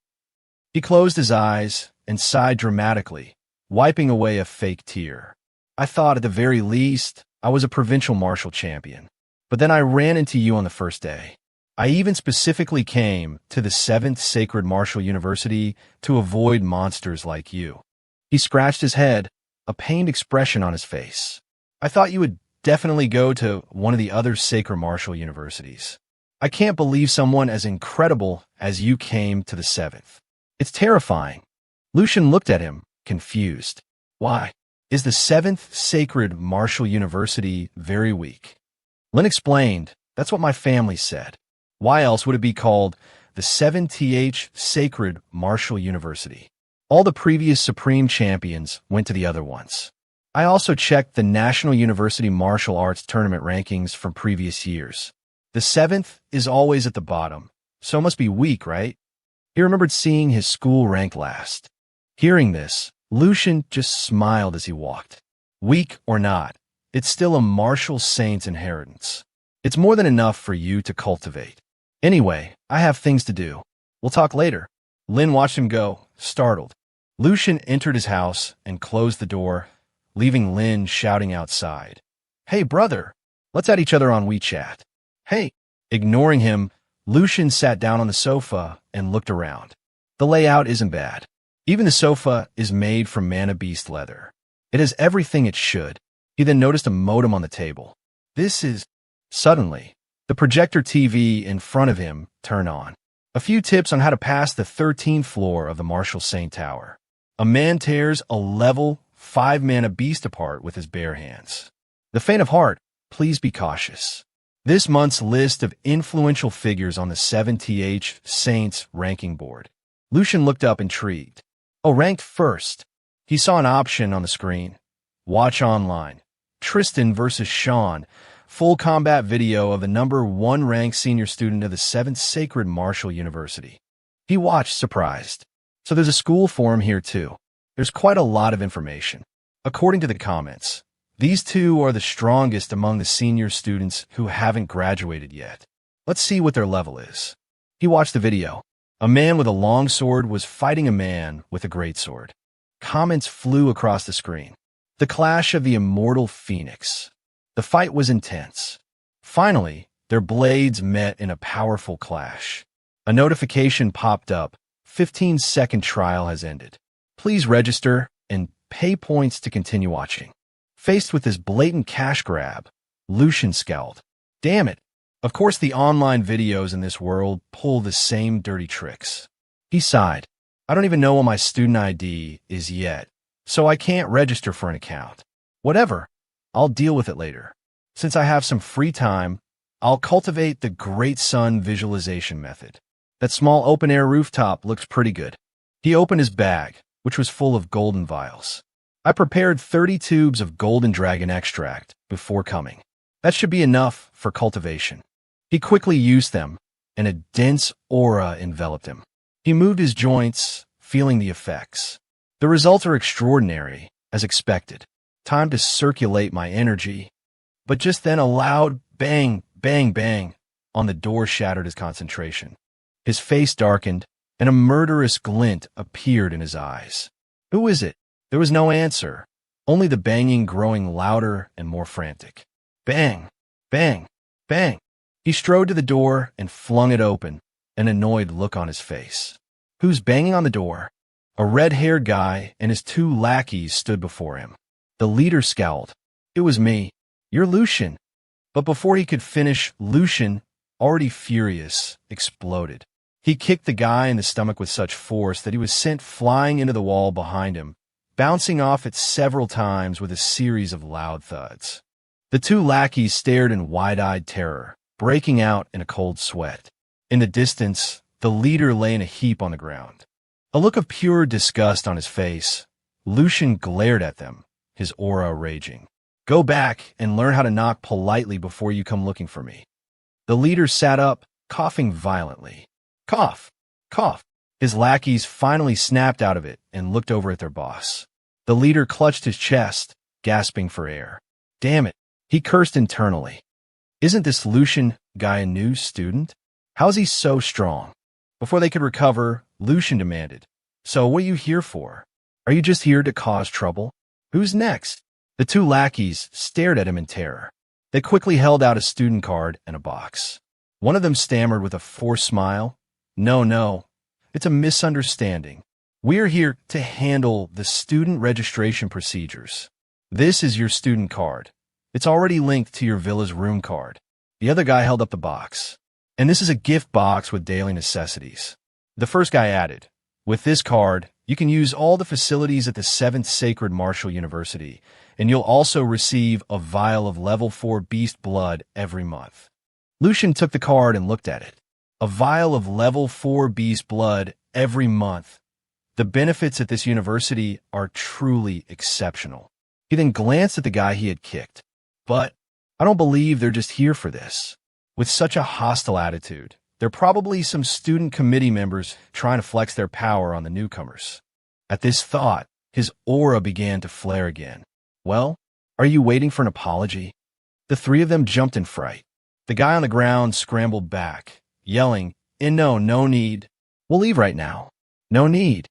He closed his eyes and sighed dramatically, wiping away a fake tear. I thought at the very least I was a provincial martial champion, but then I ran into you on the first day. I even specifically came to the 7th Sacred Martial University to avoid monsters like you. He scratched his head, a pained expression on his face. I thought you would definitely go to one of the other sacred martial universities. I can't believe someone as incredible as you came to the 7th. It's terrifying. Lucian looked at him, confused. Why? Is the 7th Sacred Martial University very weak? Lin explained, that's what my family said. Why else would it be called the 7th Sacred Martial University? All the previous supreme champions went to the other ones. I also checked the National University Martial Arts Tournament rankings from previous years. The 7th is always at the bottom, so it must be weak, right? He remembered seeing his school rank last. Hearing this, Lucian just smiled as he walked. Weak or not, it's still a martial saint's inheritance. It's more than enough for you to cultivate. Anyway, I have things to do. We'll talk later. Lin watched him go, startled. Lucian entered his house and closed the door, leaving Lin shouting outside. Hey, brother, let's add each other on WeChat. Hey. Ignoring him, Lucian sat down on the sofa and looked around. The layout isn't bad. Even the sofa is made from Mana Beast leather. It has everything it should. He then noticed a modem on the table. This is... Suddenly, the projector TV in front of him turned on. A few tips on how to pass the 13th floor of the Martial Saint Tower. A man tears a level 5 Mana Beast apart with his bare hands. The faint of heart, please be cautious. This month's list of influential figures on the 7th Saints ranking board. Lucian looked up intrigued. Oh, ranked first. He saw an option on the screen. Watch online. Tristan versus Sean. Full combat video of the number 1 ranked senior student of the 7th Sacred Martial University. He watched, surprised. So there's a school forum here too. There's quite a lot of information. According to the comments, these two are the strongest among the senior students who haven't graduated yet. Let's see what their level is. He watched the video. A man with a long sword was fighting a man with a greatsword. Comments flew across the screen. The clash of the immortal phoenix. The fight was intense. Finally, Their blades met in a powerful clash. A notification popped up. 15-second trial has ended. Please register and pay points to continue watching. Faced with this blatant cash grab, Lucian scowled. Damn it. Of course the online videos in this world pull the same dirty tricks. He sighed. I don't even know what my student ID is yet, so I can't register for an account. Whatever. I'll deal with it later. Since I have some free time, I'll cultivate the Great Sun visualization method. That small open-air rooftop looks pretty good. He opened his bag, which was full of golden vials. I prepared 30 tubes of golden dragon extract before coming. That should be enough for cultivation. He quickly used them, and a dense aura enveloped him. He moved his joints, feeling the effects. The results are extraordinary, as expected. Time to circulate my energy. But just then a loud bang, bang, bang on the door shattered his concentration. His face darkened, and a murderous glint appeared in his eyes. Who is it? There was no answer, only the banging growing louder and more frantic. Bang, bang, bang. He strode to the door and flung it open, an annoyed look on his face. Who's banging on the door? A red-haired guy and his 2 lackeys stood before him. The leader scowled. It was me. You're Lucian. But before he could finish, Lucian, already furious, exploded. He kicked the guy in the stomach with such force that he was sent flying into the wall behind him, bouncing off it several times with a series of loud thuds. The 2 lackeys stared in wide-eyed terror, breaking out in a cold sweat. In the distance, the leader lay in a heap on the ground. A look of pure disgust on his face, Lucian glared at them, his aura raging. Go back and learn how to knock politely before you come looking for me. The leader sat up, coughing violently. Cough, cough. His lackeys finally snapped out of it and looked over at their boss. The leader clutched his chest, gasping for air. Damn it, he cursed internally. Isn't this Lucian guy a new student? How's he so strong? Before they could recover, Lucian demanded, So what are you here for? Are you just here to cause trouble? Who's next? The 2 lackeys stared at him in terror. They quickly held out a student card and a box. One of them stammered with a forced smile, No, it's a misunderstanding. We're here to handle the student registration procedures. This is your student card. It's already linked to your villa's room card. The other guy held up the box. And this is a gift box with daily necessities. The first guy added, With this card, you can use all the facilities at the 7th Sacred Martial University, and you'll also receive a vial of level 4 beast blood every month. Lucian took the card and looked at it. A vial of level 4 beast blood every month. The benefits at this university are truly exceptional. He then glanced at the guy he had kicked. But I don't believe they're just here for this. With such a hostile attitude, there are probably some student committee members trying to flex their power on the newcomers. At this thought, his aura began to flare again. Well, are you waiting for an apology? The 3 of them jumped in fright. The guy on the ground scrambled back, yelling, No need. We'll leave right now. No need.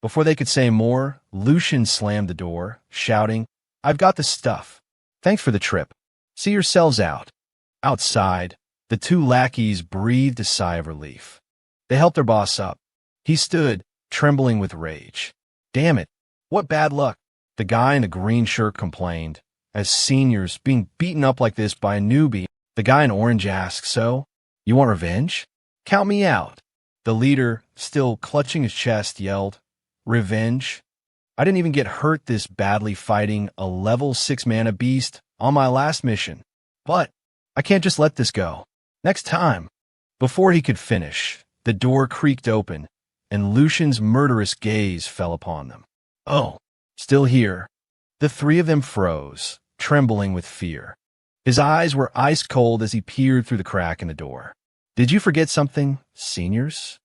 Before they could say more, Lucian slammed the door, shouting, I've got the stuff. Thanks for the trip. See yourselves out. Outside, the 2 lackeys breathed a sigh of relief. They helped their boss up. He stood, trembling with rage. Damn it, what bad luck, the guy in the green shirt complained. As seniors, being beaten up like this by a newbie, the guy in orange asked, So, you want revenge? Count me out. The leader, still clutching his chest, yelled, Revenge? I didn't even get hurt this badly fighting a level 6 mana beast on my last mission. But I can't just let this go. Next time. Before he could finish, the door creaked open, and Lucian's murderous gaze fell upon them. Oh, still here. The 3 of them froze, trembling with fear. His eyes were ice cold as he peered through the crack in the door. Did you forget something, seniors?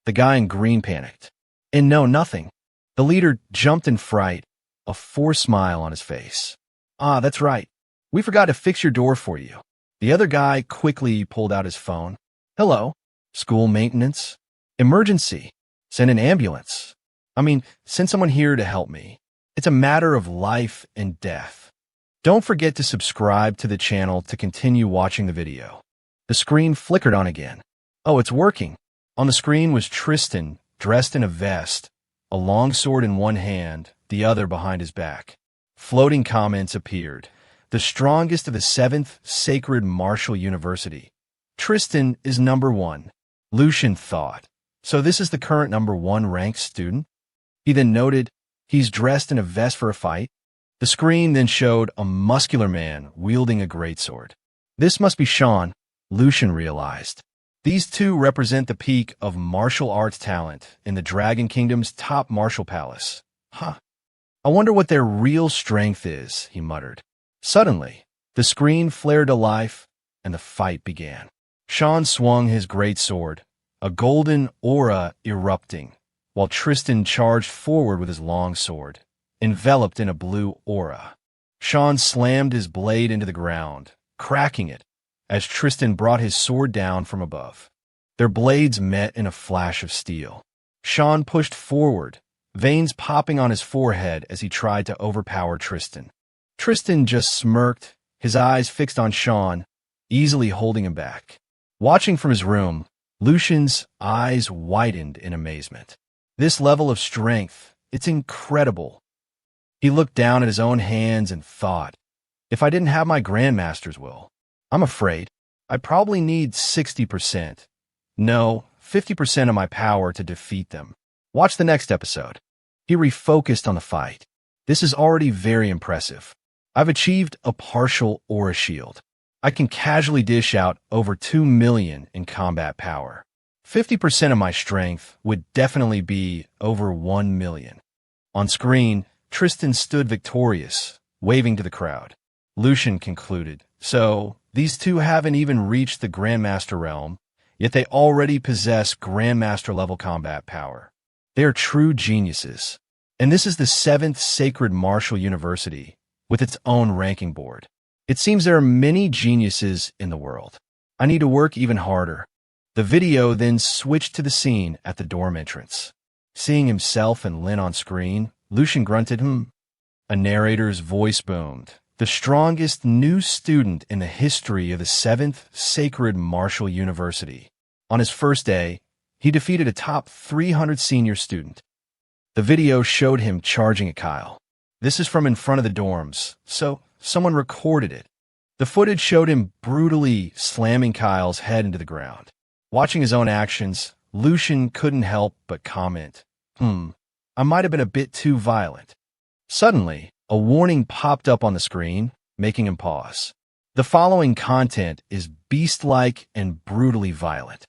The guy in green panicked. And no, nothing. The leader jumped in fright, a forced smile on his face. Ah, that's right. We forgot to fix your door for you. The other guy quickly pulled out his phone. Hello, school maintenance. Emergency. Send an ambulance. Send someone here to help me. It's a matter of life and death. Don't forget to subscribe to the channel to continue watching the video. The screen flickered on again. Oh, it's working. On the screen was Tristan, dressed in a vest, a long sword in one hand, the other behind his back. Floating comments appeared. The strongest of the 7th Sacred Martial University. Tristan is number 1. Lucian thought. So this is the current number 1 ranked student? He then noted, he's dressed in a vest for a fight. The screen then showed a muscular man wielding a greatsword. This must be Sean, Lucian realized. These two represent the peak of martial arts talent in the Dragon Kingdom's top martial palace. Huh. I wonder what their real strength is, he muttered. Suddenly, the screen flared to life, and the fight began. Sean swung his greatsword, a golden aura erupting, while Tristan charged forward with his long sword, enveloped in a blue aura. Sean slammed his blade into the ground, cracking it, as Tristan brought his sword down from above. Their blades met in a flash of steel. Sean pushed forward, veins popping on his forehead as he tried to overpower Tristan. Tristan just smirked, his eyes fixed on Sean, easily holding him back. Watching from his room, Lucian's eyes widened in amazement. This level of strength, it's incredible. He looked down at his own hands and thought, if I didn't have my Grandmaster's will, I'm afraid I'd probably need 60%. No, 50% of my power to defeat them. Watch the next episode. He refocused on the fight. This is already very impressive. I've achieved a partial aura shield. I can casually dish out over 2 million in combat power. 50% of my strength would definitely be over 1 million. On screen, Tristan stood victorious, waving to the crowd. Lucian concluded, so these two haven't even reached the Grandmaster realm, yet they already possess Grandmaster-level combat power. They are true geniuses. And this is the 7th Sacred Martial University, with its own ranking board. It seems there are many geniuses in the world. I need to work even harder. The video then switched to the scene at the dorm entrance. Seeing himself and Lin on screen, Lucian grunted, A narrator's voice boomed. The strongest new student in the history of the 7th Sacred Martial University. On his first day, he defeated a top 300 senior student. The video showed him charging at Kyle. This is from in front of the dorms, so someone recorded it. The footage showed him brutally slamming Kyle's head into the ground. Watching his own actions, Lucian couldn't help but comment, I might have been a bit too violent. Suddenly, a warning popped up on the screen, making him pause. The following content is beast-like and brutally violent.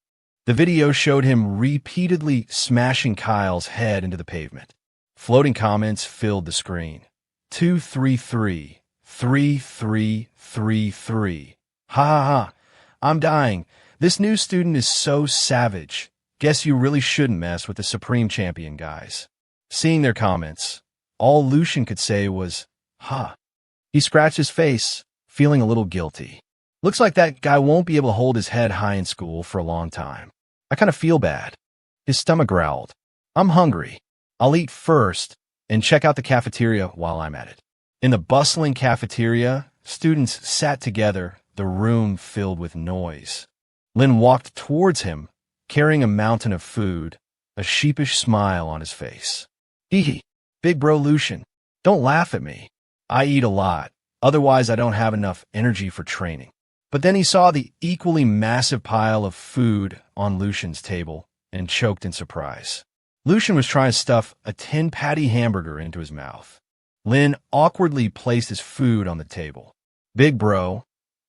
The video showed him repeatedly smashing Kyle's head into the pavement. Floating comments filled the screen. 233, 3333. Ha ha ha. I'm dying. This new student is so savage. Guess you really shouldn't mess with the Supreme Champion, guys. Seeing their comments, all Lucian could say was, huh. He scratched his face, feeling a little guilty. Looks like that guy won't be able to hold his head high in school for a long time. I kind of feel bad. His stomach growled. I'm hungry. I'll eat first and check out the cafeteria while I'm at it. In the bustling cafeteria, students sat together, the room filled with noise. Lin walked towards him, carrying a mountain of food, a sheepish smile on his face. Hee, big bro Lucian, don't laugh at me. I eat a lot, otherwise I don't have enough energy for training. But then he saw the equally massive pile of food on Lucian's table and choked in surprise. Lucian was trying to stuff a 10-patty hamburger into his mouth. Lin awkwardly placed his food on the table. Big bro,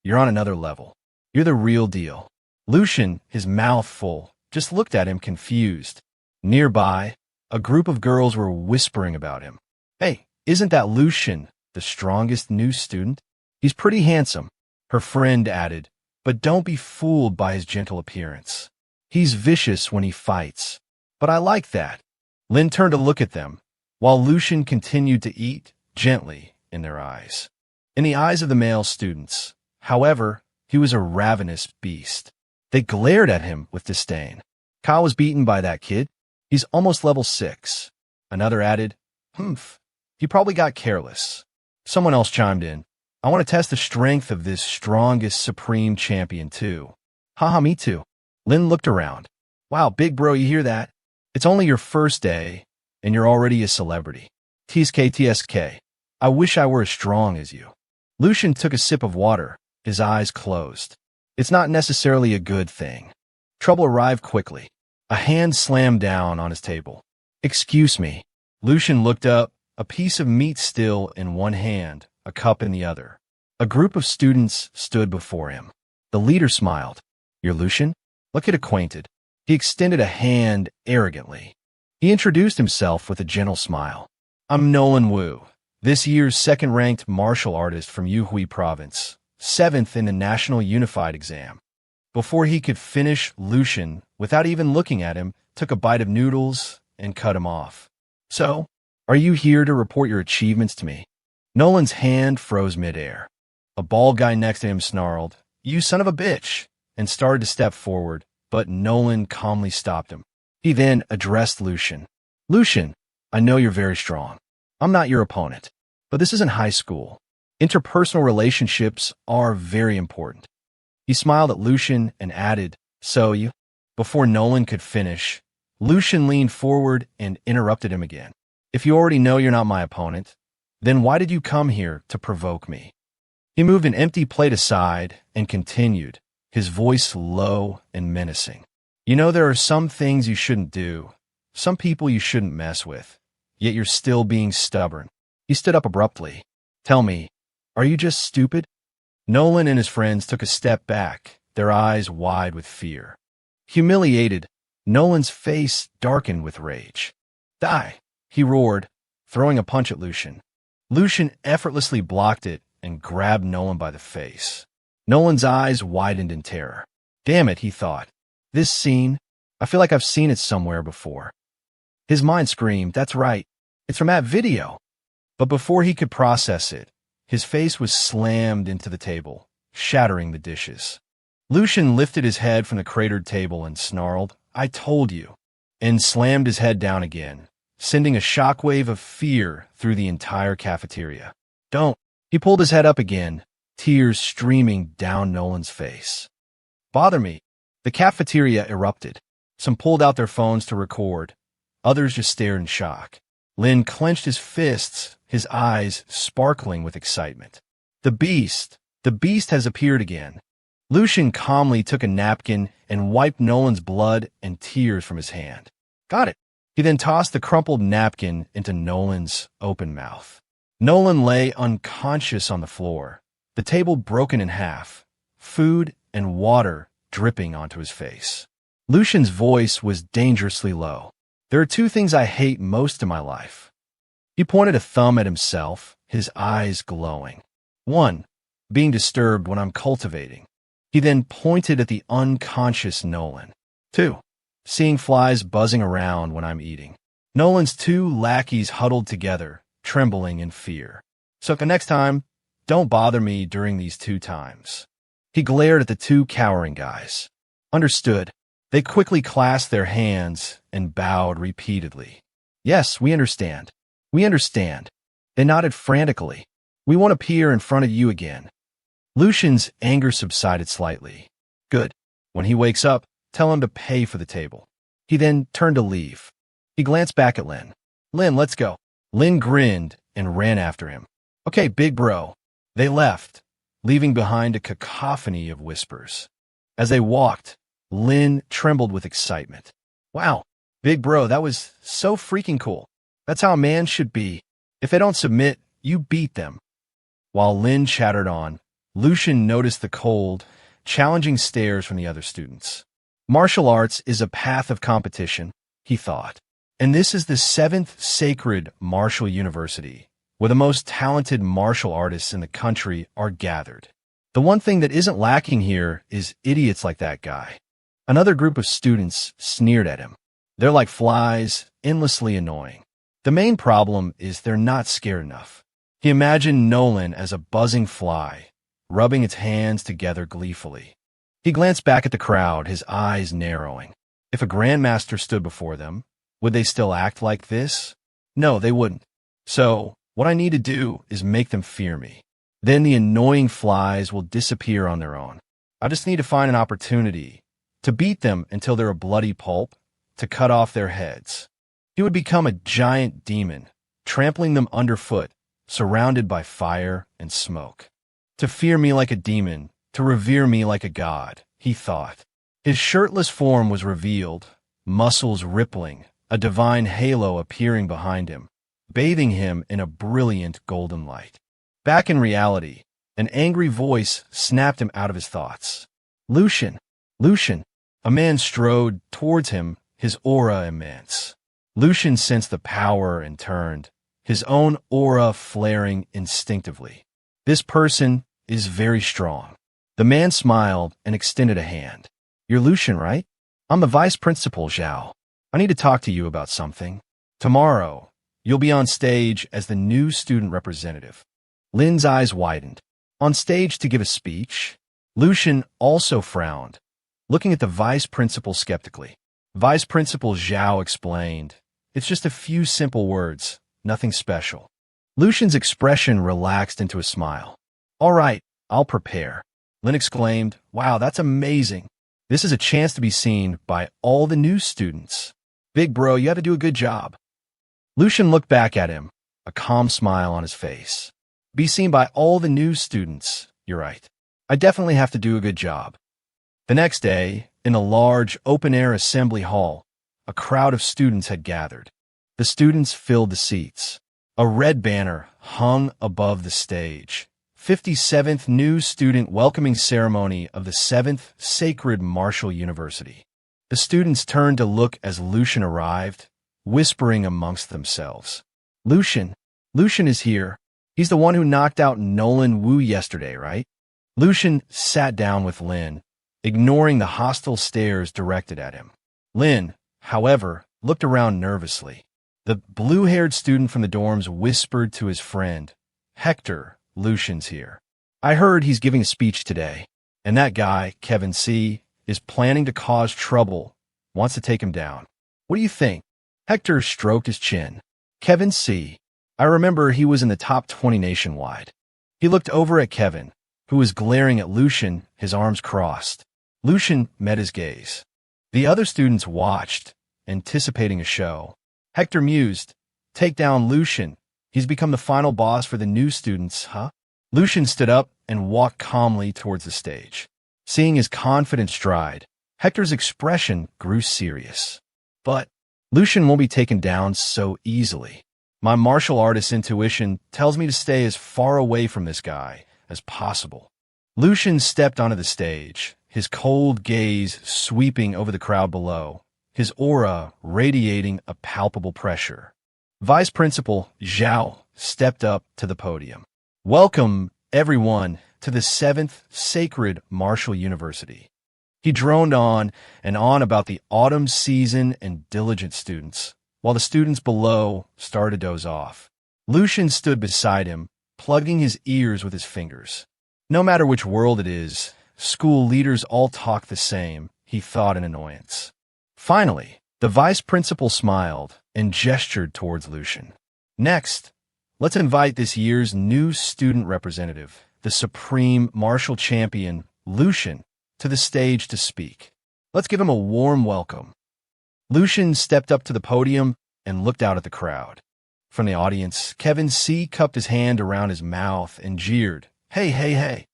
you're on another level. You're the real deal. Lucian, his mouth full, just looked at him confused. Nearby, a group of girls were whispering about him. Hey, isn't that Lucian, the strongest new student? He's pretty handsome, her friend added, but don't be fooled by his gentle appearance. He's vicious when he fights. But I like that. Lin turned to look at them, while Lucian continued to eat gently in their eyes. In the eyes of the male students, however, he was a ravenous beast. They glared at him with disdain. Kyle was beaten by that kid. He's almost level 6. Another added, he probably got careless. Someone else chimed in. I want to test the strength of this strongest supreme champion too. Haha, me too. Lin looked around. Wow, big bro, you hear that? It's only your first day, and you're already a celebrity. TSK. I wish I were as strong as you. Lucian took a sip of water, his eyes closed. It's not necessarily a good thing. Trouble arrived quickly. A hand slammed down on his table. Excuse me. Lucian looked up, a piece of meat still in one hand, a cup in the other. A group of students stood before him. The leader smiled. You're Lucian? Look get acquainted. He extended a hand arrogantly. He introduced himself with a gentle smile. I'm Nolan Wu, this year's second-ranked martial artist from Yuhui Province, 7th in the National Unified Exam. Before he could finish, Lucian, without even looking at him, took a bite of noodles and cut him off. So, are you here to report your achievements to me? Nolan's hand froze midair. A bald guy next to him snarled, You son of a bitch, and started to step forward, but Nolan calmly stopped him. He then addressed Lucian. Lucian, I know you're very strong. I'm not your opponent, but this isn't high school. Interpersonal relationships are very important. He smiled at Lucian and added, So you? Before Nolan could finish, Lucian leaned forward and interrupted him again. If you already know you're not my opponent, then why did you come here to provoke me? He moved an empty plate aside and continued, his voice low and menacing. You know there are some things you shouldn't do, some people you shouldn't mess with, yet you're still being stubborn. He stood up abruptly. Tell me, are you just stupid? Nolan and his friends took a step back, their eyes wide with fear. Humiliated, Nolan's face darkened with rage. Die, he roared, throwing a punch at Lucian. Lucian effortlessly blocked it and grabbed Nolan by the face. Nolan's eyes widened in terror. Damn it, he thought. This scene, I feel like I've seen it somewhere before. His mind screamed, that's right, it's from that video. But before he could process it, his face was slammed into the table, shattering the dishes. Lucian lifted his head from the cratered table and snarled, I told you, and slammed his head down again, sending a shockwave of fear through the entire cafeteria. Don't. He pulled his head up again, tears streaming down Nolan's face. Bother me. The cafeteria erupted. Some pulled out their phones to record. Others just stared in shock. Lin clenched his fists, his eyes sparkling with excitement. The beast has appeared again. Lucian calmly took a napkin and wiped Nolan's blood and tears from his hand. Got it. He then tossed the crumpled napkin into Nolan's open mouth. Nolan lay unconscious on the floor, the table broken in half, food and water dripping onto his face. Lucian's voice was dangerously low. There are two things I hate most in my life. He pointed a thumb at himself, his eyes glowing. 1, being disturbed when I'm cultivating. He then pointed at the unconscious Nolan. 2, seeing flies buzzing around when I'm eating. Nolan's 2 lackeys huddled together, trembling in fear. So the next time, don't bother me during these 2 times. He glared at the 2 cowering guys. Understood. They quickly clasped their hands and bowed repeatedly. Yes, we understand. We understand. They nodded frantically. We won't appear in front of you again. Lucian's anger subsided slightly. Good. When he wakes up, tell him to pay for the table. He then turned to leave. He glanced back at Lin. Lin, let's go. Lin grinned and ran after him. Okay, big bro. They left, leaving behind a cacophony of whispers. As they walked, Lin trembled with excitement. Wow, big bro, that was so freaking cool. That's how a man should be. If they don't submit, you beat them. While Lin chattered on, Lucian noticed the cold, challenging stares from the other students. Martial arts is a path of competition, he thought. And this is the 7th sacred martial university, where the most talented martial artists in the country are gathered. The one thing that isn't lacking here is idiots like that guy. Another group of students sneered at him. They're like flies, endlessly annoying. The main problem is they're not scared enough. He imagined Nolan as a buzzing fly, rubbing its hands together gleefully. He glanced back at the crowd, his eyes narrowing. If a grandmaster stood before them, would they still act like this? No, they wouldn't. So, what I need to do is make them fear me. Then the annoying flies will disappear on their own. I just need to find an opportunity to beat them until they're a bloody pulp, to cut off their heads. He would become a giant demon, trampling them underfoot, surrounded by fire and smoke. To fear me like a demon, to revere me like a god, he thought. His shirtless form was revealed, muscles rippling, a divine halo appearing behind him, bathing him in a brilliant golden light. Back in reality, an angry voice snapped him out of his thoughts. Lucian! Lucian! A man strode towards him, his aura immense. Lucian sensed the power and turned, his own aura flaring instinctively. This person is very strong. The man smiled and extended a hand. You're Lucian, right? I'm the vice principal, Zhao. I need to talk to you about something. Tomorrow, you'll be on stage as the new student representative. Lin's eyes widened. On stage to give a speech? Lucian also frowned, looking at the vice principal skeptically. Vice Principal Zhao explained, it's just a few simple words, nothing special. Lucian's expression relaxed into a smile. All right, I'll prepare. Lin exclaimed, wow, that's amazing. This is a chance to be seen by all the new students. Big bro, you have to do a good job. Lucian looked back at him, a calm smile on his face. Be seen by all the new students, you're right. I definitely have to do a good job. The next day, in a large, open-air assembly hall, a crowd of students had gathered. The students filled the seats. A red banner hung above the stage. 57th New Student Welcoming Ceremony of the 7th Sacred Martial University. The students turned to look as Lucian arrived, whispering amongst themselves. Lucian is here. He's the one who knocked out Nolan Wu yesterday, right? Lucian sat down with Lin, ignoring the hostile stares directed at him. Lin, however, looked around nervously. The blue-haired student from the dorms whispered to his friend, Hector, Lucian's here. I heard he's giving a speech today, and that guy, Kevin C., is planning to cause trouble, wants to take him down. What do you think? Hector stroked his chin. Kevin C. I remember he was in the top 20 nationwide. He looked over at Kevin, who was glaring at Lucian, his arms crossed. Lucian met his gaze. The other students watched, anticipating a show. Hector mused, take down Lucian. He's become the final boss for the new students, huh? Lucian stood up and walked calmly towards the stage. Seeing his confident stride, Hector's expression grew serious. But Lucian won't be taken down so easily. My martial artist intuition tells me to stay as far away from this guy as possible. Lucian stepped onto the stage, his cold gaze sweeping over the crowd below, his aura radiating a palpable pressure. Vice Principal Zhao stepped up to the podium. Welcome, everyone, to the 7th Sacred Martial University. He droned on and on about the autumn season and diligent students, while the students below started to doze off. Lucian stood beside him, plugging his ears with his fingers. No matter which world it is, school leaders all talk the same, he thought in annoyance. Finally, the vice principal smiled and gestured towards Lucian. Next, let's invite this year's new student representative, the supreme martial champion, Lucian, to the stage to speak. Let's give him a warm welcome. Lucian stepped up to the podium and looked out at the crowd. From the audience, Kevin C. cupped his hand around his mouth and jeered, "Hey, hey, hey."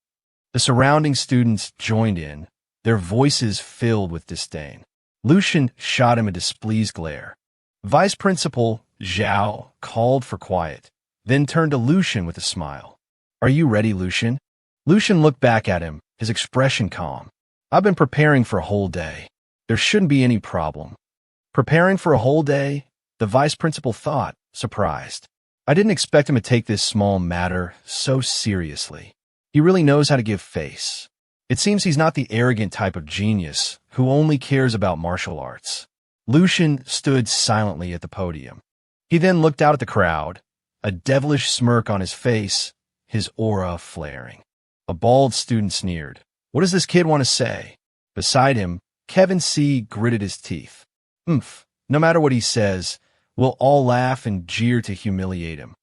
The surrounding students joined in, their voices filled with disdain. Lucian shot him a displeased glare. Vice Principal Zhao called for quiet, then turned to Lucian with a smile. "Are you ready, Lucian?" Lucian looked back at him, his expression calm. "I've been preparing for a whole day. There shouldn't be any problem." Preparing for a whole day? The vice principal thought, surprised. I didn't expect him to take this small matter so seriously. He really knows how to give face. It seems he's not the arrogant type of genius who only cares about martial arts. Lucian stood silently at the podium. He then looked out at the crowd, a devilish smirk on his face, his aura flaring. A bald student sneered. What does this kid want to say? Beside him, Kevin C. gritted his teeth. No matter what he says, we'll all laugh and jeer to humiliate him.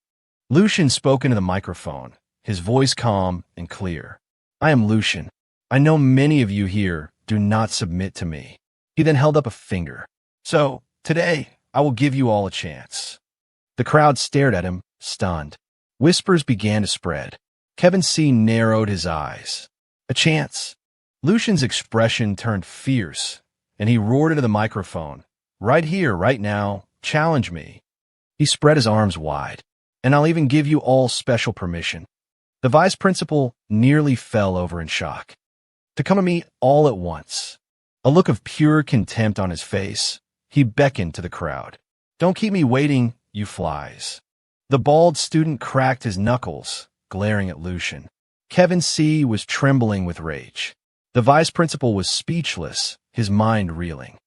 Lucian spoke into the microphone, his voice calm and clear. I am Lucian. I know many of you here do not submit to me. He then held up a finger. So, today, I will give you all a chance. The crowd stared at him, stunned. Whispers began to spread. Kevin C. narrowed his eyes. A chance. Lucian's expression turned fierce, and he roared into the microphone. Right here, right now, challenge me. He spread his arms wide. And I'll even give you all special permission. The vice principal nearly fell over in shock. To come at me all at once. A look of pure contempt on his face, he beckoned to the crowd. Don't keep me waiting, you flies. The bald student cracked his knuckles, glaring at Lucian. Kevin C. was trembling with rage. The vice principal was speechless, his mind reeling.